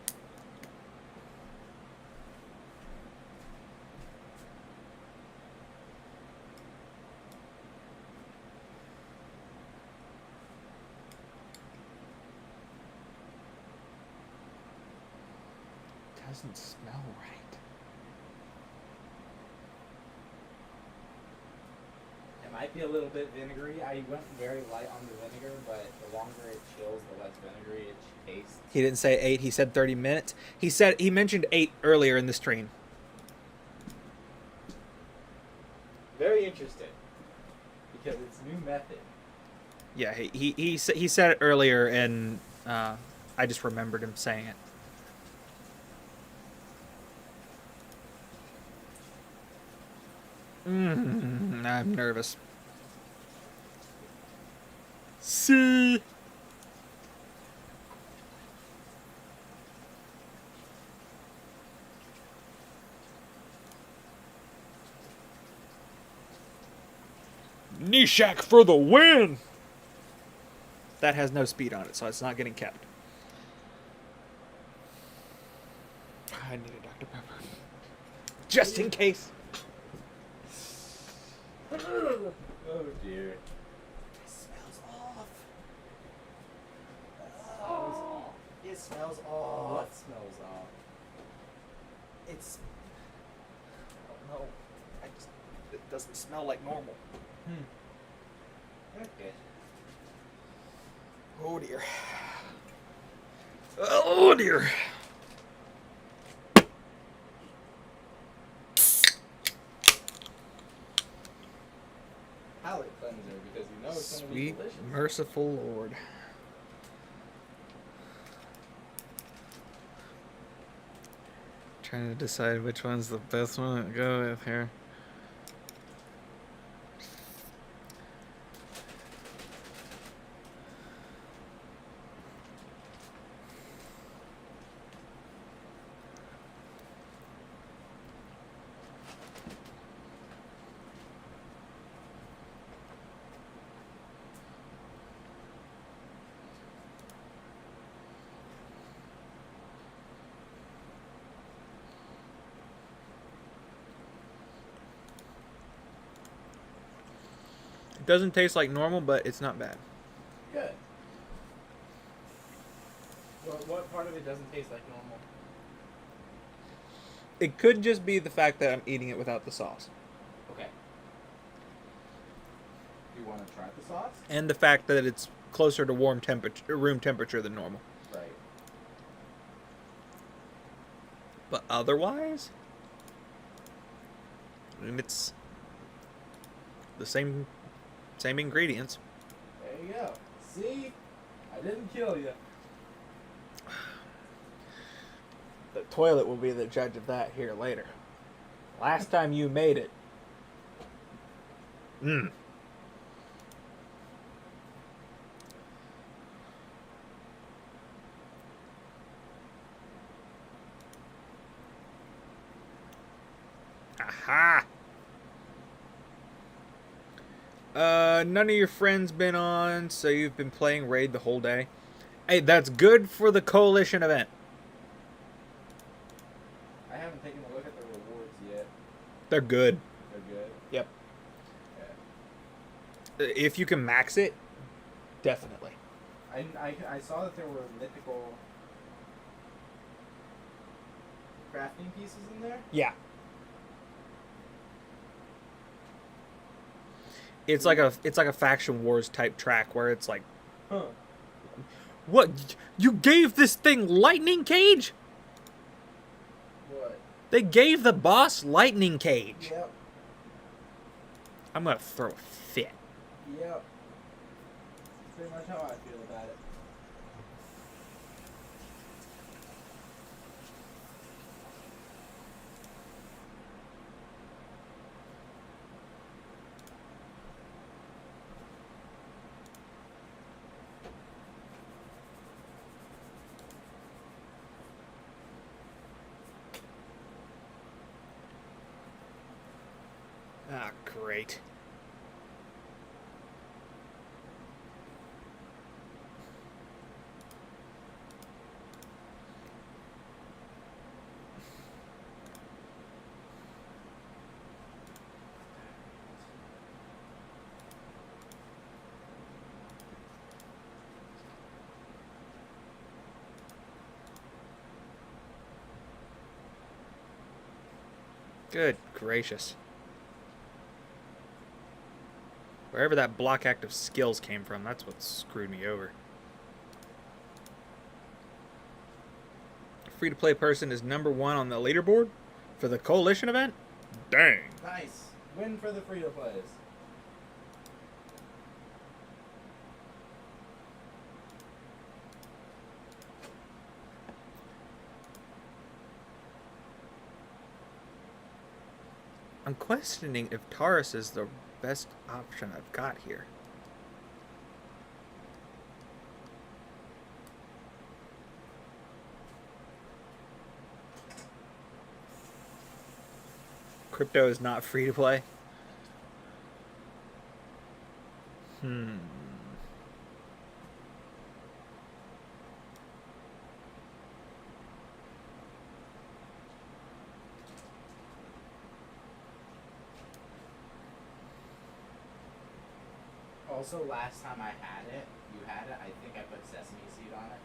Doesn't smell right.
It might be a little bit vinegary. I went very light on the vinegar, but the longer it chills, the less vinegary it tastes.
He didn't say 8, he said 30 minutes. He mentioned 8 earlier in the stream.
Very interesting. Because it's new method.
Yeah, he said it earlier, and I just remembered him saying it. I'm nervous. See. Nishak for the win! That has no speed on it, so it's not getting kept. I need a Dr. Pepper. Just in case.
Oh dear.
It smells off.
It smells off. What smells off?
It's... I don't know. It doesn't smell like normal.
Okay.
Oh dear. Oh dear.
Palate cleanser because you know it's going to be
Sweet,
delicious.
merciful Lord. Trying to decide which one's the best one to go with here. It doesn't taste like normal, but it's not bad.
Good. Well, what part of it doesn't taste like normal?
It could just be the fact that I'm eating it without the sauce.
Okay. You want to try the sauce?
And the fact that it's closer to room temperature than normal.
Right.
But otherwise, I mean, it's the same ingredients.
There you go. See? I didn't kill you.
The toilet will be the judge of that here later. Last time you made it. Aha! None of your friends been on, so you've been playing Raid the whole day. Hey, that's good for the Coalition event.
I haven't taken a look at the rewards yet.
They're good.
They're good.
Yep.
Okay.
If you can max it, definitely.
I saw that there were mythical crafting pieces in there.
Yeah. It's like a faction wars type track where it's like,
Huh.
what? You gave this thing lightning cage?
What?
They gave the boss lightning cage.
Yep.
I'm gonna throw a fit.
Yep. Pretty much how I feel about it.
Ah, great. Good gracious. Wherever that block active skills came from, that's what screwed me over. Free-to-play person is #1 on the leaderboard for the Coalition event? Dang.
Nice. Win for the free-to-plays.
I'm questioning if Taurus is the best option I've got here. Crypto is not free to play.
Also, last time I had it, you had it, I think I put sesame seed on it.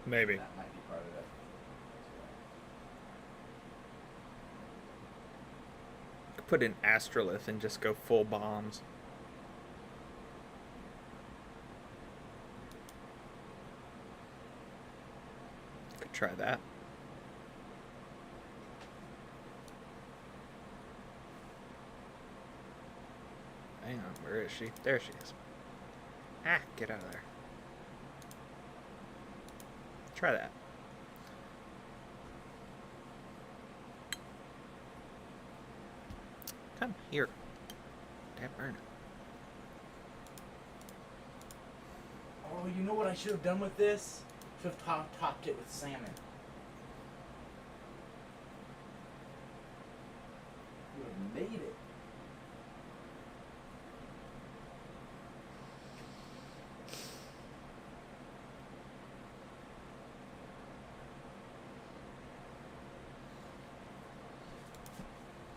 Maybe.
That might be part of it.
Could put in Astrolith and just go full bombs. Could try that. Hang on, where is she? There she is. Ah, get out of there. Try that. Come here. Damn burn.
Oh, you know what I should have done with this? Should have topped it with salmon. Would have made it.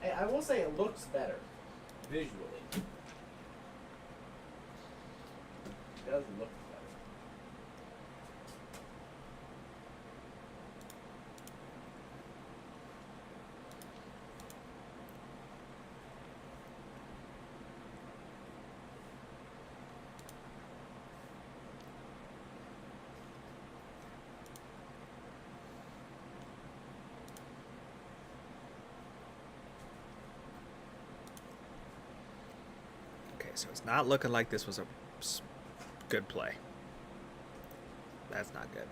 Hey, I will say it looks better visually. It does look better.
Okay, so it's not looking like this was a good play. That's not good.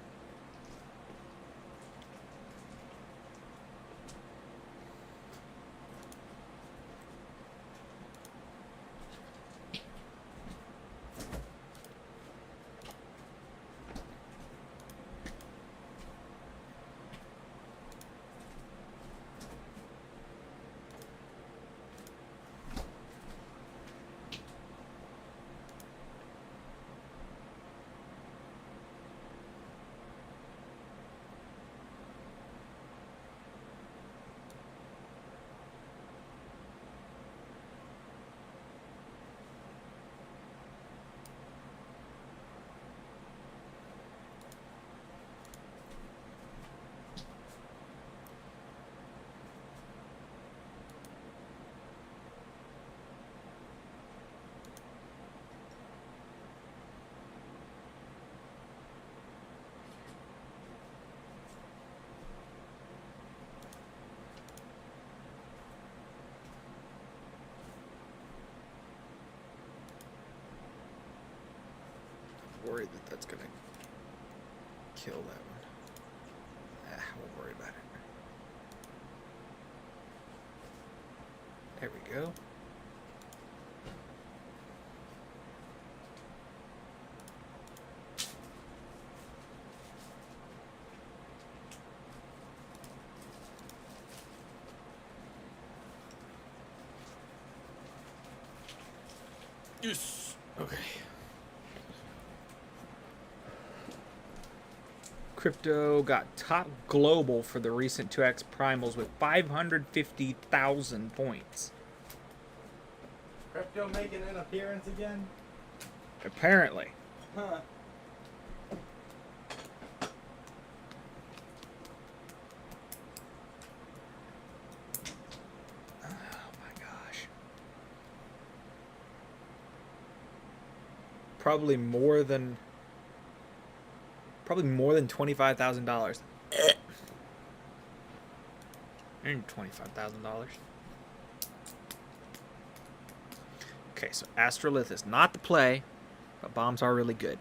worried that that's going to kill that one. I won't worry about it. There we go. Yes. Okay. Crypto got top global for the recent 2x primals with 550,000 points.
Crypto making an appearance again?
Apparently.
Huh.
Oh my gosh. Probably more than $25,000. And $25,000. Okay, so Astrolith is not the play, but bombs are really good.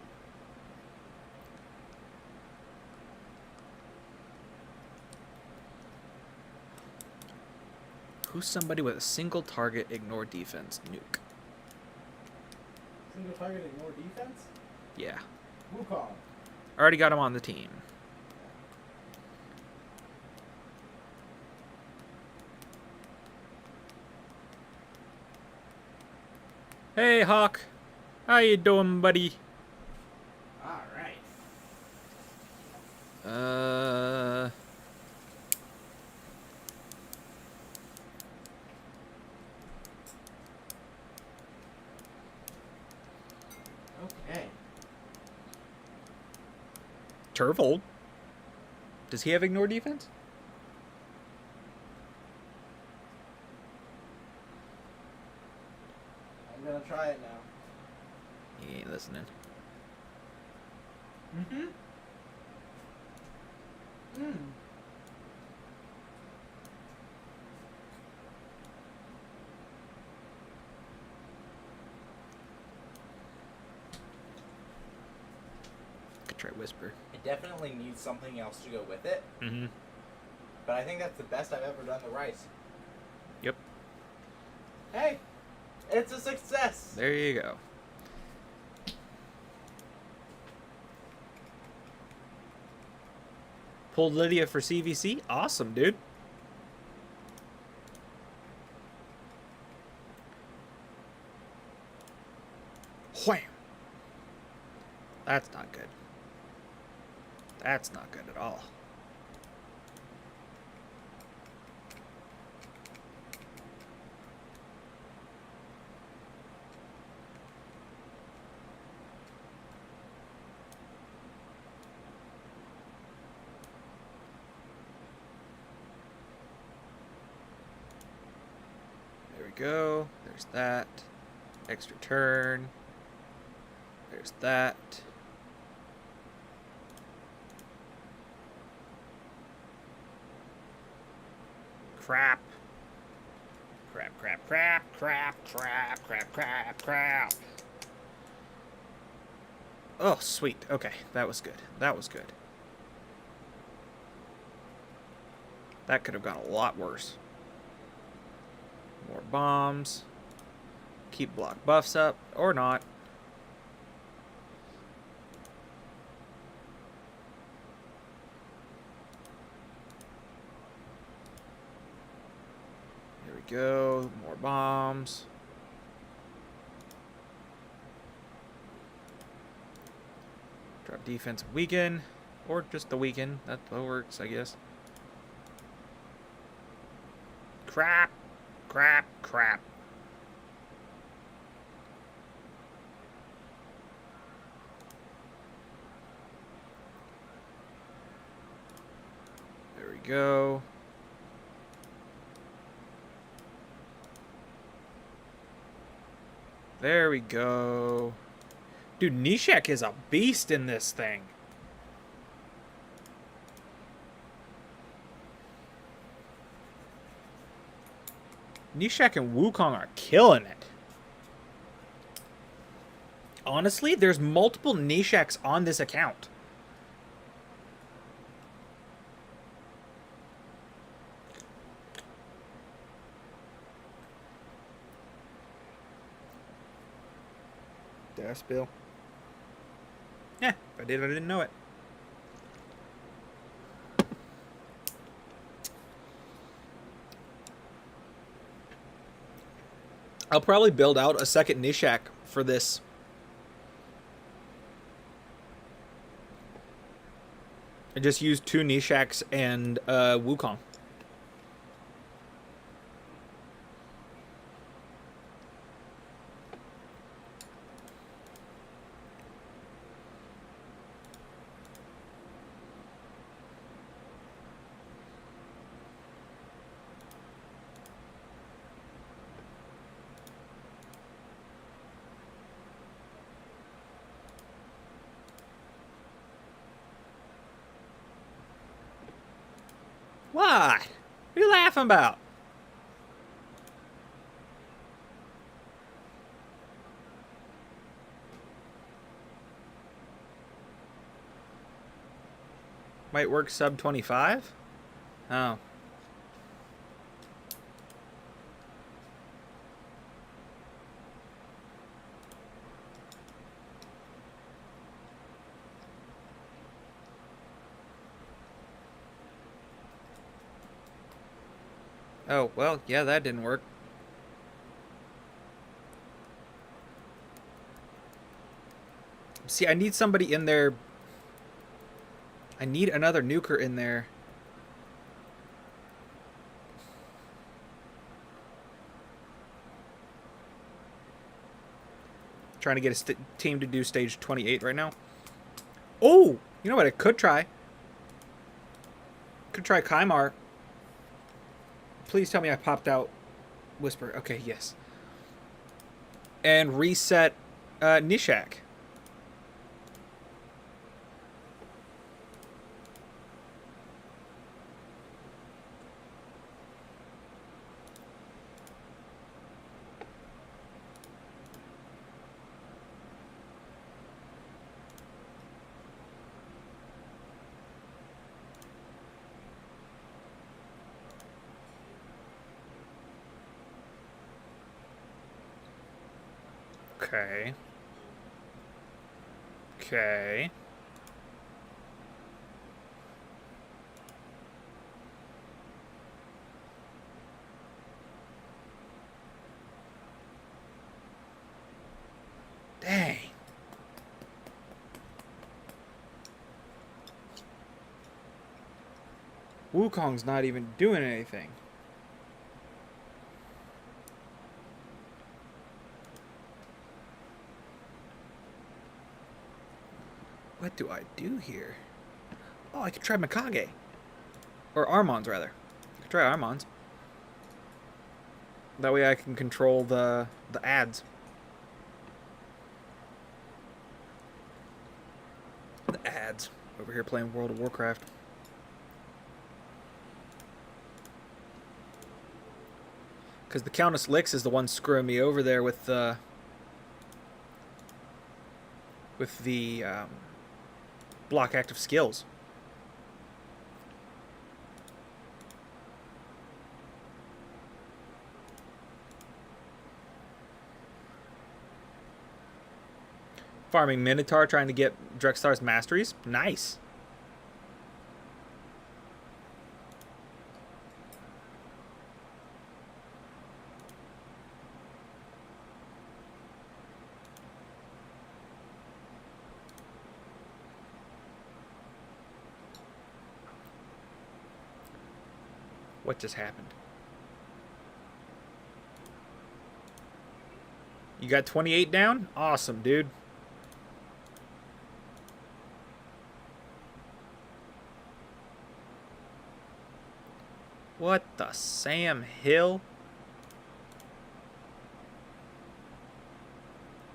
Who's somebody with a single target, ignore defense, nuke?
Single target, ignore defense?
Yeah.
Wukong.
Already got him on the team. Hey, Hawk. How you doing, buddy?
Alright. Okay.
Turvold. Does he have ignore defense?
I'm gonna try it now.
He ain't listening.
Mm-hmm.
Could try whisper.
It definitely needs something else to go with it,
Mm-hmm.
but I think that's the best I've ever done the rice.
Yep.
Hey, it's a success.
There you go. Pulled Lydia for CVC. Awesome, dude. Wham! That's not good. That's not good at all. There we go. There's that. Extra turn. There's that. Crap. Crap, crap, crap, crap, crap, crap, crap, crap. Oh, sweet. Okay, that was good. That was good. That could have gone a lot worse. More bombs. Keep block buffs up, or not. Here we go. More bombs. Drop defense and weaken. Or just the weaken. That works, I guess. Crap. Crap. Crap. There we go. There we go. Dude, Nishak is a beast in this thing. Nishak and Wukong are killing it. Honestly, there's multiple Nishaks on this account. Did I spill? Yeah, if I did, I didn't know it. I'll probably build out a second Nishak for this. I just used 2 Nishaks and Wukong. What? What are you laughing about? Might work sub 25? Oh. Oh, well, yeah, that didn't work. See, I need somebody in there. I need another nuker in there. Trying to get a team to do stage 28 right now. Oh, you know what I could try? Could try Kymar. Please tell me I popped out Whisper. Okay, yes. And reset Nishak. Okay. Okay. Dang. Wukong's not even doing anything. What do I do here? Oh, I could try Mikage. Or Armons, rather. I could try Armons. That way I can control the ads. The ads. Over here playing World of Warcraft. Because the Countess Lix is the one screwing me over there with the block active skills. Farming Minotaur, trying to get Drextar's masteries. Nice. What just happened? You got 28 down? Awesome, dude. What the Sam Hill?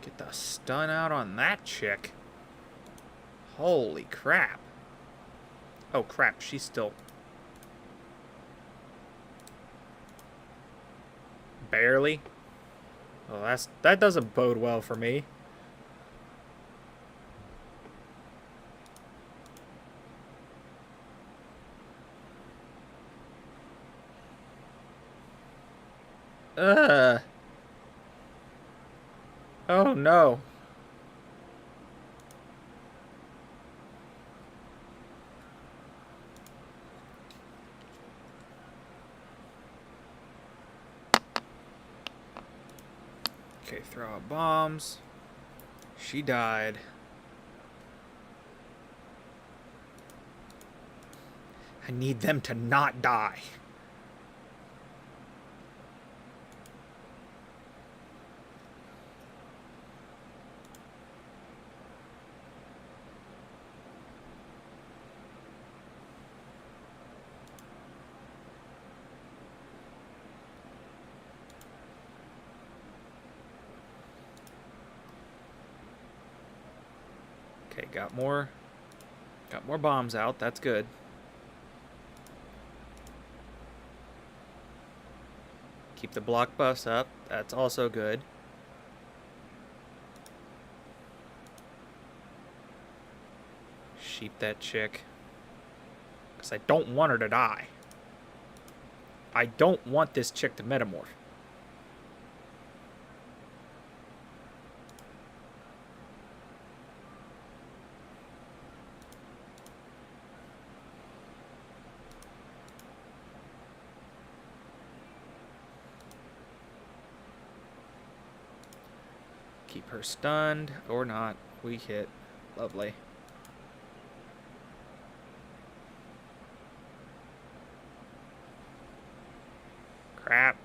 Get the stun out on that chick. Holy crap. Oh crap, she's still... Barely? Well, that doesn't bode well for me. Ugh. Oh no. Okay, throw out bombs. She died. I need them to not die. Okay, got more bombs out. That's good. Keep the block buffs up. That's also good. Sheep that chick. Because I don't want her to die. I don't want this chick to metamorph. Keep her stunned or not. We hit. Lovely. Crap.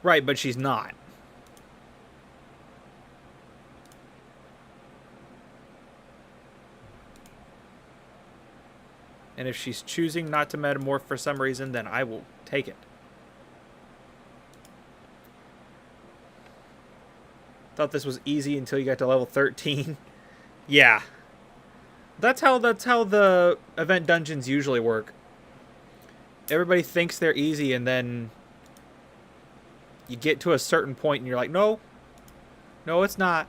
Right, but she's not. And if she's choosing not to metamorph for some reason, then I will take it. Thought this was easy until you got to level 13. Yeah. That's how the event dungeons usually work. Everybody thinks they're easy, and then you get to a certain point and you're like, no, it's not.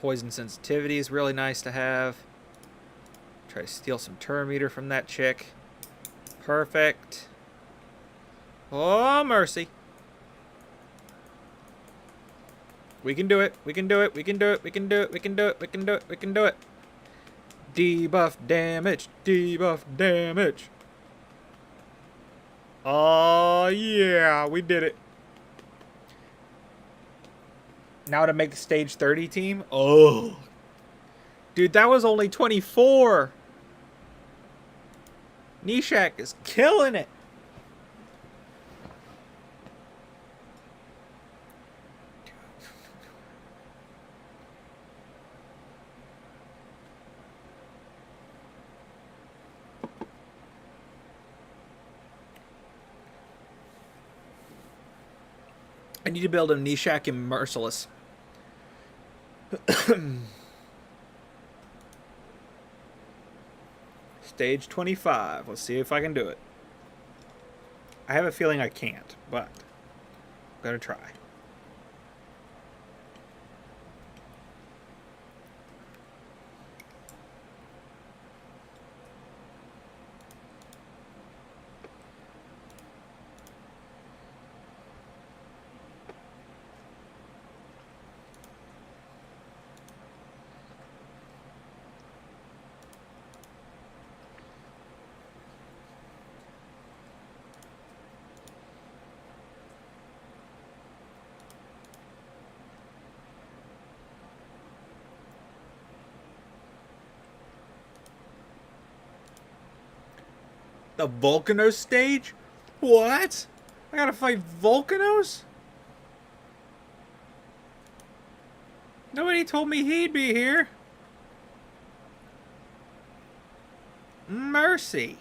Poison sensitivity is really nice to have. Try to steal some turn meter from that chick. Perfect. Oh, mercy. We can do it. We can do it. We can do it. We can do it. We can do it. We can do it. We can do it. Debuff damage. Debuff damage. Oh, yeah. We did it. Now to make the stage 30 team? Oh. Dude, that was only 24. Nishak is killing it. I need to build a Nishak and Merciless. Stage 25. Let's see if I can do it. I have a feeling I can't, but I'm going to try. The Volcanos stage? What? I gotta fight Volcanos? Nobody told me he'd be here. Mercy.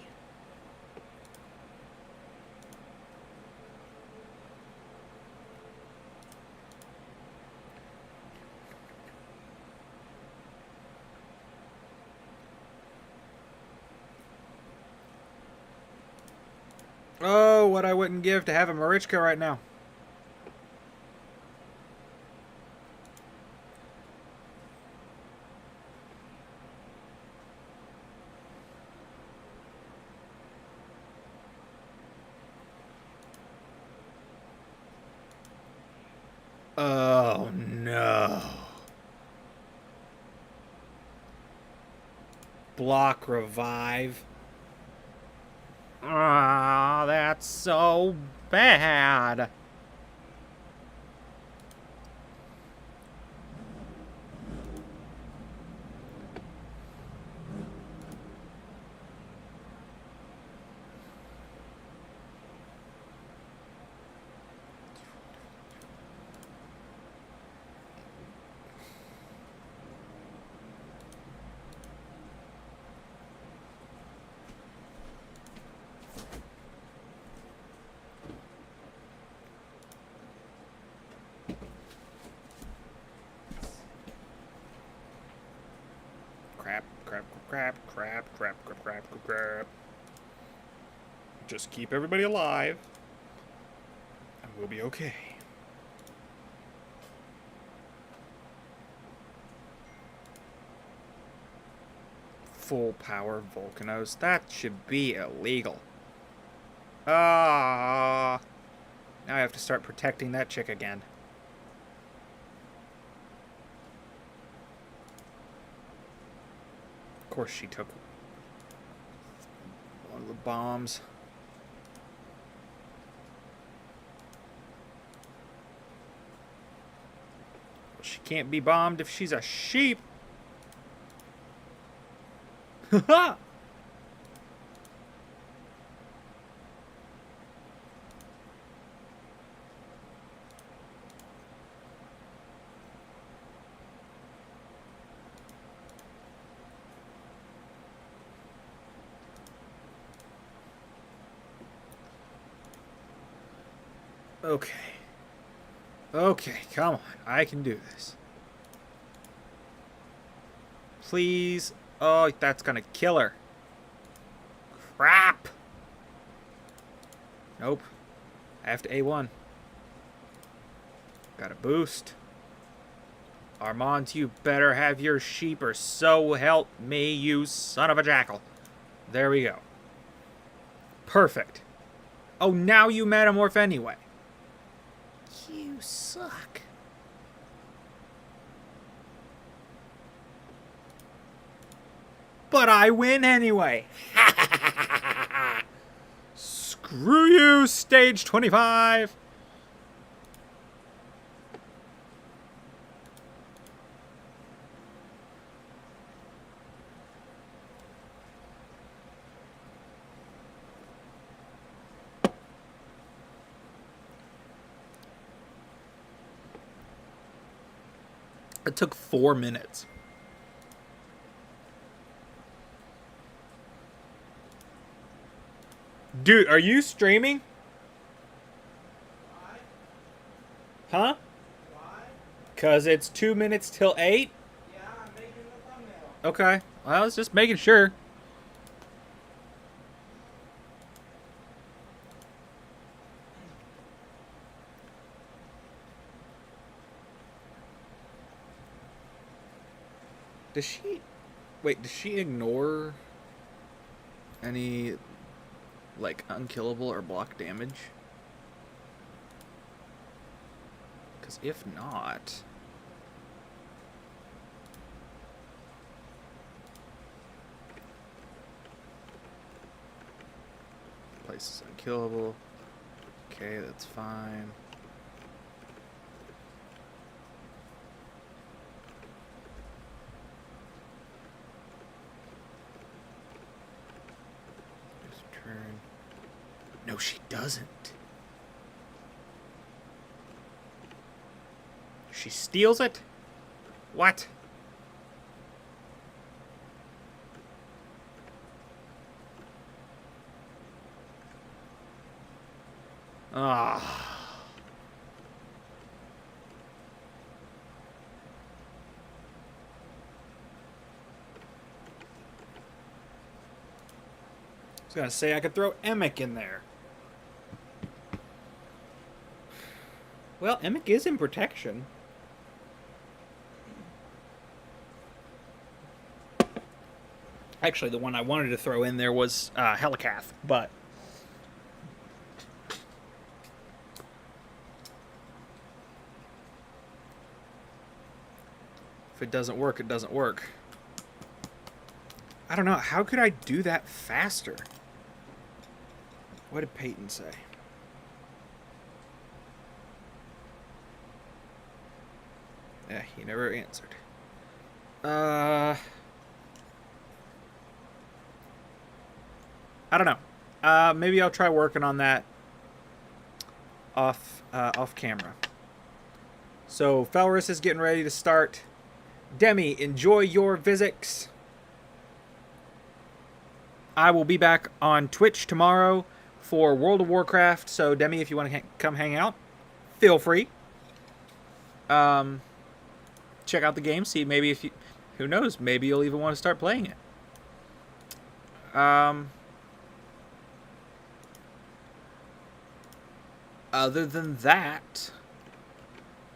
Oh, what I wouldn't give to have a Marichka right now. Oh, no. Block revive. Ah, that's so bad. Crap. Just keep everybody alive, and we'll be okay. Full power Volcanos. That should be illegal. Ah. Now I have to start protecting that chick again. Of course she took one of the bombs. Well, she can't be bombed if she's a sheep. Haha! Okay. Okay, come on. I can do this. Please. Oh, that's gonna kill her. Crap! Nope. I have to A1. Got a boost. Armand, you better have your sheep or so help me, you son of a jackal. There we go. Perfect. Oh, now you metamorph anyway. You suck. But I win anyway. Screw you, stage 25. It took 4 minutes. Dude, are you streaming?
Why?
Huh?
Why?
Because it's 2 minutes till 8?
Yeah, I'm making the thumbnail.
Okay. Well, I was just making sure. Does she... Wait, does she ignore any, like, unkillable or block damage? Because if not... Place is unkillable. Okay, that's fine. Turn. No, she doesn't. She steals it? What? Ah. I was gonna say I could throw Emic in there. Well, Emic is in protection. Actually, the one I wanted to throw in there was Helicath, but if it doesn't work, it doesn't work. I don't know. How could I do that faster? What did Peyton say? Yeah, he never answered. I don't know. Maybe I'll try working on that off camera. So Felrus is getting ready to start. Demi, enjoy your Vizix. I will be back on Twitch tomorrow for World of Warcraft. So Demi, if you want to come hang out, feel free. Check out the game. See, maybe if you, who knows, maybe you'll even want to start playing it. Other than that,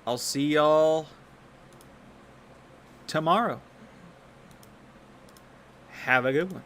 I'll see y'all tomorrow. Have a good one.